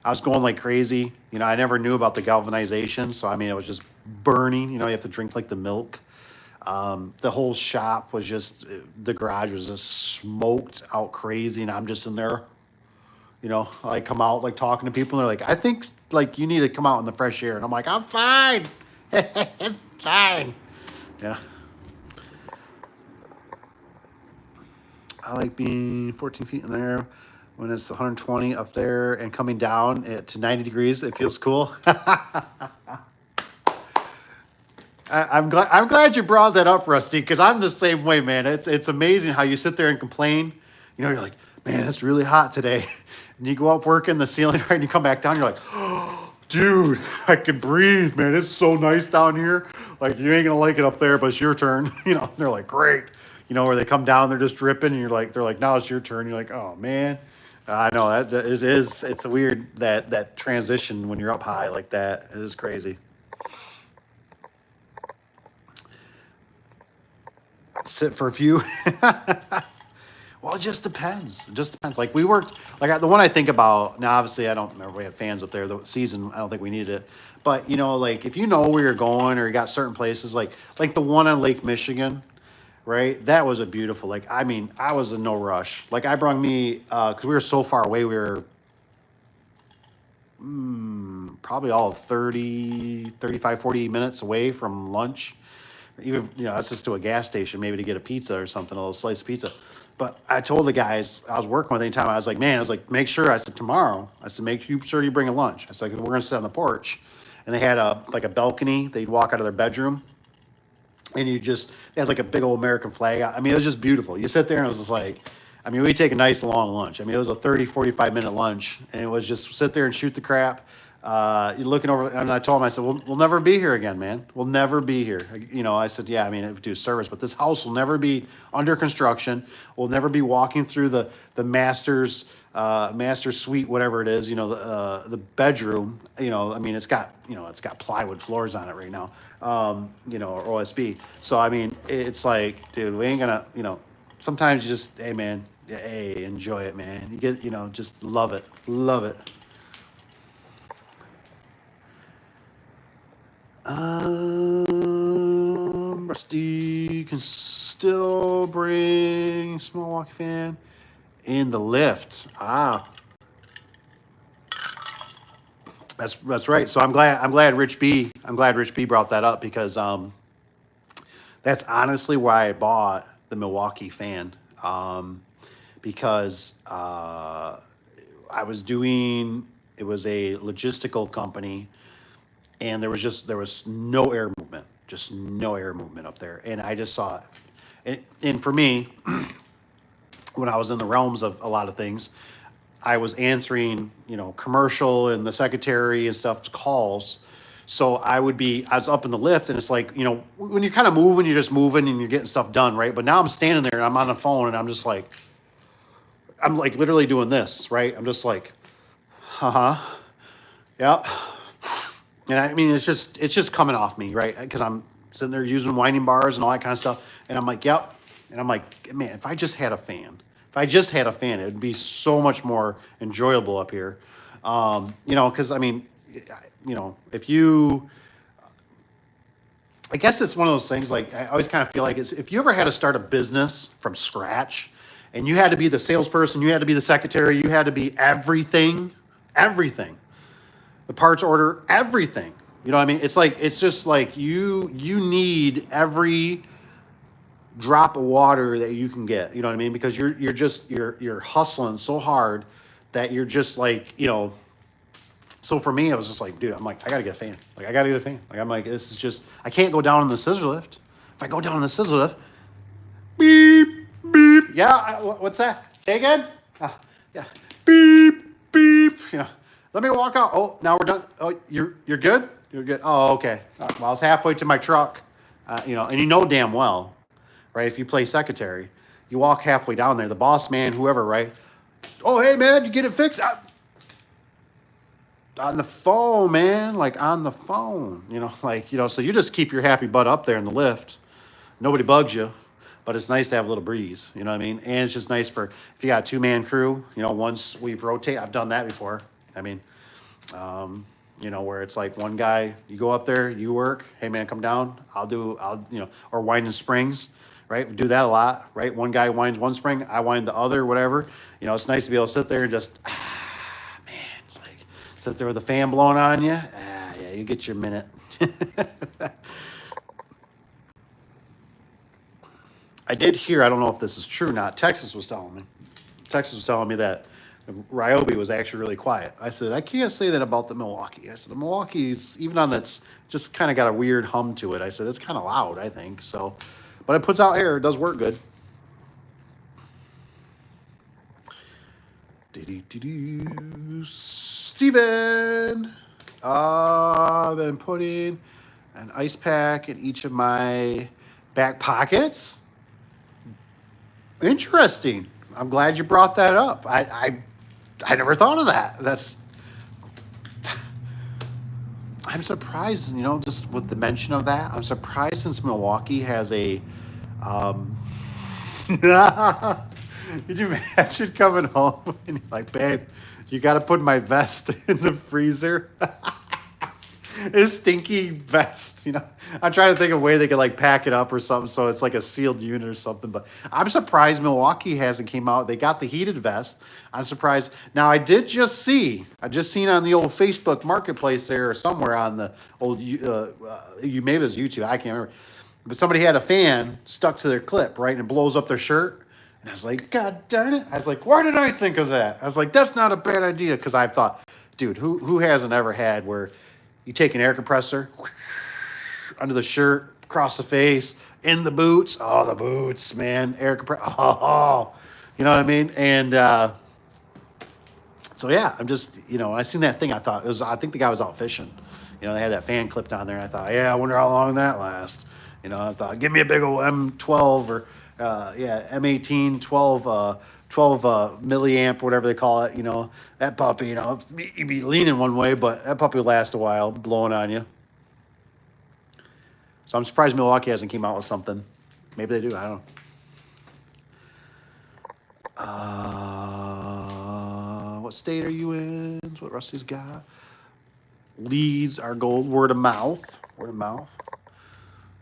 was going like crazy. You know, I never knew about the galvanization, so I mean, it was just burning. You know, you have to drink like the milk. The whole shop was just, the garage was just smoked out crazy, and I'm just in there. You know, I come out like talking to people, and they're like, I think like you need to come out in the fresh air. And I'm like, I'm fine. It's fine. Yeah. I like being 14 feet in there when it's 120 up there and coming down to 90 degrees. It feels cool. I'm glad you brought that up, Rusty, because I'm the same way, man. It's amazing how you sit there and complain. You know, you're like, man, it's really hot today. And you go up work in the ceiling, right, and you come back down, you're like, oh, dude, I can breathe, man. It's so nice down here. Like, you ain't going to like it up there, but it's your turn. You know, they're like, great. You know, where they come down, they're just dripping, and they're like, now it's your turn. You're like, oh, man. I know, it's a weird, that transition when you're up high like that. It is crazy. Sit for a few. Well, it just depends. It just depends. Like we worked, like the one I think about now. Obviously, I don't remember we had fans up there. The season, I don't think we needed it. But you know, like if you know where you're going or you got certain places, like the one on Lake Michigan, right? That was a beautiful. Like I mean, I was in no rush. Like I brought me because we were so far away. We were probably all of 30, 35, 40 minutes away from lunch. Even, you know, let's just do a gas station, maybe to get a pizza or something, a little slice of pizza. But I told the guys I was working with anytime, I was like, man, I was like, make sure, I said, tomorrow, I said, make sure you bring a lunch. I said, we're going to sit on the porch. And they had a balcony. They'd walk out of their bedroom. And they had like a big old American flag. I mean, it was just beautiful. You sit there and it was just like, I mean, we take a nice long lunch. I mean, it was a 30, 45-minute lunch. And it was just sit there and shoot the crap. You're looking over, and I told him, I said, we'll never be here again, man. We'll never be here. You know, I said, yeah, I mean, it would do service, but this house will never be under construction. We'll never be walking through the master's suite, whatever it is, you know, the bedroom, you know, I mean, it's got plywood floors on it right now, you know, or OSB. So, I mean, it's like, dude, we ain't gonna, you know, sometimes you just, hey, man, hey, enjoy it, man. You get, you know, just love it. Love it. Rusty can still bring small walkie fan in the lift. That's right. So I'm glad Rich B brought that up because that's honestly why I bought the Milwaukee fan. Because I was doing, it was a logistical company. And there was no air movement up there. And I just saw it. And for me, when I was in the realms of a lot of things, I was answering, commercial and the secretary and stuff calls. So I was up in the lift, and it's like, when you're kind of moving, you're just moving and you're getting stuff done, right? But now I'm standing there and I'm on the phone and I'm just like, I'm like literally doing this, right? I'm just like, yeah. And I mean, it's just coming off me, right? Because I'm sitting there using winding bars and all that kind of stuff. And I'm like, yep. And I'm like, man, if I just had a fan, it would be so much more enjoyable up here. Because I mean, if you, I guess it's one of those things, like, I always kind of feel like if you ever had to start a business from scratch and you had to be the salesperson, you had to be the secretary, you had to be everything, the parts order, everything. You know what I mean? It's just like you need every drop of water that you can get. You know what I mean? Because you're hustling so hard that you're just like, so for me, I was just like, dude, I'm like, I gotta get a fan. Like, I gotta get a fan. Like, I'm like, this is just, I can't go down in the scissor lift. If I go down in the scissor lift, beep, beep. Yeah, what's that? Say again? Yeah. Beep, beep. Let me walk out. Oh, now we're done. Oh, you're good? You're good. Oh, okay. Well, I was halfway to my truck, and damn well, right? If you play secretary, you walk halfway down there, the boss man, whoever, right? Oh, hey, man, did you get it fixed? On the phone, man, like on the phone, so you just keep your happy butt up there in the lift. Nobody bugs you, but it's nice to have a little breeze, you know what I mean? And it's just nice for, if you got a 2-man crew, once we've rotated, I've done that before. I mean, where it's like one guy, you go up there, you work, hey man, come down, or winding springs, right? We do that a lot, right? One guy winds one spring, I wind the other, whatever. It's nice to be able to sit there and just, it's like, sit there with the fan blowing on you. Yeah, you get your minute. I did hear, I don't know if this is true or not, Texas was telling me that Ryobi was actually really quiet. I said, I can't say that about the Milwaukee. I said, the Milwaukee's, even on that's just kind of got a weird hum to it. I said, it's kind of loud, I think. So, but it puts out air. It does work good. Steven, I've been putting an ice pack in each of my back pockets. Interesting. I'm glad you brought that up. I never thought of that. I'm surprised, just with the mention of that, I'm surprised since Milwaukee has a, could you imagine coming home and you're like, babe, you got to put my vest in the freezer? His stinky vest, I'm trying to think of a way they could like pack it up or something so it's like a sealed unit or something. But I'm surprised Milwaukee hasn't came out. They got the heated vest. I'm surprised. Now I just seen on the old Facebook Marketplace there or somewhere on the old maybe it was YouTube. I can't remember. But somebody had a fan stuck to their clip, right, and it blows up their shirt. And I was like, God darn it! I was like, why did I think of that? I was like, that's not a bad idea, because I thought, dude, who hasn't ever had where you take an air compressor under the shirt, across the face, in the boots. Oh, the boots, man. Air compressor. Oh, you know what I mean? And so, yeah, I'm just, I seen that thing. I think the guy was out fishing. They had that fan clipped on there. And I thought, yeah, I wonder how long that lasts. I thought, give me a big old M12 or, M18, 12 milliamp, whatever they call it, that puppy, you'd be leaning one way, but that puppy will last a while, blowing on you. So I'm surprised Milwaukee hasn't came out with something. Maybe they do, I don't know. What state are you in? That's what Rusty's got. Leads are gold, word of mouth.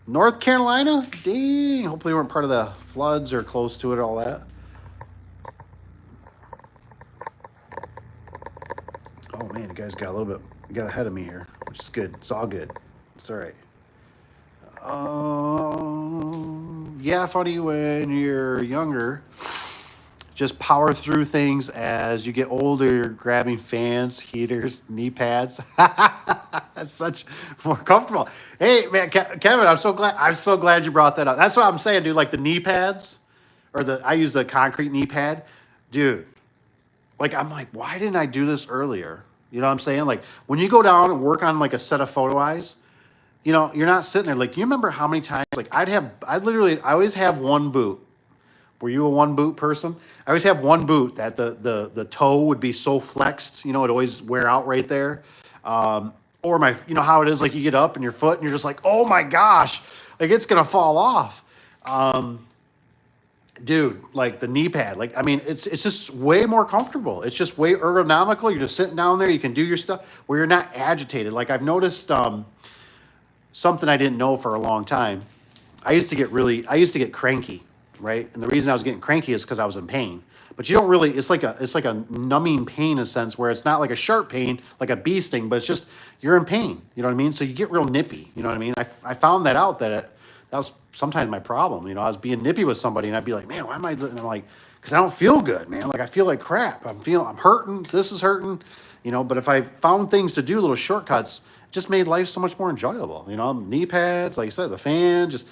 North Carolina? Dang, hopefully we weren't part of the floods or close to it, all that. Oh man, you guys got ahead of me here, which is good. It's all good. It's all right. Yeah, funny when you're younger. Just power through things. As you get older, you're grabbing fans, heaters, knee pads. That's such more comfortable. Hey man, Kevin, I'm so glad you brought that up. That's what I'm saying, dude. Like the knee pads, I use the concrete knee pad, dude. Like I'm like, why didn't I do this earlier? You know what I'm saying? Like when you go down and work on like a set of photo eyes, you know, you're not sitting there. Like you remember how many times like I always have one boot. Were you a one boot person? I always have one boot that the toe would be so flexed, you know, it always wear out right there. Or you know how it is, like you get up and your foot and you're just like, oh my gosh, like it's gonna fall off. Dude, like the knee pad, like I mean, it's just way more comfortable. It's just way ergonomical. You're just sitting down there, you can do your stuff where you're not agitated. Like I've noticed something I didn't know for a long time. I used to get cranky, right? And the reason I was getting cranky is because I was in pain. But you don't really, it's like a numbing pain in a sense where it's not like a sharp pain, like a bee sting, but it's just, you're in pain. You know what I mean? So you get real nippy. You know what I mean? I found that out that was sometimes my problem. You know, I was being nippy with somebody and I'd be like, man, why am I, and I'm like, because I don't feel good, man. Like I feel like crap. I'm hurting. This is hurting, you know, but if I found things to do, little shortcuts, it just made life so much more enjoyable. You know, knee pads, like I said, the fan, just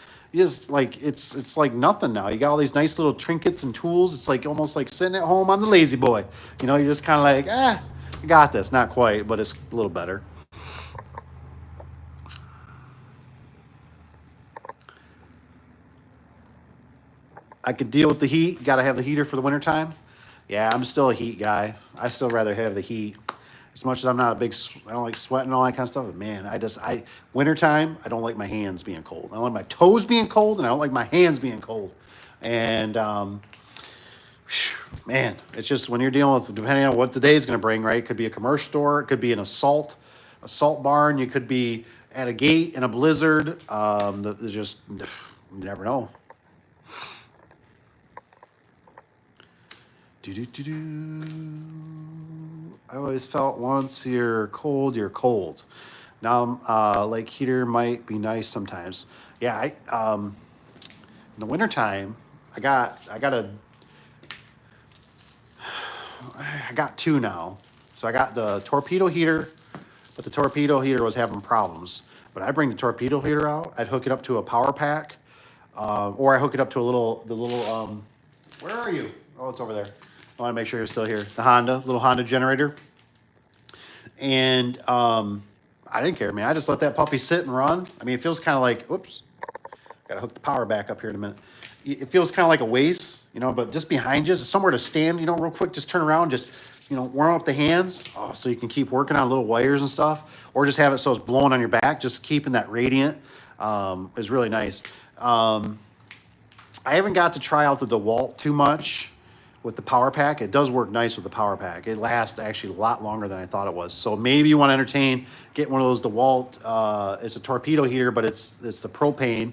like it's like nothing now. You got all these nice little trinkets and tools. It's like almost like sitting at home on the lazy boy. You know, you're just kind of like, I got this. Not quite, but it's a little better. I could deal with the heat. Got to have the heater for the wintertime. Yeah, I'm still a heat guy. I still rather have the heat. As much as I'm not I don't like sweating and all that kind of stuff, but man, wintertime, I don't like my hands being cold. I don't like my toes being cold, and I don't like my hands being cold. And, man, it's just when you're dealing with, depending on what the day is going to bring, right? It could be a commercial store. It could be an assault barn. You could be at a gate in a blizzard. There's just, you never know. I always felt once you're cold, you're cold. Now, like heater might be nice sometimes. Yeah, in the wintertime, I got two now. So I got the torpedo heater, but the torpedo heater was having problems. But I bring the torpedo heater out. I'd hook it up to a power pack, or I hook it up to the little. Where are you? Oh, it's over there. I want to make sure you're still here. The little Honda generator. And I didn't care, man. I just let that puppy sit and run. I mean, it feels kind of like, whoops, got to hook the power back up here in a minute. It feels kind of like a waste, you know, but just behind you, somewhere to stand, you know, real quick, just turn around, just, you know, warm up the hands. Oh, so you can keep working on little wires and stuff, or just have it so it's blowing on your back, just keeping that radiant is really nice. I haven't got to try out the DeWalt too much with the power pack. It does work nice with the power pack. It lasts actually a lot longer than I thought it was. So maybe you want to entertain, get one of those DeWalt. It's a torpedo heater, but it's the propane.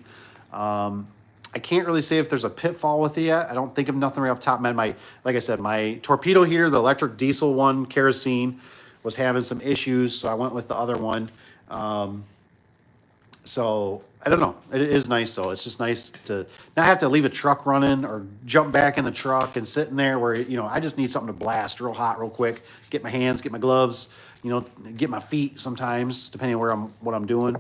I can't really say if there's a pitfall with it yet. I don't think of nothing right off the top of my head. Like I said, my torpedo heater, the electric diesel one, kerosene, was having some issues, so I went with the other one. So I don't know. It is nice though. It's just nice to not have to leave a truck running or jump back in the truck and sitting there where, you know, I just need something to blast real hot, real quick. Get my hands, get my gloves, you know, get my feet sometimes, depending on what I'm doing.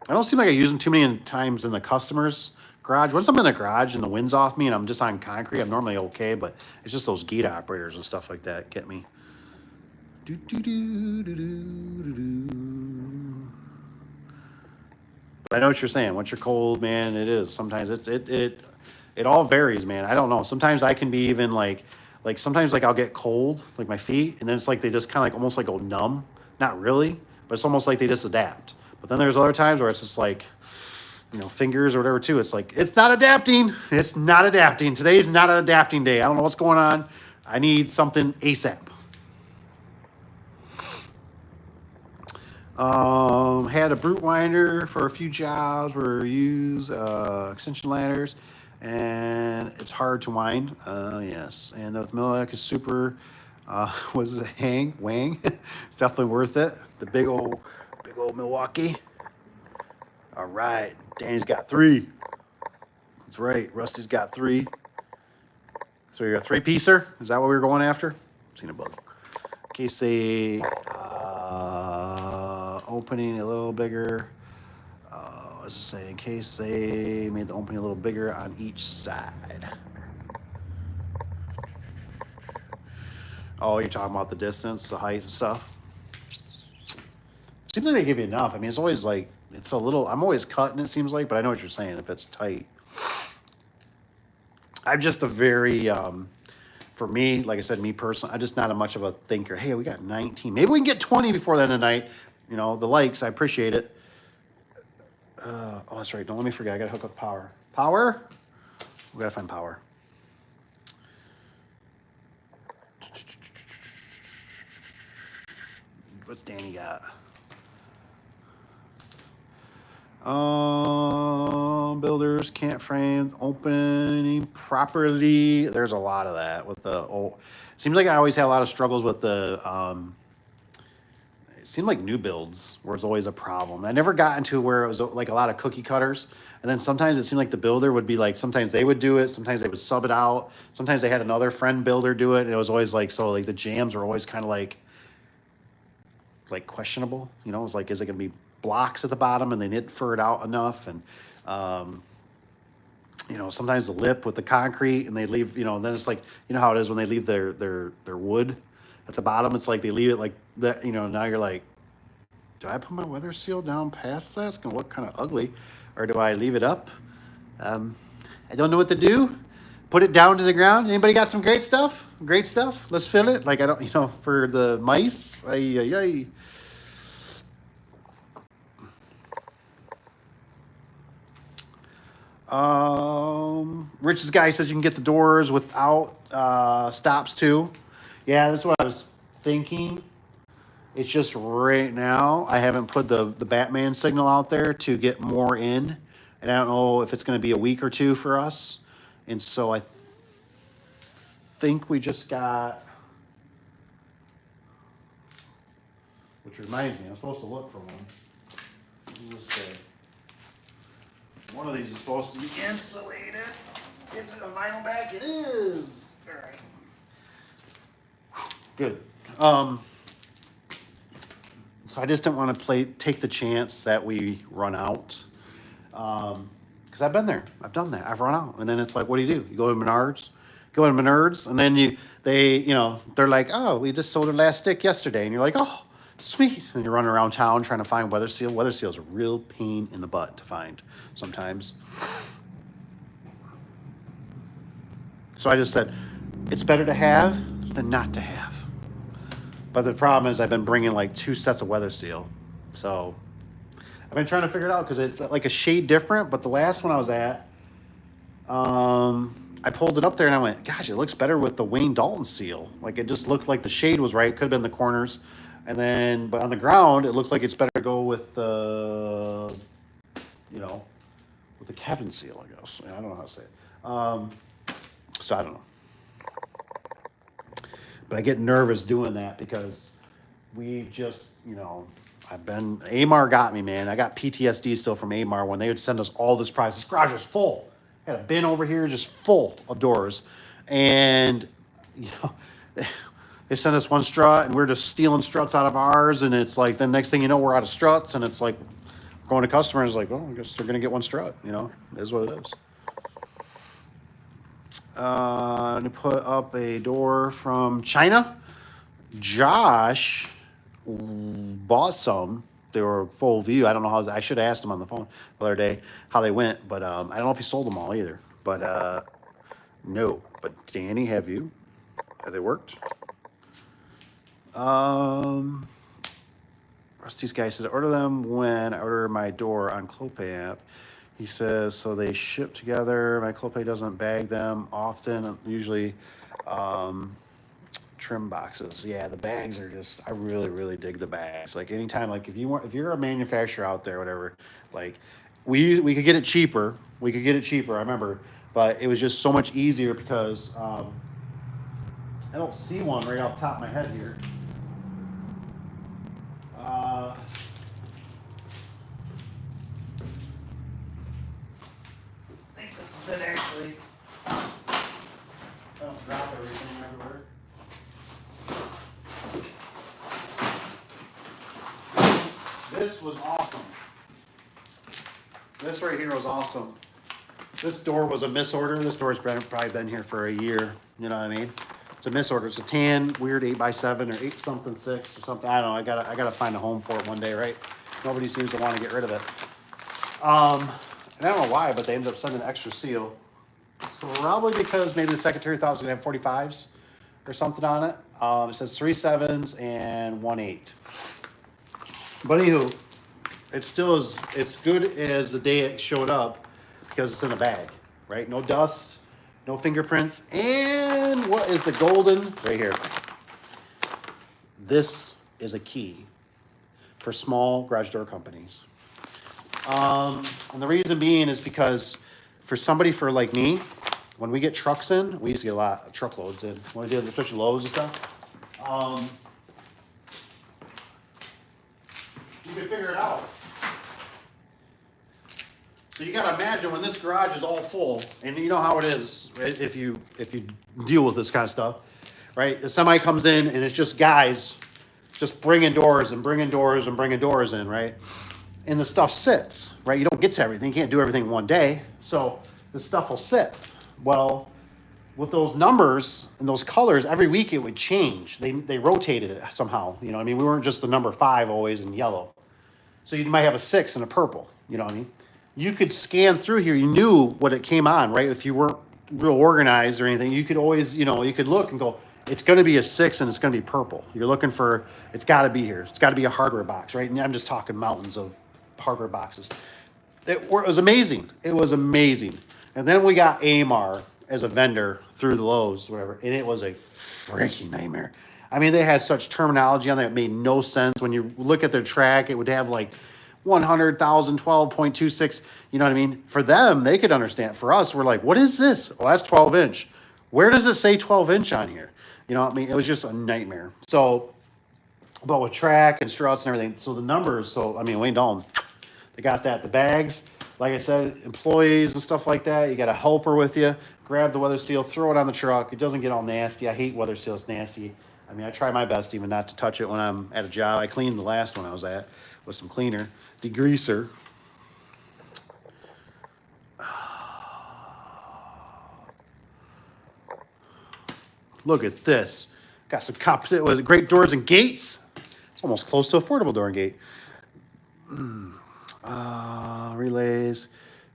I don't seem like I use them too many times in the customer's garage. Once I'm in the garage and the wind's off me and I'm just on concrete, I'm normally okay, but it's just those gate operators and stuff like that get me. But I know what you're saying. Once you're cold, man, it is. Sometimes it all varies, man. I don't know. Sometimes I can be even like sometimes like I'll get cold, like my feet, and then it's like they just kind of like almost like go numb. Not really, but it's almost like they just adapt. But then there's other times where it's just like, you know, fingers or whatever too. It's like, it's not adapting. It's not adapting. Today's not an adapting day. I don't know what's going on. I need something ASAP. Had a brute winder for a few jobs where we use extension ladders, and it's hard to wind. Yes, and the Milwaukee is super. Was it Wang? It's definitely worth it. The big old Milwaukee. All right, Danny's got 3. That's right, Rusty's got 3. So you're a 3-piecer? Is that what we were going after? Seen a bug. In case they opening a little bigger. does it say? In case they made the opening a little bigger on each side. Oh, you're talking about the distance, the height and stuff? Seems like they give you enough. I mean, it's always like, it's a little, I'm always cutting, it seems like, but I know what you're saying if it's tight. I'm just a very, for me, like I said, me personally, I'm just not a much of a thinker. Hey, we got 19. Maybe we can get 20 before the end of the night. You know, the likes, I appreciate it. Oh, that's right. Don't let me forget. I got to hook up power. Power? We got to find power. What's Danny got? Builders can't frame opening properly. There's a lot of that with the seems like I always had a lot of struggles with the it seemed like new builds where it's always a problem. I never got into where it was like a lot of cookie cutters. And then sometimes it seemed like the builder would be like, sometimes they would do it, sometimes they would sub it out, sometimes they had another friend builder do it, and it was always like, so like the jams were always kind of like questionable, you know. It's like, is it gonna be blocks at the bottom and they didn't fur it out enough? And you know, sometimes the lip with the concrete and they leave, you know, then it's like, you know how it is when they leave their wood at the bottom, it's like they leave it like that, you know. Now you're like, do I put my weather seal down past that? It's gonna look kind of ugly. Or do I leave it up? I don't know what to do. Put it down to the ground. Anybody got some great stuff? Great stuff? Let's fill it. Like, I don't, you know, for the mice. Rich's guy says you can get the doors without stops too. Yeah, that's what I was thinking. It's just right now I haven't put the Batman signal out there to get more in. And I don't know if it's going to be a week or two for us. And so I think we just got, which reminds me, I'm supposed to look for one. What does this say? One of these is supposed to be insulated. Is it a vinyl back? It is. All right. Good. So I just didn't want to take the chance that we run out. Because I've been there. I've done that. I've run out. And then it's like, what do? You go to Menards, and then they're like, oh, we just sold our last stick yesterday. And you're like, oh, sweet. And you're running around town trying to find weather seal. Weather seal is a real pain in the butt to find sometimes. So I just said, it's better to have than not to have. But the problem is I've been bringing like 2 sets of weather seal. So I've been trying to figure it out because it's like a shade different. But the last one I was at, I pulled it up there and I went, gosh, it looks better with the Wayne Dalton seal. Like, it just looked like the shade was right. Could have been the corners. And then, but on the ground, it looks like it's better to go with the, with the Kevin seal, I guess. I don't know how to say it. So I don't know. But I get nervous doing that because we just, Amar got me, man. I got PTSD still from Amar when they would send us all this prize. This garage was full. I had a bin over here just full of doors. And, they sent us one strut and we're just stealing struts out of ours. And it's like, the next thing you know, we're out of struts. And it's like, going to customers like, well, I guess they're going to get one strut. It is what it is. To put up a door from China. Josh bought some. They were full view. I don't know how. I should have asked him on the phone the other day how they went, but I don't know if he sold them all either. But no. But Danny, have you? Have they worked? Rusty's guy said order them when I order my door on Clopay app. He says, so they ship together. My Clopay doesn't bag them often. Usually trim boxes. Yeah, the bags are just, I really, really dig the bags. Like anytime, like if you're a manufacturer out there, whatever, like we could get it cheaper. I remember, but it was just so much easier because I don't see one right off the top of my head here. I think this is it actually. I don't drop everything everywhere. This was awesome. This right here was awesome. This door was a misorder. This door's probably been here for a year. You know what I mean? It's a misorder. It's a tan, weird 8x7 or 8 something 6 or something. I don't know. I gotta find a home for it one day, right? Nobody seems to want to get rid of it. And I don't know why, but they ended up sending an extra seal. Probably because maybe the secretary thought it was gonna have 45s or something on it. It says 3 7s and 1 8. But anywho, it still is. It's good as the day it showed up because it's in a bag, right? No dust, no fingerprints, and what is the golden right here? This is a key for small garage door companies. And the reason being is because for somebody for like me, when we get trucks in, we used to get a lot of truckloads in when we did especially Lowe's and stuff. You can figure it out. So you gotta imagine when this garage is all full, and you know how it is if you deal with this kind of stuff, right? If somebody comes in and it's just guys just bringing doors and bringing doors and bringing doors in, right? And the stuff sits, right? You don't get to everything. You can't do everything one day. So the stuff will sit. Well, with those numbers and those colors, every week it would change. They rotated it somehow. You know what I mean? We weren't just the number 5 always in yellow. So you might have a 6 and a purple. You know what I mean? You could scan through here. You knew what it came on, right? If you weren't real organized or anything, you could always, you could look and go, it's going to be a 6 and it's going to be purple. You're looking for, it's got to be here. It's got to be a hardware box, right? And I'm just talking mountains of hardware boxes. It was amazing. It was amazing. And then we got AMAR as a vendor through the Lowe's, whatever, and it was a freaking nightmare. I mean, they had such terminology on there that made no sense. When you look at their track, it would have like 100,000, 12.26, you know what I mean? For them, they could understand. For us, we're like, what is this? Well, that's 12 inch. Where does it say 12 inch on here? You know what I mean? It was just a nightmare. So, but with track and struts and everything, so the numbers, Wayne Dalton, they got that. The bags, like I said, employees and stuff like that, you got a helper with you, grab the weather seal, throw it on the truck. It doesn't get all nasty. I hate weather seal, it's nasty. I mean, I try my best even not to touch it when I'm at a job. I cleaned the last one I was at with some cleaner, degreaser. Look at this. Got some composite, was it great doors and gates? It's almost close to affordable door and gate. Relays,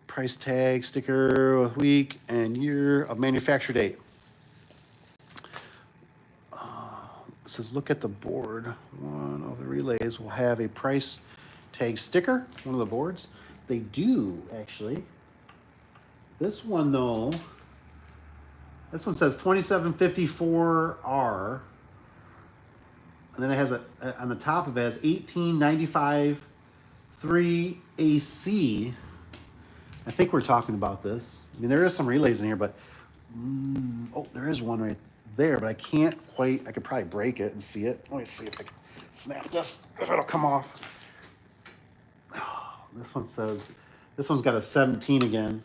price tag, sticker, a week and year of manufacture date. It says, look at the board. One of the relays will have a price tag sticker, one of the boards. They do, actually. This one, though, this one says 2754R. And then it has on the top of it has 1895 3AC. I think we're talking about this. I mean, there is some relays in here, but there is one right there, but I can't quite. I could probably break it and see it. Let me see if I can snap this, if it'll come off. Oh, this one's got a 17 again.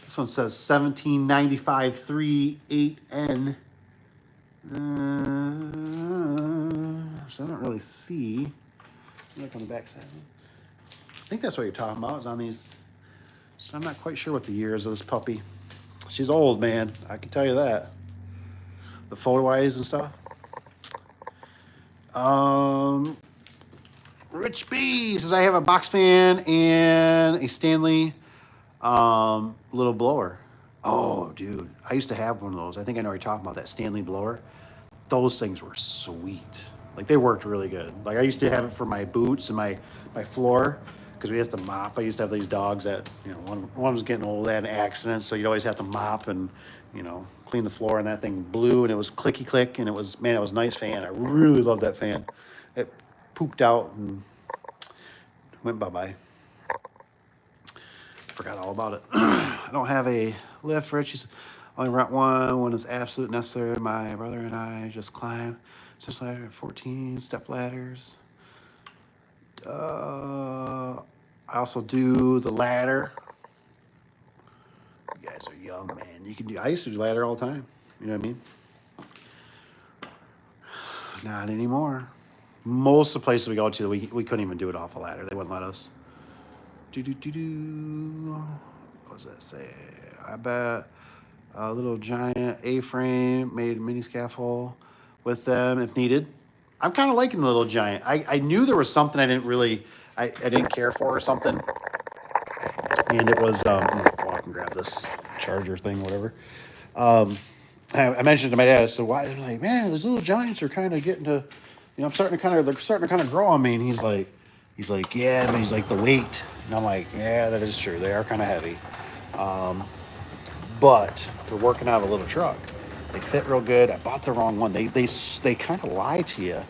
This one says 1795 38N. So I don't really see. Look on the back side. I think that's what you're talking about, is on these. So I'm not quite sure what the year is of this puppy. She's old, man. I can tell you that. The photo eyes and stuff. Rich B says, I have a box fan and a Stanley little blower. Oh, dude. I used to have one of those. I think I know what you're talking about, that Stanley blower. Those things were sweet. Like, they worked really good. Like, I used to have it for my boots and my floor, because we used to mop. I used to have these dogs that, one was getting old, they had an accident, so you'd always have to mop and, clean the floor, and that thing blew, and it was clicky click, and it was a nice fan. I really loved that fan. It pooped out and went bye-bye. Forgot all about it. I don't have a lift, Richie. Only rent one when it's absolute necessary. My brother and I just climb steps ladder, 14 step ladders. I also do the ladder. You guys are young, man. I used to do ladder all the time. You know what I mean? Not anymore. Most of the places we go to, we couldn't even do it off a ladder. They wouldn't let us. What does that say? I bet a little giant A-frame made mini scaffold with them if needed. I'm kind of liking the little giant. I knew there was something I didn't care for or something. And it was, walk and grab this charger thing, whatever. I mentioned to my dad, I said, why? I'm like, man, those little giants are kind of getting to, they're starting to kind of grow on me. And he's like, yeah, but he's like, the weight. And I'm like, yeah, that is true. They are kind of heavy. But they're working out a little truck. They fit real good. I bought the wrong one. They kind of lie to you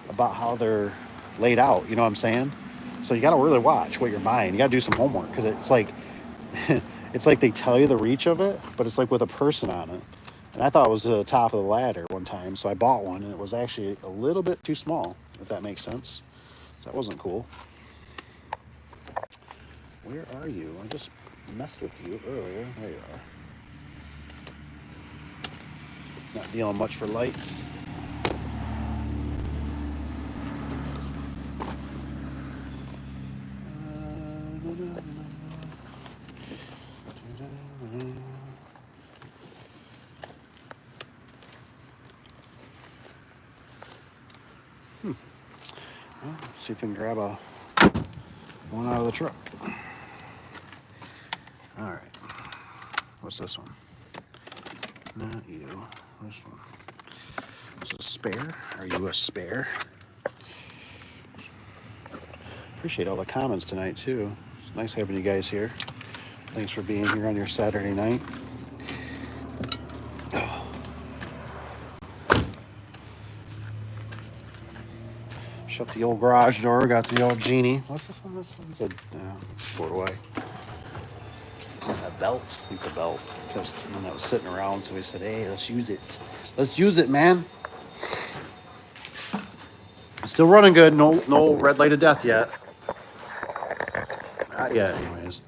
about how they're laid out. You know what I'm saying? So you got to really watch what you're buying. You got to do some homework because it's like, it's like they tell you the reach of it, but it's like with a person on it. And I thought it was the top of the ladder one time, so I bought one, and it was actually a little bit too small, if that makes sense. So that wasn't cool. Where are you? I just messed with you earlier. There you are. Not dealing much for lights. Well, see if we can grab one out of the truck. All right. What's this one? Not you. This one. Is it a spare? Are you a spare? Appreciate all the comments tonight too. It's nice having you guys here. Thanks for being here on your Saturday night. Shut the old garage door. Got the old genie. What's this one? This one's a throw it away. A belt. It's a belt. Just one that was sitting around, so we said, "Hey, let's use it. Let's use it, man." Still running good. No red light of death yet. Not yet, anyways.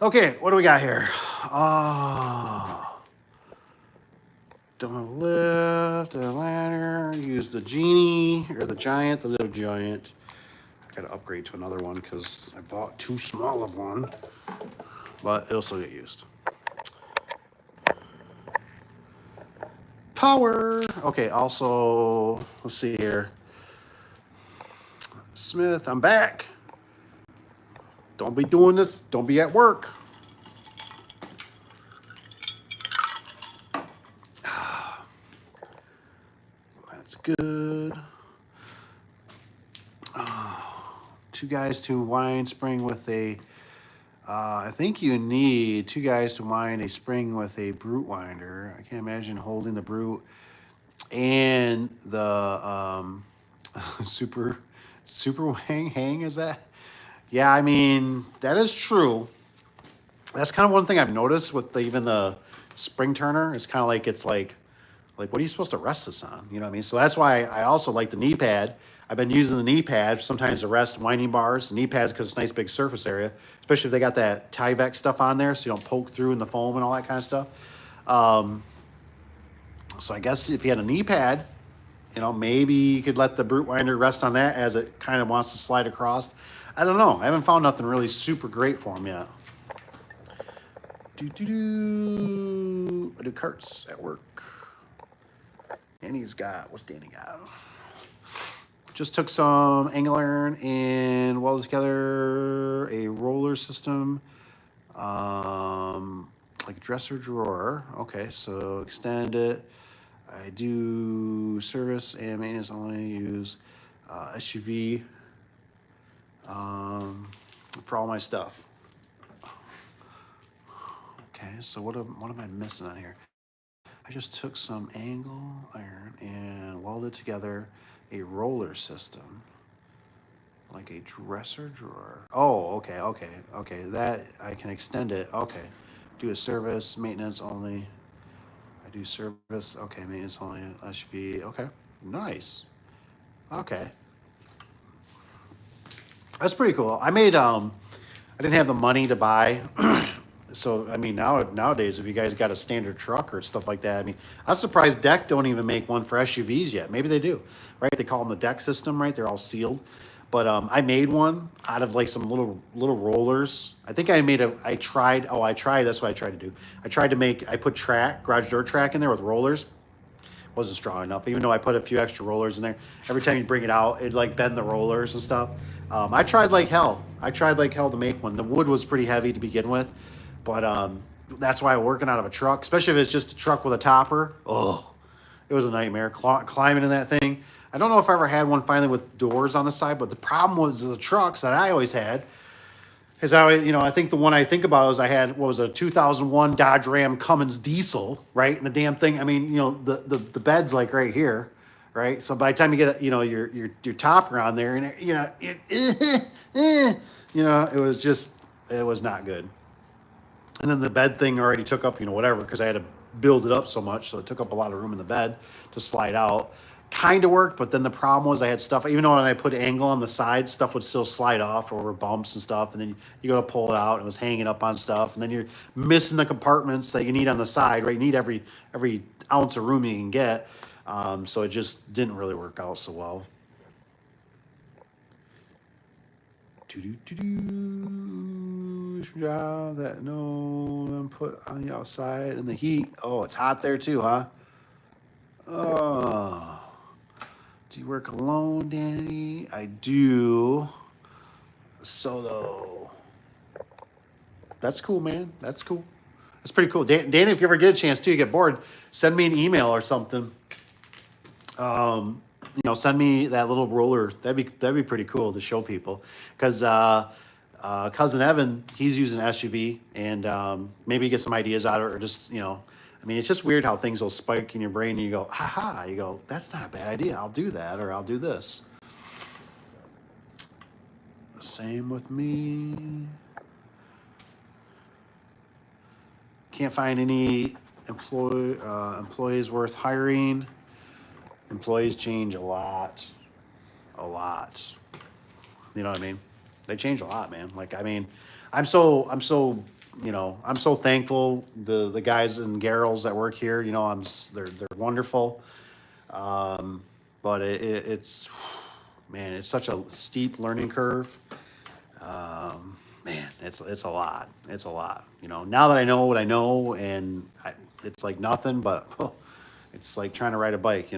Okay, what do we got here? Don't lift a ladder. Use the genie or the giant, the little giant. I gotta upgrade to another one because I bought too small of one, but it'll still get used. Power. Okay, also, let's see here. Smith, I'm back. Don't be doing this. Don't be at work. That's good. Two guys to wind spring with a, I think you need two guys to wind a spring with a brute winder. I can't imagine holding the brute and the super hang, is that? Yeah, I mean, that is true. That's kind of one thing I've noticed with even the spring turner. It's kind of like, what are you supposed to rest this on? You know what I mean? So that's why I also like the knee pad. I've been using the knee pad sometimes to rest winding bars. The knee pads because it's a nice big surface area, especially if they got that Tyvek stuff on there so you don't poke through in the foam and all that kind of stuff. So I guess if you had a knee pad, maybe you could let the brute winder rest on that as it kind of wants to slide across. I don't know. I haven't found nothing really super great for them yet. I do carts at work. Danny's got, what's Danny got? Just took some angle iron and welded together a roller system, like dresser drawer. Okay, so extend it. I do service and maintenance only. Use SUV for all my stuff. Okay, so what am I missing on here? I just took some angle iron and welded together a roller system, like a dresser drawer. Oh, okay. That I can extend it. Okay, do a service, maintenance only. I do service. Okay, maintenance only. SUV. Okay, nice. Okay, that's pretty cool. I made I didn't have the money to buy. So, I mean, nowadays, if you guys got a standard truck or stuff like that, I mean, I'm surprised Deck don't even make one for SUVs yet. Maybe they do, right? They call them the Deck system, right? They're all sealed. But I made one out of like some little rollers. I think I tried. Oh, I tried. That's what I tried to do. I put garage door track in there with rollers. Wasn't strong enough, even though I put a few extra rollers in there. Every time you bring it out, it'd like bend the rollers and stuff. I tried like hell. I tried like hell to make one. The wood was pretty heavy to begin with, but that's why working out of a truck, especially if it's just a truck with a topper. Oh, it was a nightmare climbing in that thing. I don't know if I ever had one finally with doors on the side, but the problem was the trucks that I always had is I think the one I think about is I had, what was a 2001 Dodge Ram Cummins diesel, right? And the damn thing, I mean, the bed's like right here, right? So by the time you get, your topper on there and, it was not good. And then the bed thing already took up, whatever, because I had to build it up so much. So it took up a lot of room in the bed to slide out. Kind of worked, but then the problem was I had stuff, even though when I put angle on the side, stuff would still slide off over bumps and stuff. And then you go to pull it out and it was hanging up on stuff. And then you're missing the compartments that you need on the side, right? You need every ounce of room you can get. So it just didn't really work out so well. That no put on the outside and the heat. Oh, it's hot there too, huh? Oh. Do you work alone, Danny? I do. Solo. That's cool, man. That's cool. That's pretty cool. Danny, if you ever get a chance to, you get bored, send me an email or something. Send me that little roller. That'd be pretty cool to show people. Because cousin Evan, he's using an SUV, and maybe get some ideas out of it, or just it's just weird how things will spike in your brain, and you go, ha, you go, that's not a bad idea. I'll do that, or I'll do this. Same with me. Can't find any employees worth hiring. Employees change a lot. A lot. You know what I mean? They change a lot, man. Like, I'm so thankful the guys and girls that work here. They're wonderful. But it's such a steep learning curve. It's a lot. It's a lot. Now that I know what I know, and it's like nothing, but it's like trying to ride a bike.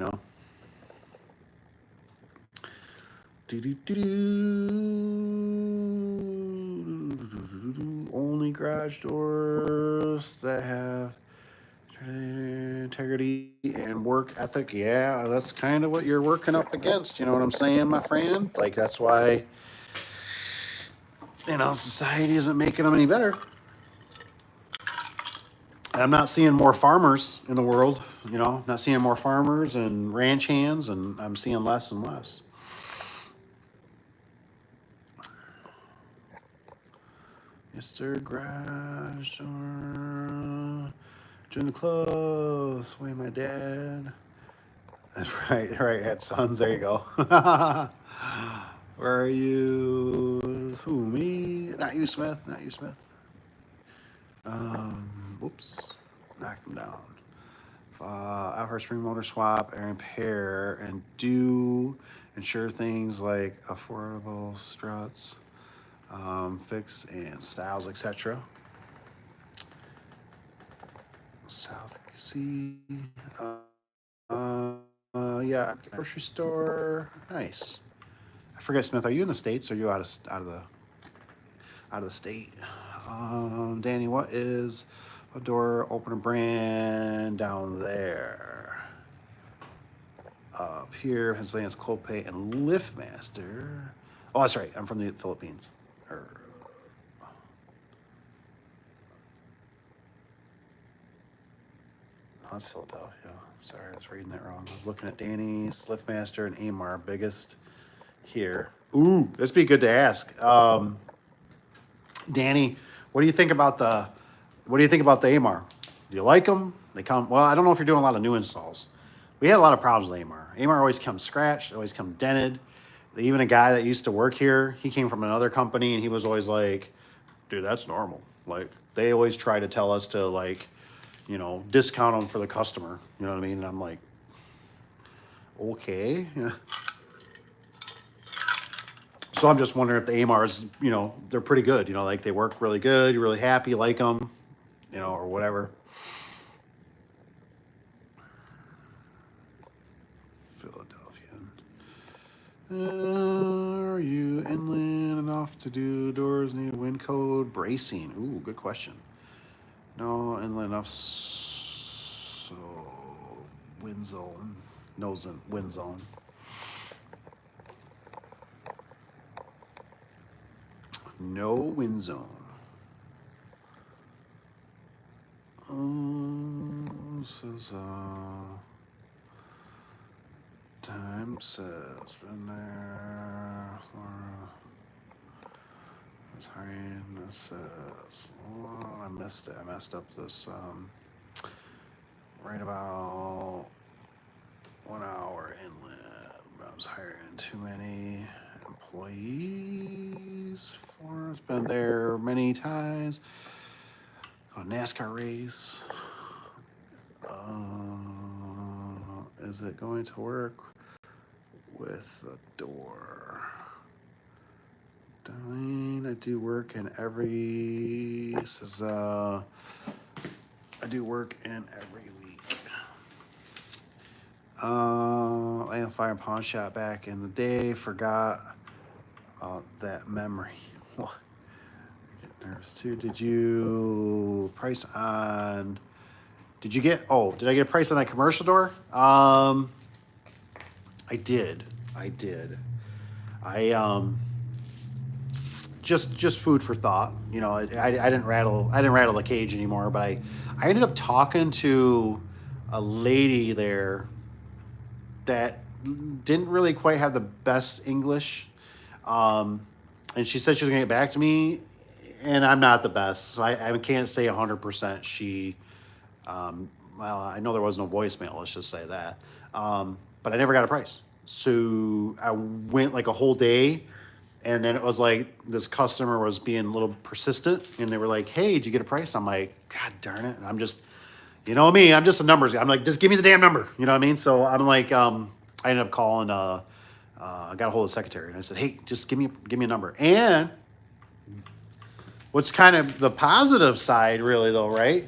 Only garage doors that have integrity and work ethic. Yeah, that's kind of what you're working up against. You know what I'm saying, my friend? Like, that's why, society isn't making them any better. And I'm not seeing more farmers in the world, not seeing more farmers and ranch hands, and I'm seeing less and less. Yes, sir, garage door. Join the club. Way my dad. That's right. Had sons. There you go. Where are you? Who, me? Not you, Smith. Not you, Smith. Whoops. Knocked him down. Out spring motor swap and repair and do ensure things like affordable struts. Fix and styles, etc. South Sea. Yeah, grocery store. Nice. I forget, Smith. Are you in the States or are you out of the state? Danny, what is a door opener brand down there? Up here, Pennsylvania's Clopay and Liftmaster. Oh, that's right. I'm from the Philippines. No, that's Philadelphia. Sorry, I was reading that wrong. I was looking at Danny's, Liftmaster, and Amar, biggest here. Ooh, this would be good to ask. Danny, what do you think about the Amar? Do you like them? They come, well, I don't know if you're doing a lot of new installs. We had a lot of problems with Amar. Amar always comes scratched, always come dented. Even a guy that used to work here, he came from another company, and he was always like, dude, that's normal. Like, they always try to tell us to, like, discount them for the customer. You know what I mean? And I'm like, okay. Yeah. So I'm just wondering if the AMRs, they're pretty good. Like they work really good. You're really happy, like them, or whatever. Philadelphia. Are you inland enough to do doors need wind code bracing? Ooh, good question. No, inland enough. So wind zone. No wind zone. No wind zone. Says time says been there. This hiring says I missed it. I messed up this right about 1 hour inland. I was hiring too many employees for. It's been there many times. A NASCAR race. Is it going to work with the door? Darlene, I do work in every. This is I do work in every week. I am fire and pawn shop back in the day. Forgot that memory. What? I get nervous too. Did you price on? Did you get? Oh, did I get a price on that commercial door? I did. I just food for thought. I didn't rattle the cage anymore, but I ended up talking to a lady there that didn't really quite have the best English. And she said she was gonna get back to me, and I'm not the best, so I can't say 100% she. Well, I know there was no voicemail. Let's just say that. But I never got a price. So I went like a whole day, and then it was like this customer was being a little persistent, and they were like, "Hey, did you get a price?" And I'm like, "God darn it!" And I'm just, me, I'm just a numbers guy. I'm like, just give me the damn number. You know what I mean? So I'm like, I ended up calling. I got a hold of the secretary, and I said, "Hey, just give me a number." And what's kind of the positive side, really though, right?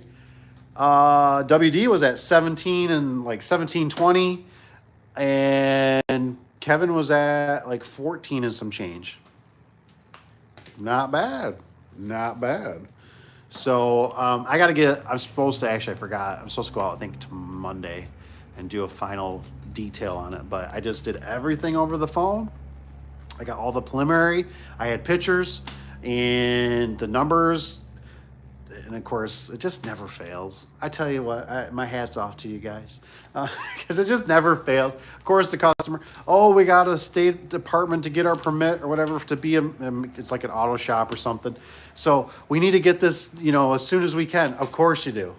WD was at 17 and like 17.20, and Kevin was at like 14 and some change. Not bad. So I got to I'm supposed to, actually, I forgot. I'm supposed to go out, I think, to Monday and do a final detail on it. But I just did everything over the phone. I got all the preliminary. I had pictures and the numbers. And of course, it just never fails. I tell you what, my hat's off to you guys, because it just never fails. Of course, the customer, oh, we got a state department to get our permit or whatever to be it's like an auto shop or something. So we need to get this, as soon as we can. Of course you do.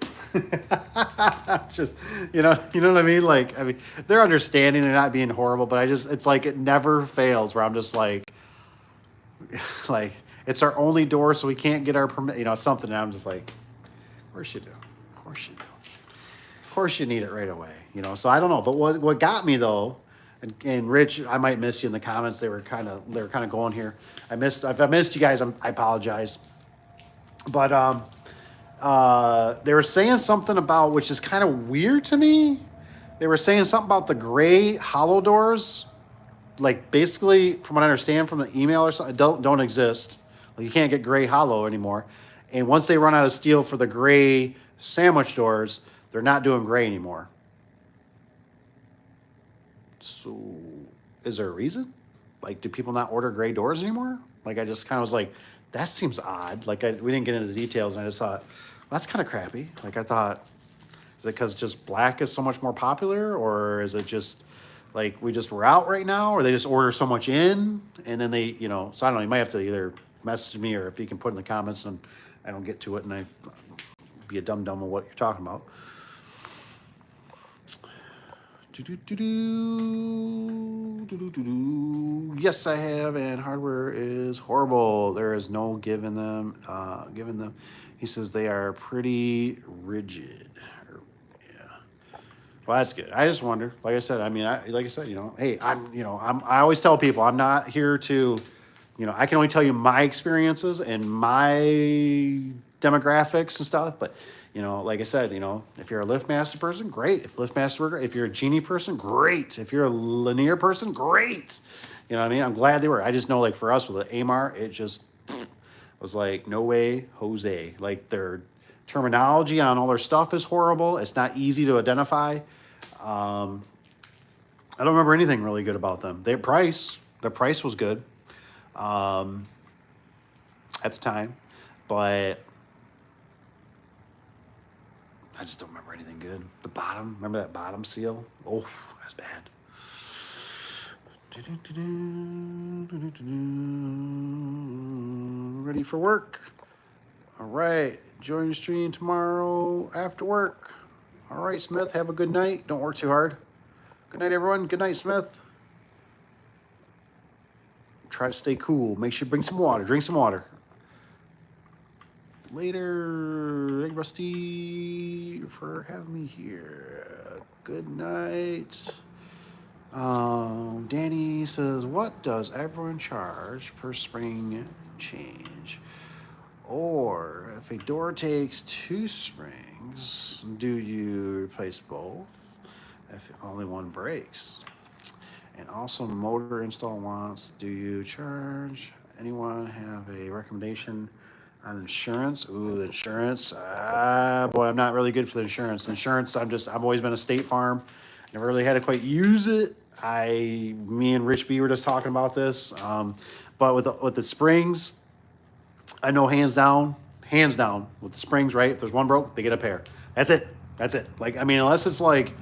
Just, you know what I mean? Like, they're understanding, they're not being horrible, but it's like it never fails where I'm just like, it's our only door, so we can't get our permit, something. And I'm just like, of course you do. Of course you need it right away, So I don't know. But what got me though, and Rich, I might miss you in the comments. They were kind of going here. If I missed you guys, I apologize. But they were saying something about, which is kind of weird to me. They were saying something about the gray hollow doors. Like, basically, from what I understand from the email or something, don't exist. Like, you can't get gray hollow anymore. And once they run out of steel for the gray sandwich doors, they're not doing gray anymore. So, is there a reason? Like, do people not order gray doors anymore? Like, I just kind of was like, that seems odd. Like, we didn't get into the details, and I just thought, well, that's kind of crappy. Like, I thought, is it because just black is so much more popular, or is it just like we just were out right now, or they just order so much in, and then they, so I don't know, you might have to either message me, or if you can put in the comments and I don't get to it and I be a dum of what you're talking about. Yes, I have, and hardware is horrible. There is no giving them. He says they are pretty rigid. Well, that's good. I just wonder. Like I said, hey, I always tell people I'm not here to you know, I can only tell you my experiences and my demographics and stuff. But, you know, like I said, you know, if you're a LiftMaster person, great. If you're a Genie person, great. If you're a linear person, great. You know what I mean? I'm glad they were. I just know, like, for us with the AMAR, it just was like, no way, Jose. Like, their terminology on all their stuff is horrible. It's not easy to identify. I don't remember anything really good about them. Their price was good at the time, but I just don't remember anything good. The bottom, remember that bottom seal? Oh, that's bad. Ready for work? All right, join the stream tomorrow after work. All right, Smith, have a good night. Don't work too hard. Good night, everyone. Good night, Smith. Try to stay cool. Make sure you bring some water. Drink some water. Later. Hey, Rusty, for having me here. Good night. Danny says, what does everyone charge per spring change? Or if a door takes 2 springs, do you replace both if only one breaks? And also motor install wants, do you charge? Anyone have a recommendation on insurance? Ooh, the insurance. Boy, I'm not really good for the insurance. Insurance, I've always been a State Farm. Never really had to quite use it. Me and Rich B were just talking about this. But with the springs, I know hands down with the springs, right? If there's one broke, they get a pair. That's it. Like, I mean, unless it's like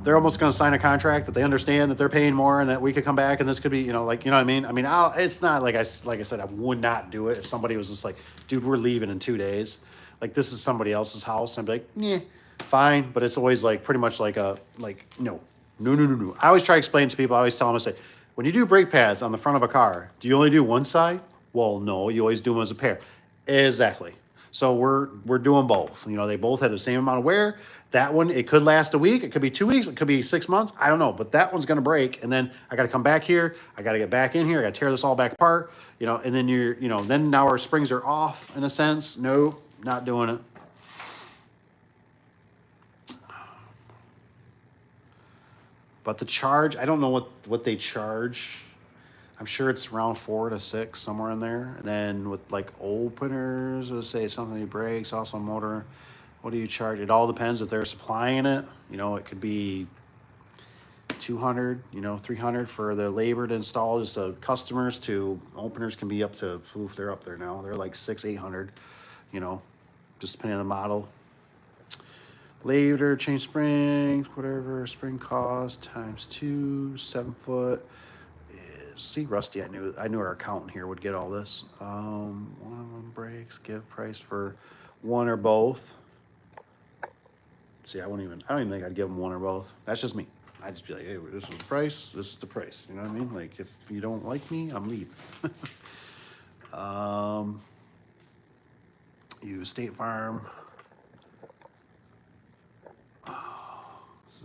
they're almost going to sign a contract that they understand that they're paying more and that we could come back and this could be, you know, like, you know what I mean? I mean, it's not like I said, I would not do it if somebody was just like, dude, we're leaving in 2 days. Like, this is somebody else's house. And I'd be like, yeah, fine. But it's always like pretty much like no. I always try to explain to people. I always tell them, I say, when you do brake pads on the front of a car, do you only do one side? Well, no, you always do them as a pair. Exactly. So we're doing both. You know, they both have the same amount of wear. That one, it could last a week. It could be 2 weeks. It could be 6 months. I don't know. But that one's going to break. And then I got to come back here. I got to get back in here. I got to tear this all back apart. You know, and then then now our springs are off in a sense. Nope, not doing it. But the charge, I don't know what they charge. I'm sure it's around 4 to 6, somewhere in there. And then with like openers, let's say something breaks, also motor, what do you charge? It all depends if they're supplying it. You know, it could be 200, 300 for the labor to install. Just the customers to openers can be up to, they're up there now. They're like 600-800, just depending on the model. Labor, change springs, whatever spring cost times 2, 7 foot. See, Rusty, I knew our accountant here would get all this. One of them breaks, give price for one or both. See, I don't even think I'd give them one or both. That's just me. I'd just be like, hey, this is the price, this is the price. You know what I mean? Like, if you don't like me, I'm leaving. Use State Farm.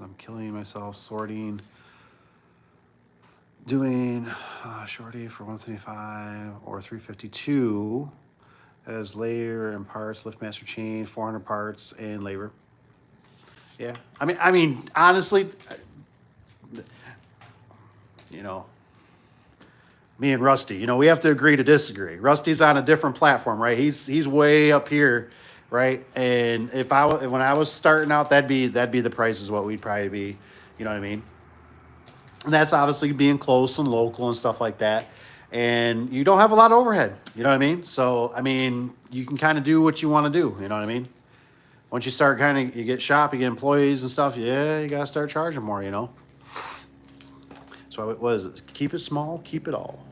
I'm killing myself sorting. Doing shorty for 175 or 352 as labor and parts, LiftMaster chain, 400 parts and labor. Yeah, I mean, honestly, me and Rusty, we have to agree to disagree. Rusty's on a different platform, right? He's way up here, right? And when I was starting out, that'd be the price is what we'd probably be. You know what I mean? And that's obviously being close and local and stuff like that. And you don't have a lot of overhead. You know what I mean? So, I mean, you can kind of do what you want to do. You know what I mean? Once you start you get shop, you get employees and stuff. Yeah, you got to start charging more, So what is it? Keep it small, keep it all.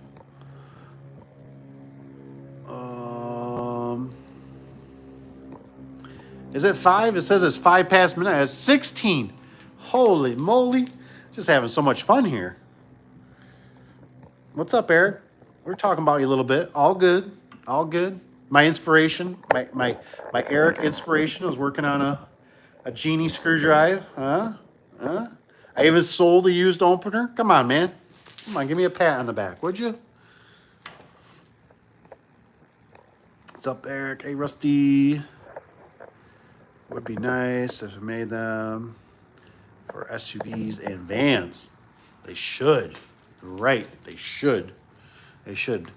Is it 5? It says it's 5 past midnight. It's 16. Holy moly. Just having so much fun here. What's up, Eric? We're talking about you a little bit. All good. All good. My inspiration, my Eric inspiration was working on a Genie screwdriver. I even sold a used opener. Come on, man. Come on, give me a pat on the back, would you? What's up, Eric? Hey, Rusty. Would be nice if I made them for SUVs and vans. They should. Right. They should. They should.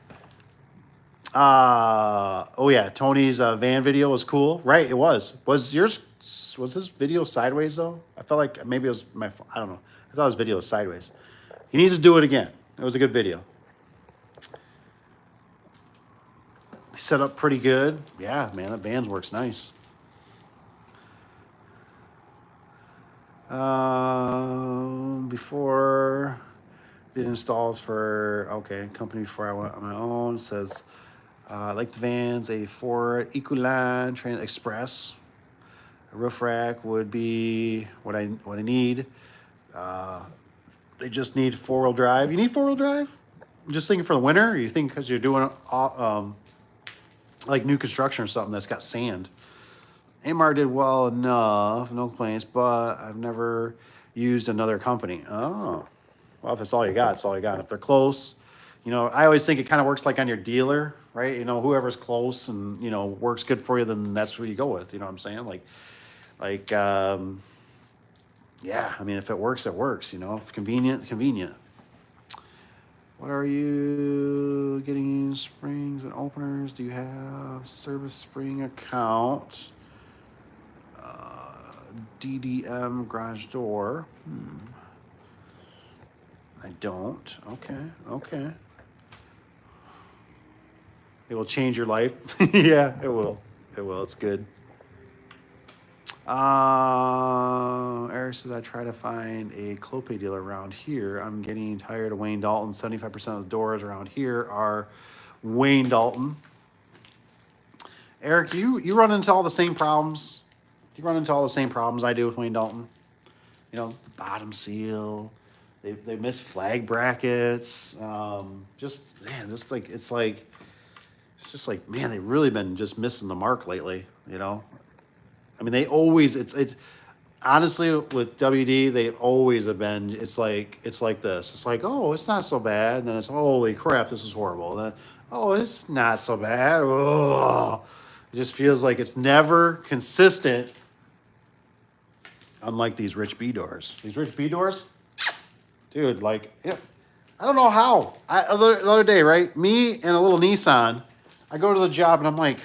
Oh yeah, Tony's van video was cool. Right, it was. Was his video sideways though? I felt like maybe it was I don't know. I thought his video was sideways. He needs to do it again. It was a good video. Set up pretty good. Yeah, man, that van works nice. Before did installs for company before I went on my own. It says I like the vans, a Ford Ecoline Trans Express. A roof rack would be what I need. They just need 4-wheel drive. You need 4-wheel drive? I'm just thinking for the winter, or you think because you're doing like new construction or something that's got sand. Amar did well enough, no complaints, but I've never used another company. Oh, well, if it's all you got, it's all you got. If they're close, I always think it kind of works like on your dealer, right? Whoever's close and, works good for you, then that's who you go with. You know what I'm saying? Yeah, I mean, if it works, it works, if convenient. What are you getting? Springs and openers? Do you have service spring account? DDM garage door. I don't. Okay. It will change your life. Yeah, it will. It's good. Eric says, I try to find a Clopay dealer around here. I'm getting tired of Wayne Dalton. 75% of the doors around here are Wayne Dalton. Eric, do you run into all the same problems? Do you run into all the same problems I do with Wayne Dalton? The bottom seal. They miss flag brackets. It's just like, man, they've really been just missing the mark lately, I mean, they always, it's honestly with WD, they always have been, it's like this. It's like, oh, it's not so bad. And then it's, holy crap, this is horrible. And then, oh, it's not so bad. Oh, it just feels like it's never consistent. Unlike these Rich B doors. These Rich B doors, dude, I don't know how. The other day, right? Me and a little Nissan, I go to the job and I'm like,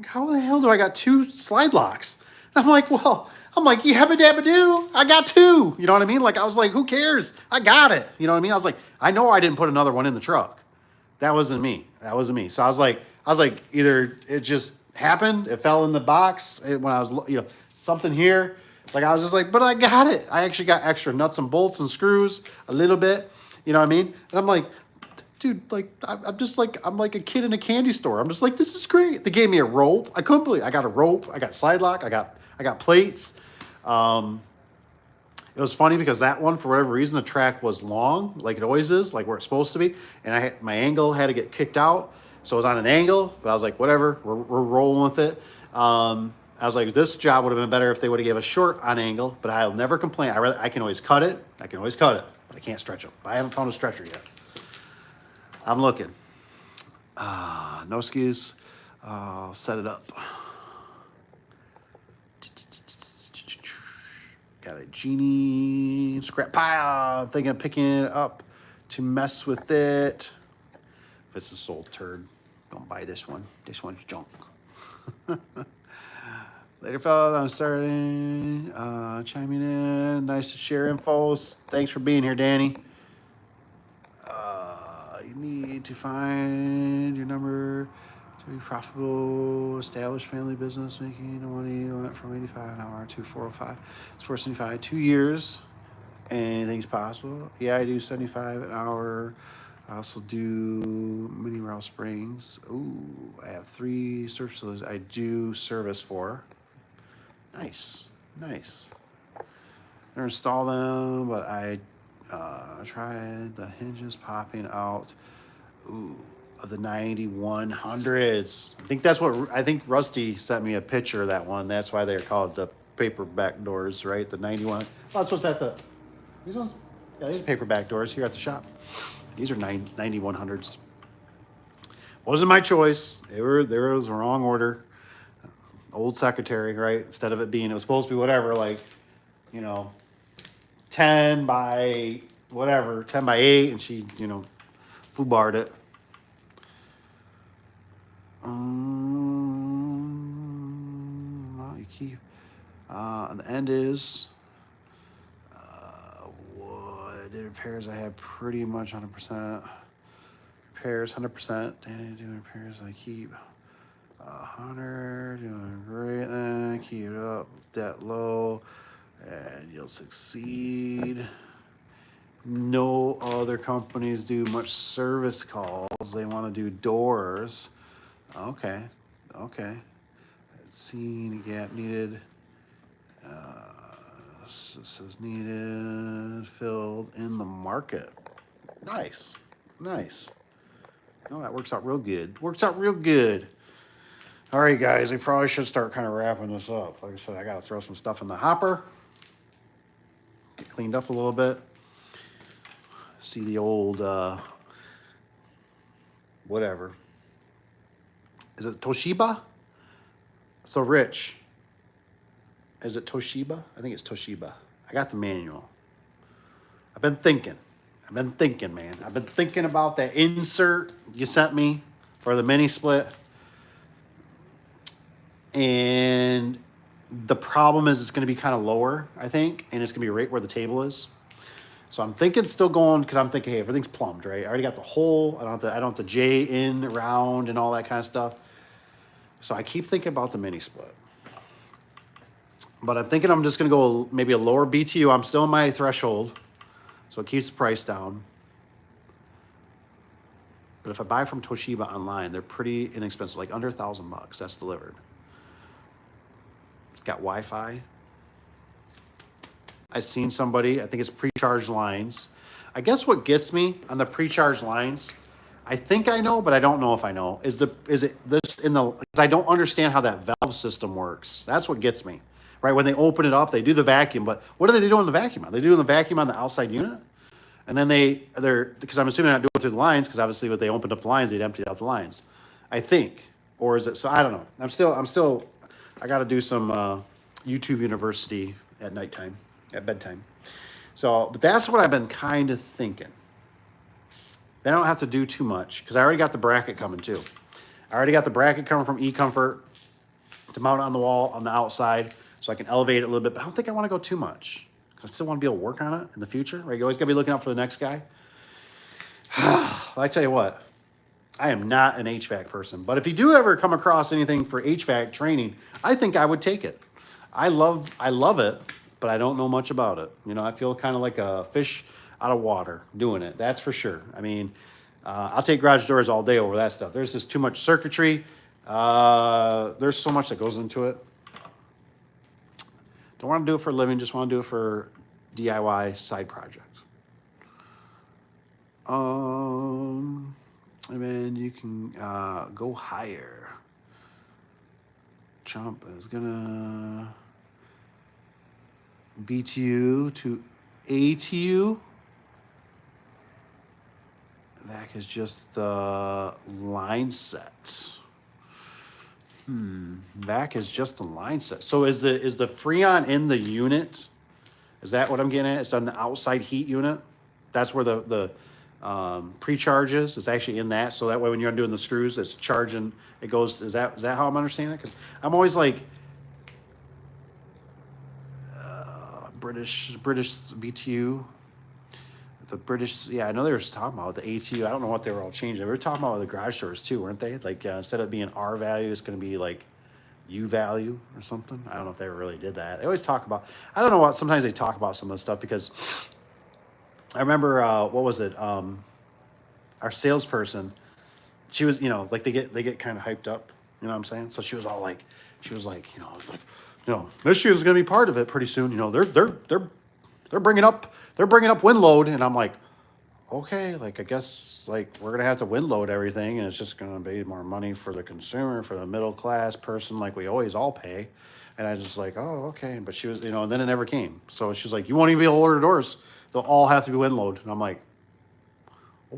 how the hell do I got 2 slide locks? And I'm like, yabba dabba do. I got 2. You know what I mean? I was like, who cares? I got it. You know what I mean? I was like, I know I didn't put another one in the truck. That wasn't me. So I was like, either it just happened, it fell in the box when I was, something here. I was just like, but I got it. I actually got extra nuts and bolts and screws, a little bit. You know what I mean? And I'm like, dude, I'm like a kid in a candy store. I'm just like, this is great. They gave me a rope. I couldn't believe it. I got a rope. I got slide lock. I got plates. It was funny because that one, for whatever reason, the track was long, like it always is, like where it's supposed to be. And my angle had to get kicked out. So it was on an angle, but I was like, whatever, we're rolling with it. I was like, this job would have been better if they would have gave a short on angle, but I'll never complain. I can always cut it. But I can't stretch them. I haven't found a stretcher yet. I'm looking. No skis. I'll set it up. Got a genie scrap pile. I'm thinking of picking it up to mess with it. If it's a soul turd, don't buy this one. This one's junk. Later, fellas. I'm starting. Chiming in. Nice to share info. Thanks for being here, Danny. You need to find your number to be profitable, established family business, making money. Went from 85 an hour to 405. It's 475. 2 years. Anything's possible. Yeah, I do 75 an hour. I also do Mini Route Springs. Ooh, I have 3 surf facilities I do service for. Nice. Never install them, but I tried the hinges popping out. Ooh, of the 9100s. I think Rusty sent me a picture of that one. That's why they're called the paperback doors, right? The 91. Oh, that's what's at these ones. Yeah, these are paperback doors here at the shop. These are 9100s. Wasn't my choice. There was the wrong order. Old secretary, right? Instead of it was supposed to be whatever, like, you know, 10 by whatever, 10 by 8, and she, foobarred it. Well, you keep, and the end is, what did repairs I had pretty much 100%. Repairs 100%. Doing repairs I keep 100. Doing great. Then keep it up. Debt low, and you'll succeed. No other companies do much service calls. They want to do doors. Okay. Seen gap needed. This is needed. Filled in the market. Nice. No, that works out real good. All right, guys. We probably should start kind of wrapping this up. Like I said, I got to throw some stuff in the hopper. Get cleaned up a little bit. See the old, whatever. Is it Toshiba? So Rich, is it Toshiba? I think it's Toshiba. I got the manual. I've been thinking, man. I've been thinking about that insert you sent me for the mini split. And the problem is it's going to be kind of lower, I think, and it's going to be right where the table is. So I'm thinking still going, because I'm thinking, hey, everything's plumbed, right? I already got the hole. I don't have the J in, round, and all that kind of stuff. So I keep thinking about the mini split. But I'm thinking I'm just going to go maybe a lower BTU. I'm still in my threshold, so it keeps the price down. But if I buy from Toshiba online, they're pretty inexpensive, like under $1,000. That's delivered. It's got Wi-Fi. I've seen somebody, I think it's pre-charged lines. I guess what gets me on the pre-charged lines, I think I know, but I don't know if I know, is it this in the, I don't understand how that valve system works. That's what gets me, right? When they open it up, they do the vacuum, but what are they doing in the vacuum on? They doing the vacuum on the outside unit? And then they're, because I'm assuming they're not doing it through the lines, because obviously when they opened up the lines, they'd emptied out the lines. I think, or is it, so I don't know. I'm still, I got to do some YouTube University at nighttime. At bedtime. So, but that's what I've been kind of thinking. They don't have to do too much, because I already got the bracket coming too. I already got the bracket coming from eComfort to mount on the wall on the outside, so I can elevate it a little bit, but I don't think I want to go too much, because I still want to be able to work on it in the future, right? You always got to be looking out for the next guy. Well, I tell you what, I am not an HVAC person, but if you do ever come across anything for HVAC training, I think I would take it. I love it, but I don't know much about it. I feel kind of like a fish out of water doing it. That's for sure. I mean, I'll take garage doors all day over that stuff. There's just too much circuitry. There's so much that goes into it. Don't want to do it for a living. Just want to do it for DIY side project. And then you can go higher. Jump is gonna BTU to ATU. That is just the line set. Vac is just a line set. So is the Freon in the unit? Is that what I'm getting at? It's on the outside heat unit. That's where the pre-charge is. It's actually in that. So that way when you're doing the screws, it's charging. It goes. Is that how I'm understanding it? Because I'm always like British BTU. The British, yeah, I know they were talking about the ATU. I don't know what they were all changing. They were talking about the garage doors too, weren't they? Like instead of being R value, it's going to be like U value or something. I don't know if they really did that. They always talk about, I don't know what, sometimes they talk about some of the stuff because I remember, what was it? Our salesperson, she was, like they get kind of hyped up, you know what I'm saying? So she was like, this year's going to be part of it pretty soon. They're bringing up wind load, and I'm like, okay, like I guess like we're gonna have to wind load everything, and it's just gonna be more money for the consumer, for the middle class person, like we always all pay. And I was just like, oh, okay. But she was, and then it never came. So she's like, you won't even be able to order doors; they'll all have to be wind load. And I'm like,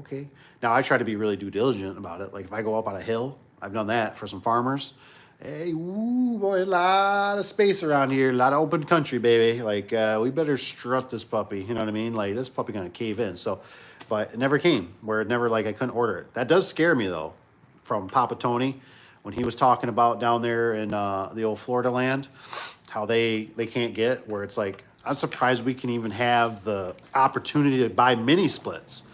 okay. Now I try to be really due diligent about it. Like if I go up on a hill, I've done that for some farmers. Hey, ooh, boy, a lot of space around here, a lot of open country, baby. Like we better strut this puppy. You know what I mean? Like this puppy gonna cave in. So, but it never came. Where it never like I couldn't order it. That does scare me though, from Papa Tony, when he was talking about down there in the old Florida land, how they can't get where it's like I'm surprised we can even have the opportunity to buy mini splits.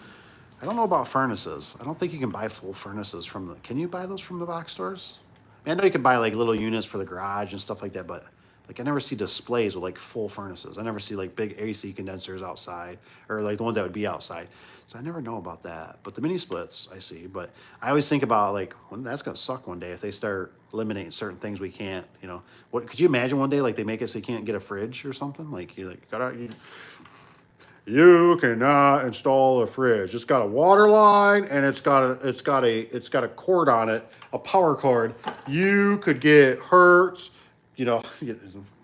I don't know about furnaces. I don't think you can buy full furnaces from the. Can you buy those from the box stores? I know you can buy like little units for the garage and stuff like that, but like I never see displays with like full furnaces. I never see like big AC condensers outside or like the ones that would be outside. So I never know about that. But the mini splits I see. But I always think about like when that's gonna suck one day if they start eliminating certain things we can't. You know, what could you imagine one day like they make it so you can't get a fridge or something? Like you're like you cannot install a fridge. It's got a water line and it's got a cord on it, a power cord. You could get hurt. You know,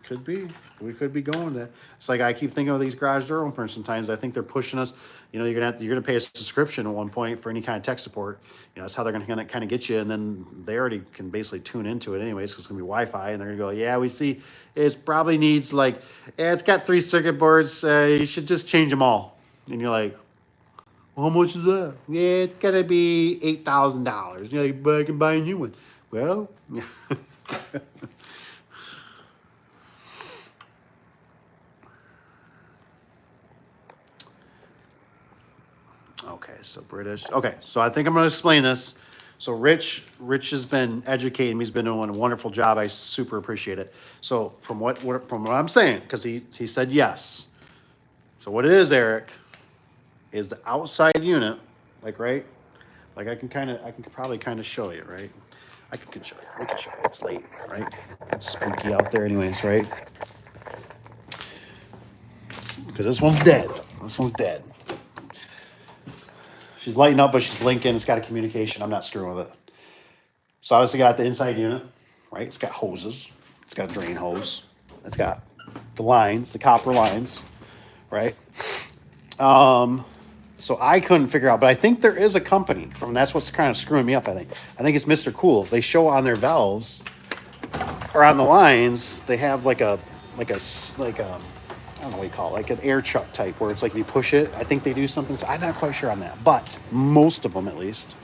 could be. We could be going there. It's like I keep thinking of these garage door openers sometimes. I think they're pushing us. You know, you're gonna pay a subscription at one point for any kind of tech support. You know, that's how they're gonna kind of get you, and then they already can basically tune into it anyways. 'Cause it's gonna be Wi-Fi, and they're gonna go, yeah, we see it probably needs like, yeah, it's got 3 circuit boards. You should just change them all. And you're like, well, how much is that? Yeah, it's gonna be $8,000. You're like, but I can buy a new one. Well, yeah. Okay, so British. Okay, so I think I'm going to explain this. So Rich has been educating me. He's been doing a wonderful job. I super appreciate it. So from what I'm saying, because he said yes. So what it is, Eric, is the outside unit, like right, like I can probably kind of show you, right? I can show you. We can show you. It's late, right? It's spooky out there, anyways, right? Because this one's dead. This one's dead. She's lighting up, but she's blinking. It's got a communication. I'm not screwing with it. So obviously got the inside unit, right? It's got hoses. It's got a drain hose. It's got the lines, the copper lines, right? So I couldn't figure out, but I think there is a company that's what's kind of screwing me up. I think it's Mr. Cool. They show on their valves or on the lines, they have like a I don't know what you call it, like an air chuck type where it's like you push it. I think they do something. So I'm not quite sure on that, but most of them at least.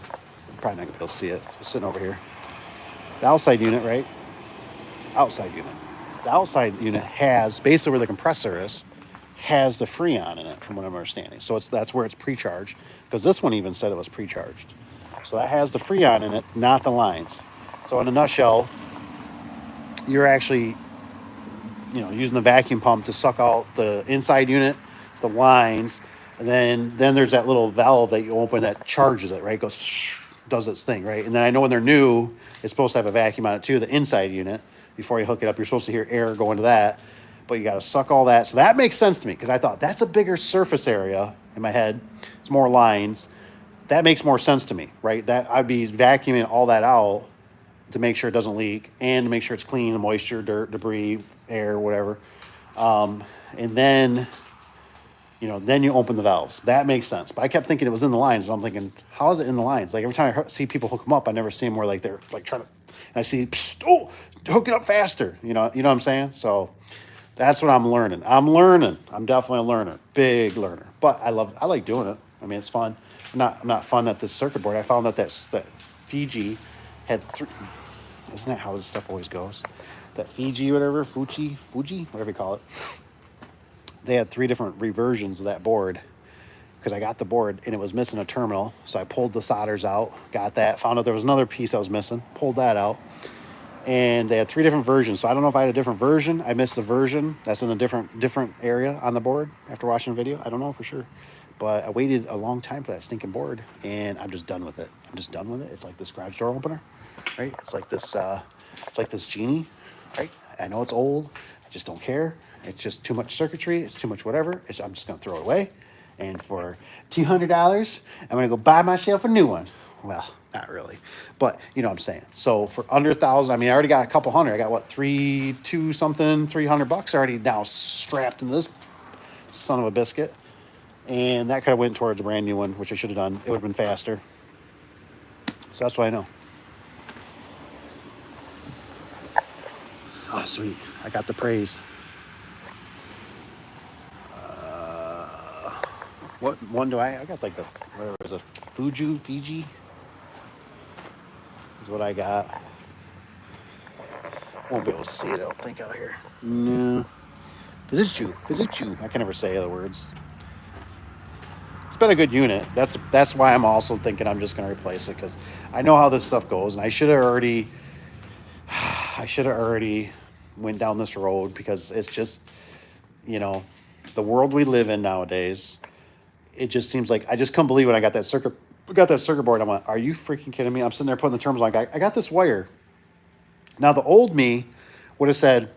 I'm probably not gonna be able to see it. It's sitting over here. The outside unit, right? Outside unit. The outside unit has basically where the compressor is, has the Freon in it, from what I'm understanding. So that's where it's pre-charged, because this one even said it was pre-charged. So that has the Freon in it, not the lines. So in a nutshell, you're actually using the vacuum pump to suck out the inside unit, the lines, and then there's that little valve that you open that charges it, right? It goes, does its thing, right? And then I know when they're new, it's supposed to have a vacuum on it too, the inside unit. Before you hook it up, you're supposed to hear air go into that, but you got to suck all that. So that makes sense to me, because I thought that's a bigger surface area in my head. It's more lines. That makes more sense to me, right? That I'd be vacuuming all that out to make sure it doesn't leak and to make sure it's clean, the moisture, dirt, debris, air, whatever. And then you open the valves. That makes sense. But I kept thinking it was in the lines. And I'm thinking, how is it in the lines? Like every time I see people hook them up, I never see them where like they're like trying to, and I see, hook it up faster. You know what I'm saying? So that's what I'm learning. I'm definitely a learner, big learner. But I like doing it. I mean, it's fun. I'm not fun at this circuit board. I found that Fiji had isn't that how this stuff always goes? That Fuji, whatever you call it. They had 3 different reversions of that board, because I got the board and it was missing a terminal. So I pulled the solders out, got that, found out there was another piece I was missing, pulled that out. And they had 3 different versions. So I don't know if I had a different version. I missed a version that's in a different area on the board after watching the video. I don't know for sure. But I waited a long time for that stinking board, and I'm just done with it. It's like this garage door opener, right? It's like this Genie, right? I know it's old. I just don't care. It's just too much circuitry. It's too much whatever. I'm just going to throw it away. And for $200, I'm going to go buy myself a new one. Well, not really, but you know what I'm saying. So for under $1,000, I mean, I already got a couple hundred. I got what, $300 already now strapped into this son of a biscuit. And that could have went towards a brand new one, which I should have done. It would have been faster. So that's what I know. Oh, sweet. I got the praise. What one do I got like the, whatever it was, a Fiji is what I got. Won't be able to see it, I don't think, out here. No. Fizitchu. I can never say other words. It's been a good unit. That's why I'm also thinking I'm just going to replace it, because I know how this stuff goes, and I should have already went down this road, because it's just, the world we live in nowadays. It just seems like I just couldn't believe when I got that circuit board. I'm like, are you freaking kidding me? I'm sitting there putting the terms like, I got this wire. Now the old me would have said,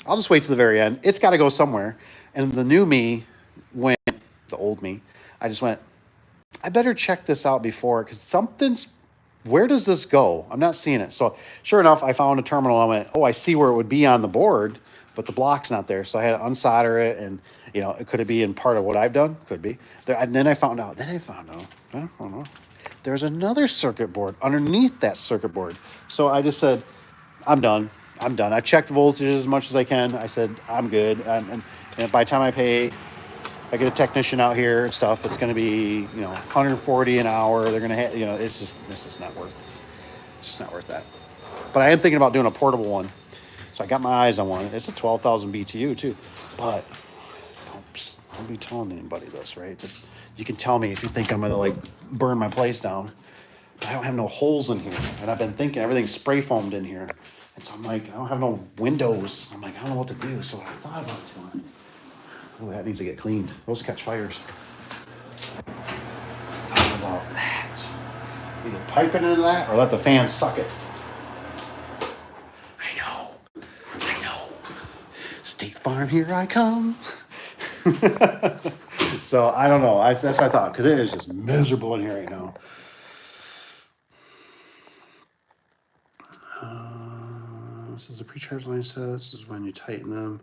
I'll just wait to the very end. It's got to go somewhere. And the new me went, the old me, I just went, I better check this out before, because where does this go? I'm not seeing it. So sure enough, I found a terminal. I went, I see where it would be on the board, but the block's not there. So I had to unsolder it, and it could be in part of what I've done. Could be. And then I found out. I don't know. There's another circuit board underneath that circuit board. So I just said, I'm done. I checked voltages as much as I can. I said, I'm good. And by the time I get a technician out here and stuff, it's going to be, 140 an hour. They're going to have, this is not worth it. It's just not worth that. But I am thinking about doing a portable one. So I got my eyes on one. It's a 12,000 BTU too. But don't be telling anybody this, right? Just, you can tell me if you think I'm going to burn my place down. But I don't have no holes in here. And I've been thinking everything's spray foamed in here. And so I'm like, I don't have no windows. I'm like, I don't know what to do. So I thought about doing, that needs to get cleaned. Those catch fires. I thought about that. Either pipe it into that or let the fan suck it. I know. State Farm, here I come. So I don't know. That's what I thought, because it is just miserable in here right now. This is the pre-charge line set. This is when you tighten them.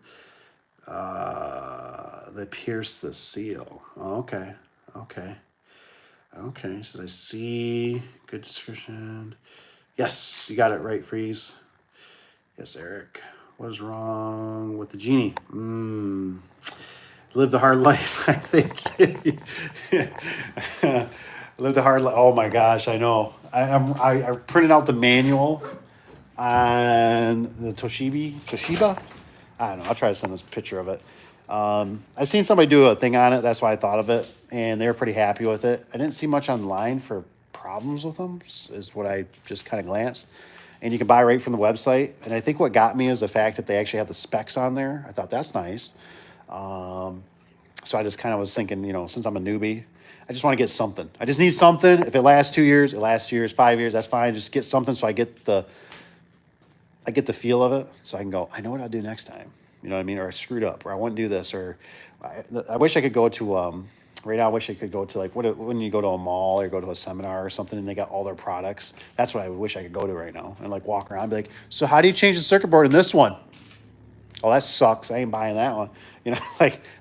They pierce the seal. Oh, okay. So I see. Good description. Yes, you got it right, Freeze. Yes, Eric. What is wrong with the genie? Lived a hard life, I think. Lived a hard life. Oh my gosh, I know. I printed out the manual on the Toshiba. I don't know. I'll try to send this picture of it. I seen somebody do a thing on it. That's why I thought of it, and they were pretty happy with it. I didn't see much online for problems with them, is what I just kind of glanced. And you can buy right from the website. And I think what got me is the fact that they actually have the specs on there. I thought that's nice. So I just kind of was thinking, since I'm a newbie, I just want to get something. I just need something. If it lasts 2 years, it lasts 2 years, 5 years, that's fine. Just get something so I get the feel of it, so I can go, I know what I'll do next time. You know what I mean? Or I screwed up, or I wouldn't do this, or I wish I could go to, right now I wish I could go to when you go to a mall or go to a seminar or something and they got all their products. That's what I wish I could go to right now and walk around and be like, so how do you change the circuit board in this one? Oh, that sucks. I ain't buying that one.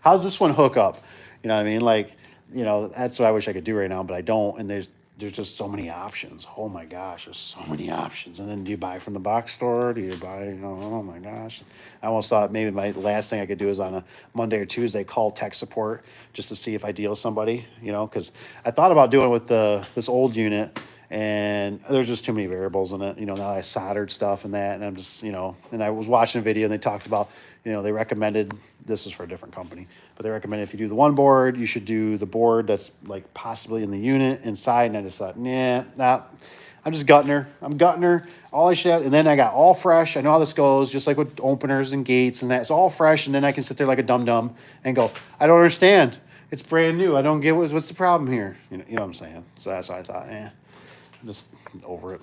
How's this one hook up? You know what I mean? That's what I wish I could do right now, but I don't. And there's just so many options. Oh my gosh, there's so many options. And then do you buy from the box store? Do you buy, oh my gosh. I almost thought maybe my last thing I could do is on a Monday or Tuesday call tech support just to see if I deal with somebody, because I thought about doing it with this old unit, and there's just too many variables in it. Now I soldered stuff and that, and I'm just, and I was watching a video and they talked about, they recommended, this was for a different company, but they recommended if you do the one board, you should do the board that's possibly in the unit inside. And I just thought, nah, I'm just gutting her. I'm gutting her. All I should have, and then I got all fresh. I know how this goes, just like with openers and gates and that. It's all fresh, and then I can sit there like a dum-dum and go, I don't understand. It's brand new. I don't get what's the problem here. You know what I'm saying? So that's why I thought, I'm just over it.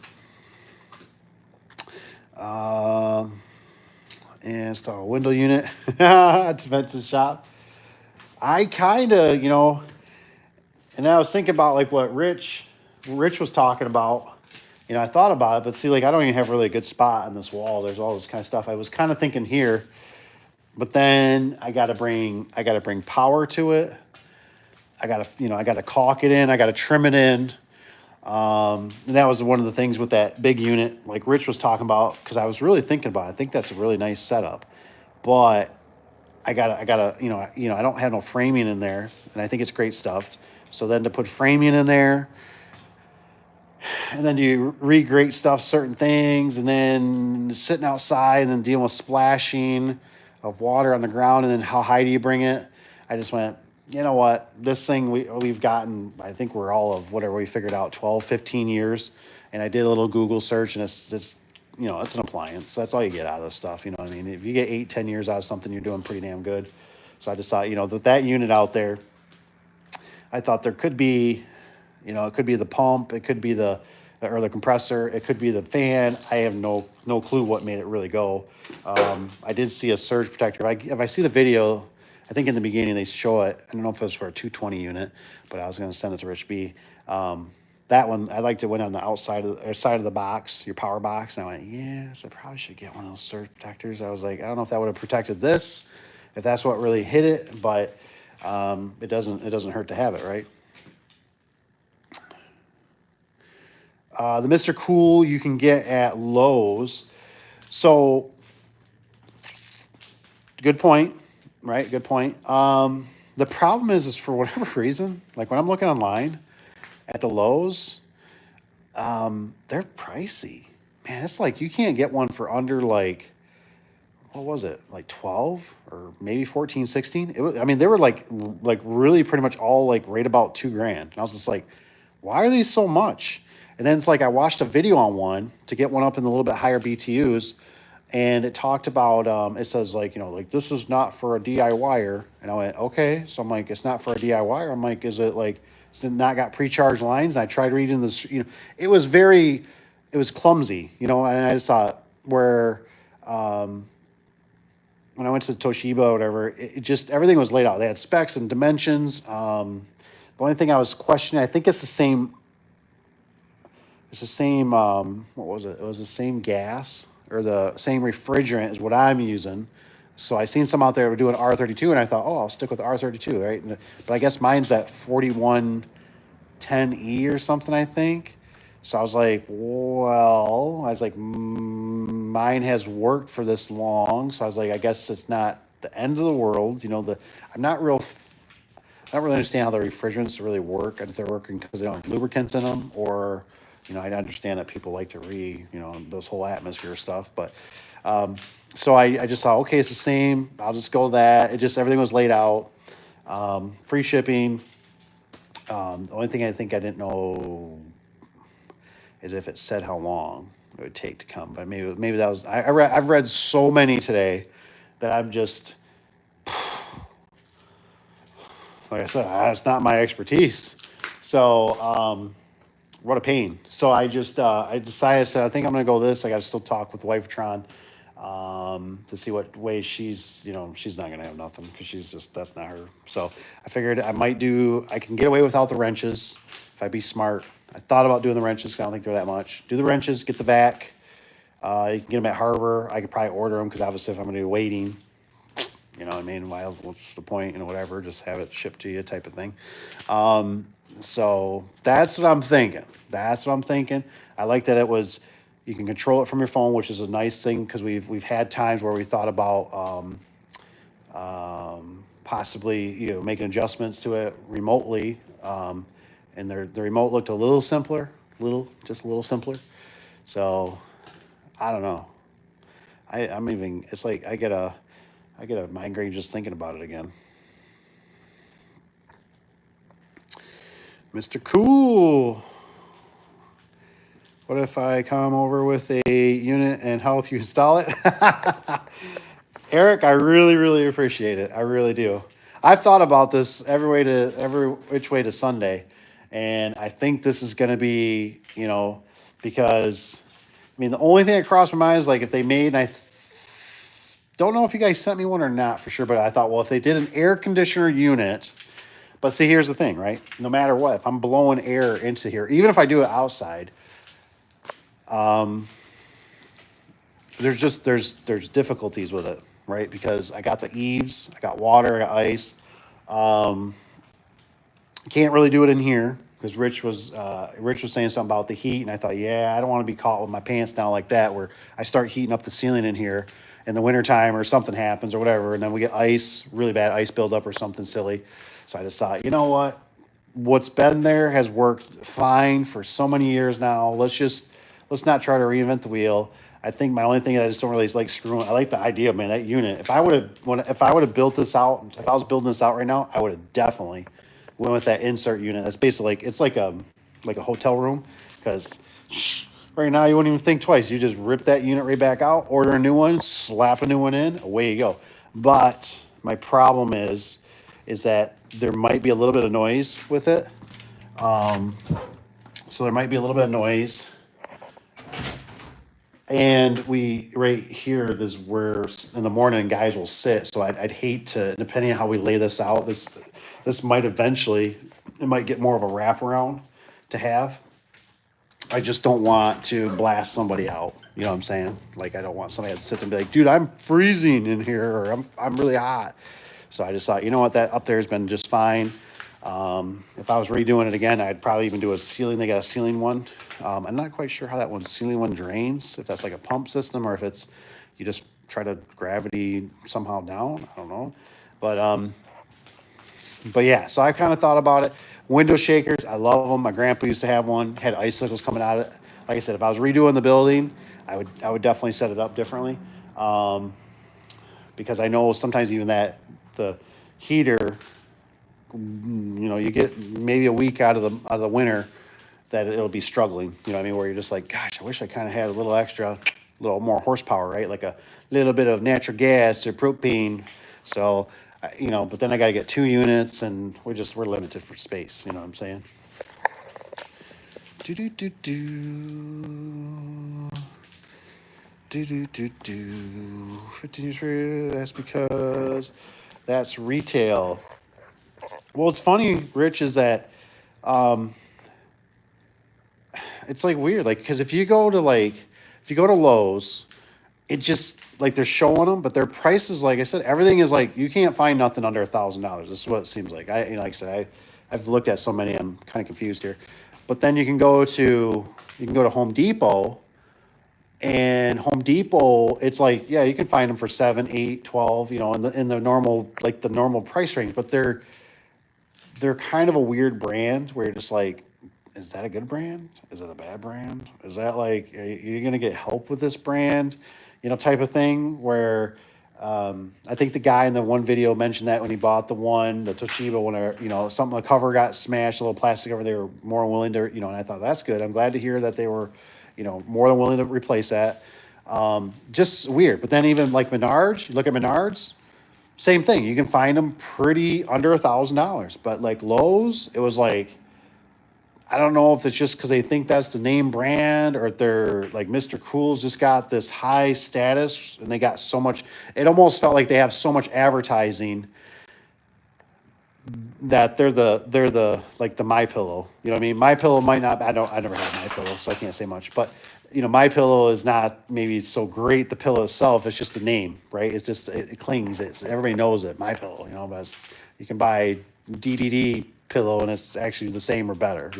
And install a window unit. It's Vincent's shop. I kind of, and I was thinking about what Rich was talking about. I thought about it, but see, I don't even have really a good spot on this wall. There's all this kind of stuff. I was kind of thinking here, but then I gotta bring power to it. I got to caulk it in. I got to trim it in. And that was one of the things with that big unit, like Rich was talking about, because I was really thinking about it. I think that's a really nice setup, but I gotta, I don't have no framing in there, and I think it's great stuffed. So then to put framing in there, and then you re-grate stuff, certain things, and then sitting outside and then dealing with splashing of water on the ground, and then how high do you bring it? I just went, you know what, this thing we've gotten, I think we're all of whatever we figured out, 12, 15 years, and I did a little Google search, and it's it's an appliance. That's all you get out of this stuff. You know what I mean? If you get 8, 10 years out of something, you're doing pretty damn good. So I just thought, that unit out there, I thought there could be, it could be the pump, it could be or the compressor, it could be the fan. I have no clue what made it really go. I did see a surge protector. If I see the video, I think in the beginning they show it. I don't know if it was for a 220 unit, but I was going to send it to Rich B. That one, I liked it went on the outside side of the box, your power box. And I went, yes, I probably should get one of those surge protectors. I was like, I don't know if that would have protected this, if that's what really hit it, but it doesn't hurt to have it, right? The Mr. Cool you can get at Lowe's. So, good point, right? Good point. The problem is for whatever reason, like when I'm looking online at the Lowe's, they're pricey. Man, it's like you can't get one for under like, what was it? Like 12 or maybe 14, 16. It was, I mean, they were like really pretty much all like right about $2,000. And I was just like, why are these so much? And then it's like I watched a video on one to get one up in the little bit higher BTUs, and it talked about it says like like this is not for a DIYer, and I went okay, so I'm like it's not for a DIYer. I'm like is it like it's not got pre-charged lines? And I tried reading this, it was clumsy, and I just thought where when I went to Toshiba or whatever, it just everything was laid out. They had specs and dimensions. The only thing I was questioning, I think it's the same. It's the same, what was it? It was the same gas or the same refrigerant as what I'm using. So I seen some out there were doing R32, and I thought, oh, I'll stick with R32, right? But I guess mine's at 4110E or something, I think. So I was like, mine has worked for this long. So I was like, I guess it's not the end of the world. I'm not real. I don't really understand how the refrigerants really work, if they're working because they don't have lubricants in them, or I understand that people like to those whole atmosphere stuff, but so I just thought, okay, it's the same. I'll just go with that. Everything was laid out, free shipping. The only thing I think I didn't know is if it said how long it would take to come, but maybe that was I've read so many today that I'm just like I said, it's not my expertise. So what a pain. So I just I decided, I think I'm gonna go this. I gotta still talk with Wifetron to see what way she's not gonna have nothing because that's not her. So I figured I can get away without the wrenches if I be smart. I thought about doing the wrenches because I don't think they're that much. Do the wrenches, get the vac. You can get them at Harbor. I could probably order them because obviously if I'm gonna do waiting, what I mean? What's the point? Whatever, just have it shipped to you type of thing. So that's what I'm thinking. I like that you can control it from your phone, which is a nice thing because we've had times where we thought about possibly making adjustments to it remotely, and the remote looked a little simpler, just a little simpler. So I don't know. I'm even. It's like I get a migraine just thinking about it again. Mr. Cool. What if I come over with a unit and help you install it? Eric, I really, really appreciate it. I really do. I've thought about this every which way to Sunday, and I think this is going to be, because, the only thing that crossed my mind is like if they made, and I don't know if you guys sent me one or not for sure, but I thought, well, if they did an air conditioner unit. But see, here's the thing, right? No matter what, if I'm blowing air into here, even if I do it outside, there's difficulties with it, right? Because I got the eaves, I got water, I got ice. Can't really do it in here because Rich was saying something about the heat, and I thought, yeah, I don't want to be caught with my pants down like that, where I start heating up the ceiling in here in the wintertime or something happens or whatever, and then we get ice, really bad ice buildup or something silly. So I just thought, you know what? What's been there has worked fine for so many years now. Let's not try to reinvent the wheel. I think my only thing I just don't really like screwing. I like the idea, man, that unit. If I would have built this out, if I was building this out right now, I would have definitely went with that insert unit. That's basically it's like a hotel room, because right now you wouldn't even think twice. You just rip that unit right back out, order a new one, slap a new one in, away you go. But my problem is that there might be a little bit of noise with it. So there might be a little bit of noise. And we right here, this is where in the morning guys will sit. So I'd hate to, depending on how we lay this out, this might eventually, it might get more of a wraparound to have. I just don't want to blast somebody out. You know what I'm saying? Like, I don't want somebody to sit there and be like, dude, I'm freezing in here, or I'm really hot. So I just thought, you know what, that up there has been just fine. If I was redoing it again, I'd probably even do a ceiling. They got a ceiling one. I'm not quite sure how that ceiling one drains, if that's like a pump system or if it's, you just try to gravity somehow down. I don't know. But yeah, so I kind of thought about it. Window shakers, I love them. My grandpa used to have one, had icicles coming out of it. Like I said, if I was redoing the building, I would definitely set it up differently. Because I know sometimes even that the heater, you get maybe a week out of the winter that it'll be struggling. You know what I mean? Where you're just like, gosh, I wish I kind of had a little extra, a little more horsepower, right? Like a little bit of natural gas or propane. So, but then I got to get 2 units, and we're limited for space. You know what I'm saying? Do do do do. Do do do do. 15 years for that's because that's retail. Well, it's funny, Rich, is that it's like weird, like, because if you go to Lowe's, it just like they're showing them, but their prices, like I said, everything is like you can't find nothing under $1,000. This is what it seems like. Like I said, I've looked at so many, I'm kind of confused here. But then you can go to Home Depot, and Home Depot, it's like, yeah, you can find them for 7, 8, 12, in the normal, like the normal price range, but they're kind of a weird brand where you're just like, is that a good brand? Is it a bad brand? Is that like, are you going to get help with this brand? Type of thing where I think the guy in the one video mentioned that when he bought the Toshiba, when something, the cover got smashed, a little plastic cover, they were more willing to, and I thought that's good. I'm glad to hear that they were, more than willing to replace that. Just weird. But then even like Menards, you look at Menards, same thing. You can find them pretty under $1,000, but like Lowe's, it was like, I don't know if it's just because they think that's the name brand, or if they're like Mr. Cool's just got this high status and they got so much. It almost felt like they have so much advertising that they're the like the My Pillow. You know what I mean? My Pillow might not. I never had My Pillow, so I can't say much. But My Pillow is not maybe so great. The pillow itself, it's just the name, right? It's just it clings. Everybody knows it. My Pillow, but you can buy DDD pillow and it's actually the same or better.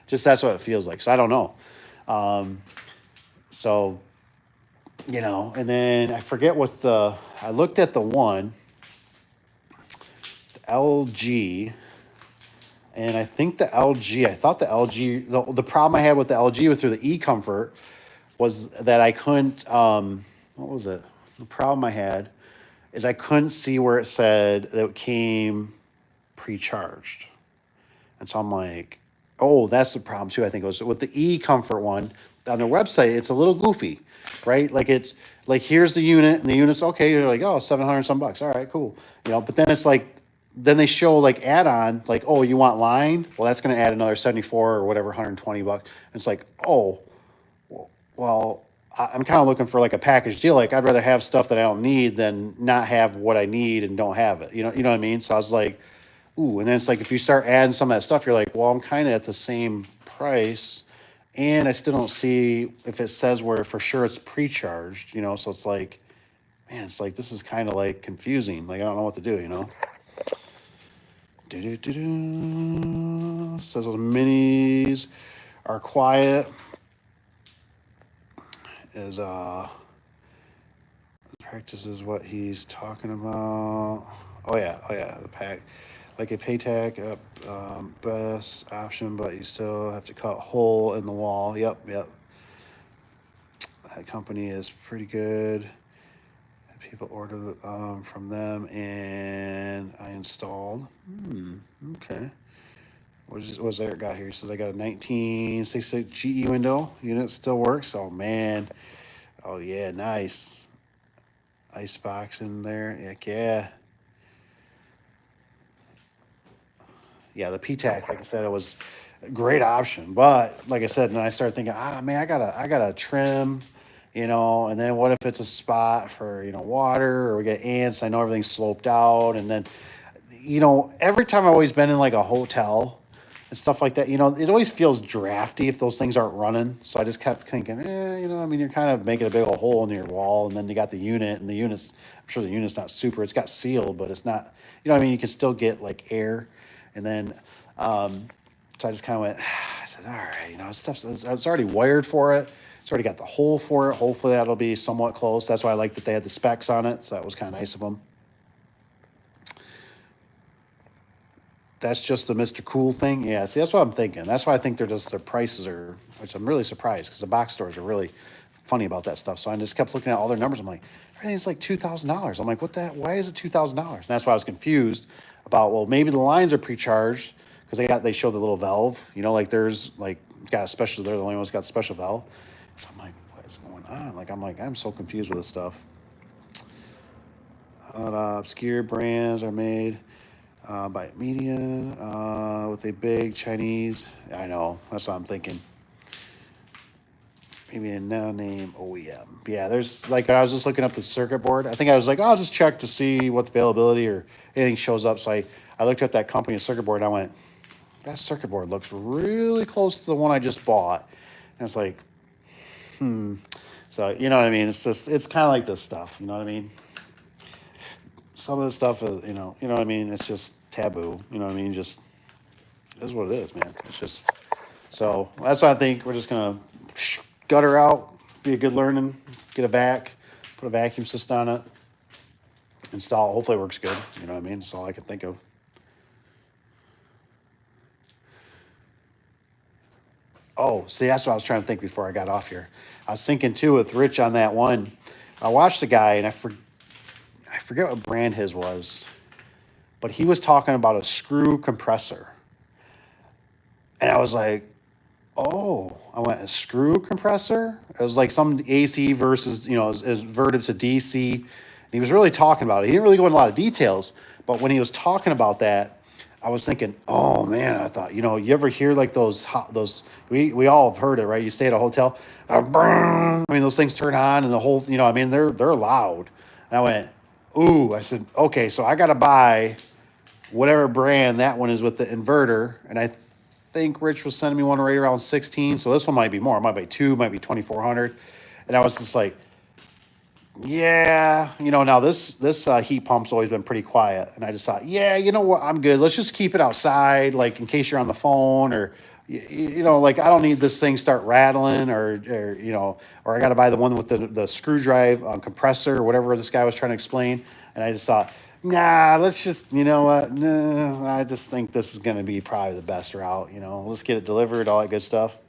Just that's what it feels like. So I don't know. And then I forget I looked at the LG, and I think I thought the LG, the problem I had with the LG with through the eComfort was that I couldn't, what was it? The problem I had is I couldn't see where it said that it came pre-charged. And so I'm like, oh, that's the problem too. I think it was with the eComfort one on their website. It's a little goofy, right? Like it's like, here's the unit, and the unit's okay. You're like, oh, 700 some bucks. All right, cool. But then it's like, then they show like add-on, like, oh, you want line? Well, that's going to add another 74 or whatever, 120 bucks. And it's like, oh, well, I'm kind of looking for like a package deal. Like, I'd rather have stuff that I don't need than not have what I need and don't have it. You know what I mean? So I was like, ooh, and then it's like, if you start adding some of that stuff, you're like, well, I'm kind of at the same price, and I still don't see if it says where for sure it's pre-charged, so it's like, man, it's like, this is kind of like confusing. Like, I don't know what to do, Do-do-do-do. Says those minis are quiet. Is practice is what he's talking about. Oh yeah, the pack. Like a paytack, best option, but you still have to cut hole in the wall. Yep. That company is pretty good. People order from them, and I installed. Okay. What's Eric got here? He says I got a 1966 GE window unit, still works. Oh man. Oh yeah, nice. Ice box in there. Heck yeah. Yeah, the PTAC, like I said, it was a great option. But like I said, then I started thinking, man, I gotta trim, and then what if it's a spot for, water, or we get ants, I know everything's sloped out, and then, every time I've always been in like a hotel and stuff like that, it always feels drafty if those things aren't running. So I just kept thinking, you're kind of making a big old hole in your wall, and then you got the unit, and I'm sure the unit's not super, it's got sealed, but it's not, you can still get like air. And then, so I just kind of went, I said, all right, stuff's it's already wired for it. It's already got the hole for it. Hopefully that'll be somewhat close. That's why I like that they had the specs on it. So that was kind of nice of them. That's just the Mr. Cool thing. Yeah, see, that's what I'm thinking. That's why I think their prices are, which I'm really surprised because the box stores are really funny about that stuff. So I just kept looking at all their numbers. I'm like, everything's like $2,000. I'm like, why is it $2,000? And that's why I was confused about, well, maybe the lines are pre-charged because they show the little valve, like there's like got a special, they're the only ones got a special valve. So I'm like, what is going on? I'm so confused with this stuff. Obscure brands are made by median with a big Chinese. I know, that's what I'm thinking. Maybe a no-name OEM. Yeah, there's like, I was just looking up the circuit board. I think I was like, I'll just check to see what the availability or anything shows up. So I looked at that company circuit board and I went, that circuit board looks really close to the one I just bought. And it's like, So, you know what I mean? It's kind of like this stuff, you know what I mean? Some of the stuff is, you know what I mean? It's just taboo, you know what I mean? Just, it is what it is, man. It's just, so that's what I think. We're just going to gut her out, be a good learning, get it back, put a vacuum system on it, install it. Hopefully it works good, you know what I mean? That's all I can think of. Oh, see, that's what I was trying to think before I got off here. I was thinking too with Rich on that one. I watched a guy, and I forget what brand his was, but he was talking about a screw compressor. And I was like, oh, I went, a screw compressor? It was like some AC versus, is verted to DC. And he was really talking about it. He didn't really go into a lot of details, but when he was talking about that, I was thinking, oh man, I thought, you ever hear like those, we all have heard it, right? You stay at a hotel, those things turn on and the whole, they're loud. And I went, ooh, I said, okay, so I got to buy whatever brand that one is with the inverter. And I think Rich was sending me one right around 16. So this one might be more. It might be 2, might be 2,400. And I was just like, yeah, now this heat pump's always been pretty quiet. And I just thought, yeah, you know what? I'm good. Let's just keep it outside, like in case you're on the phone or, like I don't need this thing start rattling or I got to buy the one with the screw drive compressor or whatever this guy was trying to explain. And I just thought, nah, let's just, Nah, I just think this is going to be probably the best route. Let's get it delivered, all that good stuff.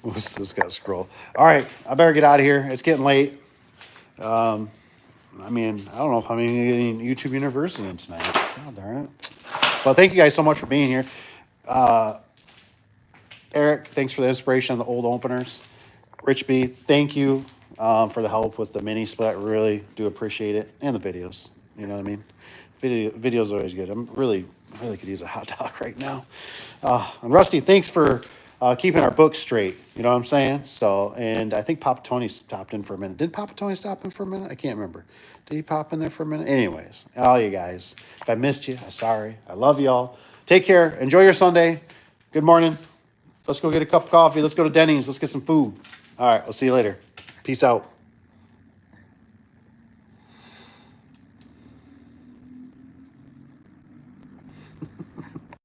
What's this guy scroll? All right, I better get out of here. It's getting late. I don't know if I'm getting YouTube University in tonight. God darn it. Well, thank you guys so much for being here. Eric, thanks for the inspiration on the old openers. Rich B, thank you for the help with the mini split. Really do appreciate it. And the videos. You know what I mean? Videos are always good. I really could use a hot dog right now. And Rusty, thanks for keeping our books straight. You know what I'm saying? So, and I think Papa Tony stopped in for a minute. Did Papa Tony stop in for a minute? I can't remember. Did he pop in there for a minute? Anyways, all you guys, if I missed you, I'm sorry. I love y'all. Take care. Enjoy your Sunday. Good morning. Let's go get a cup of coffee. Let's go to Denny's. Let's get some food. All right. I'll see you later. Peace out.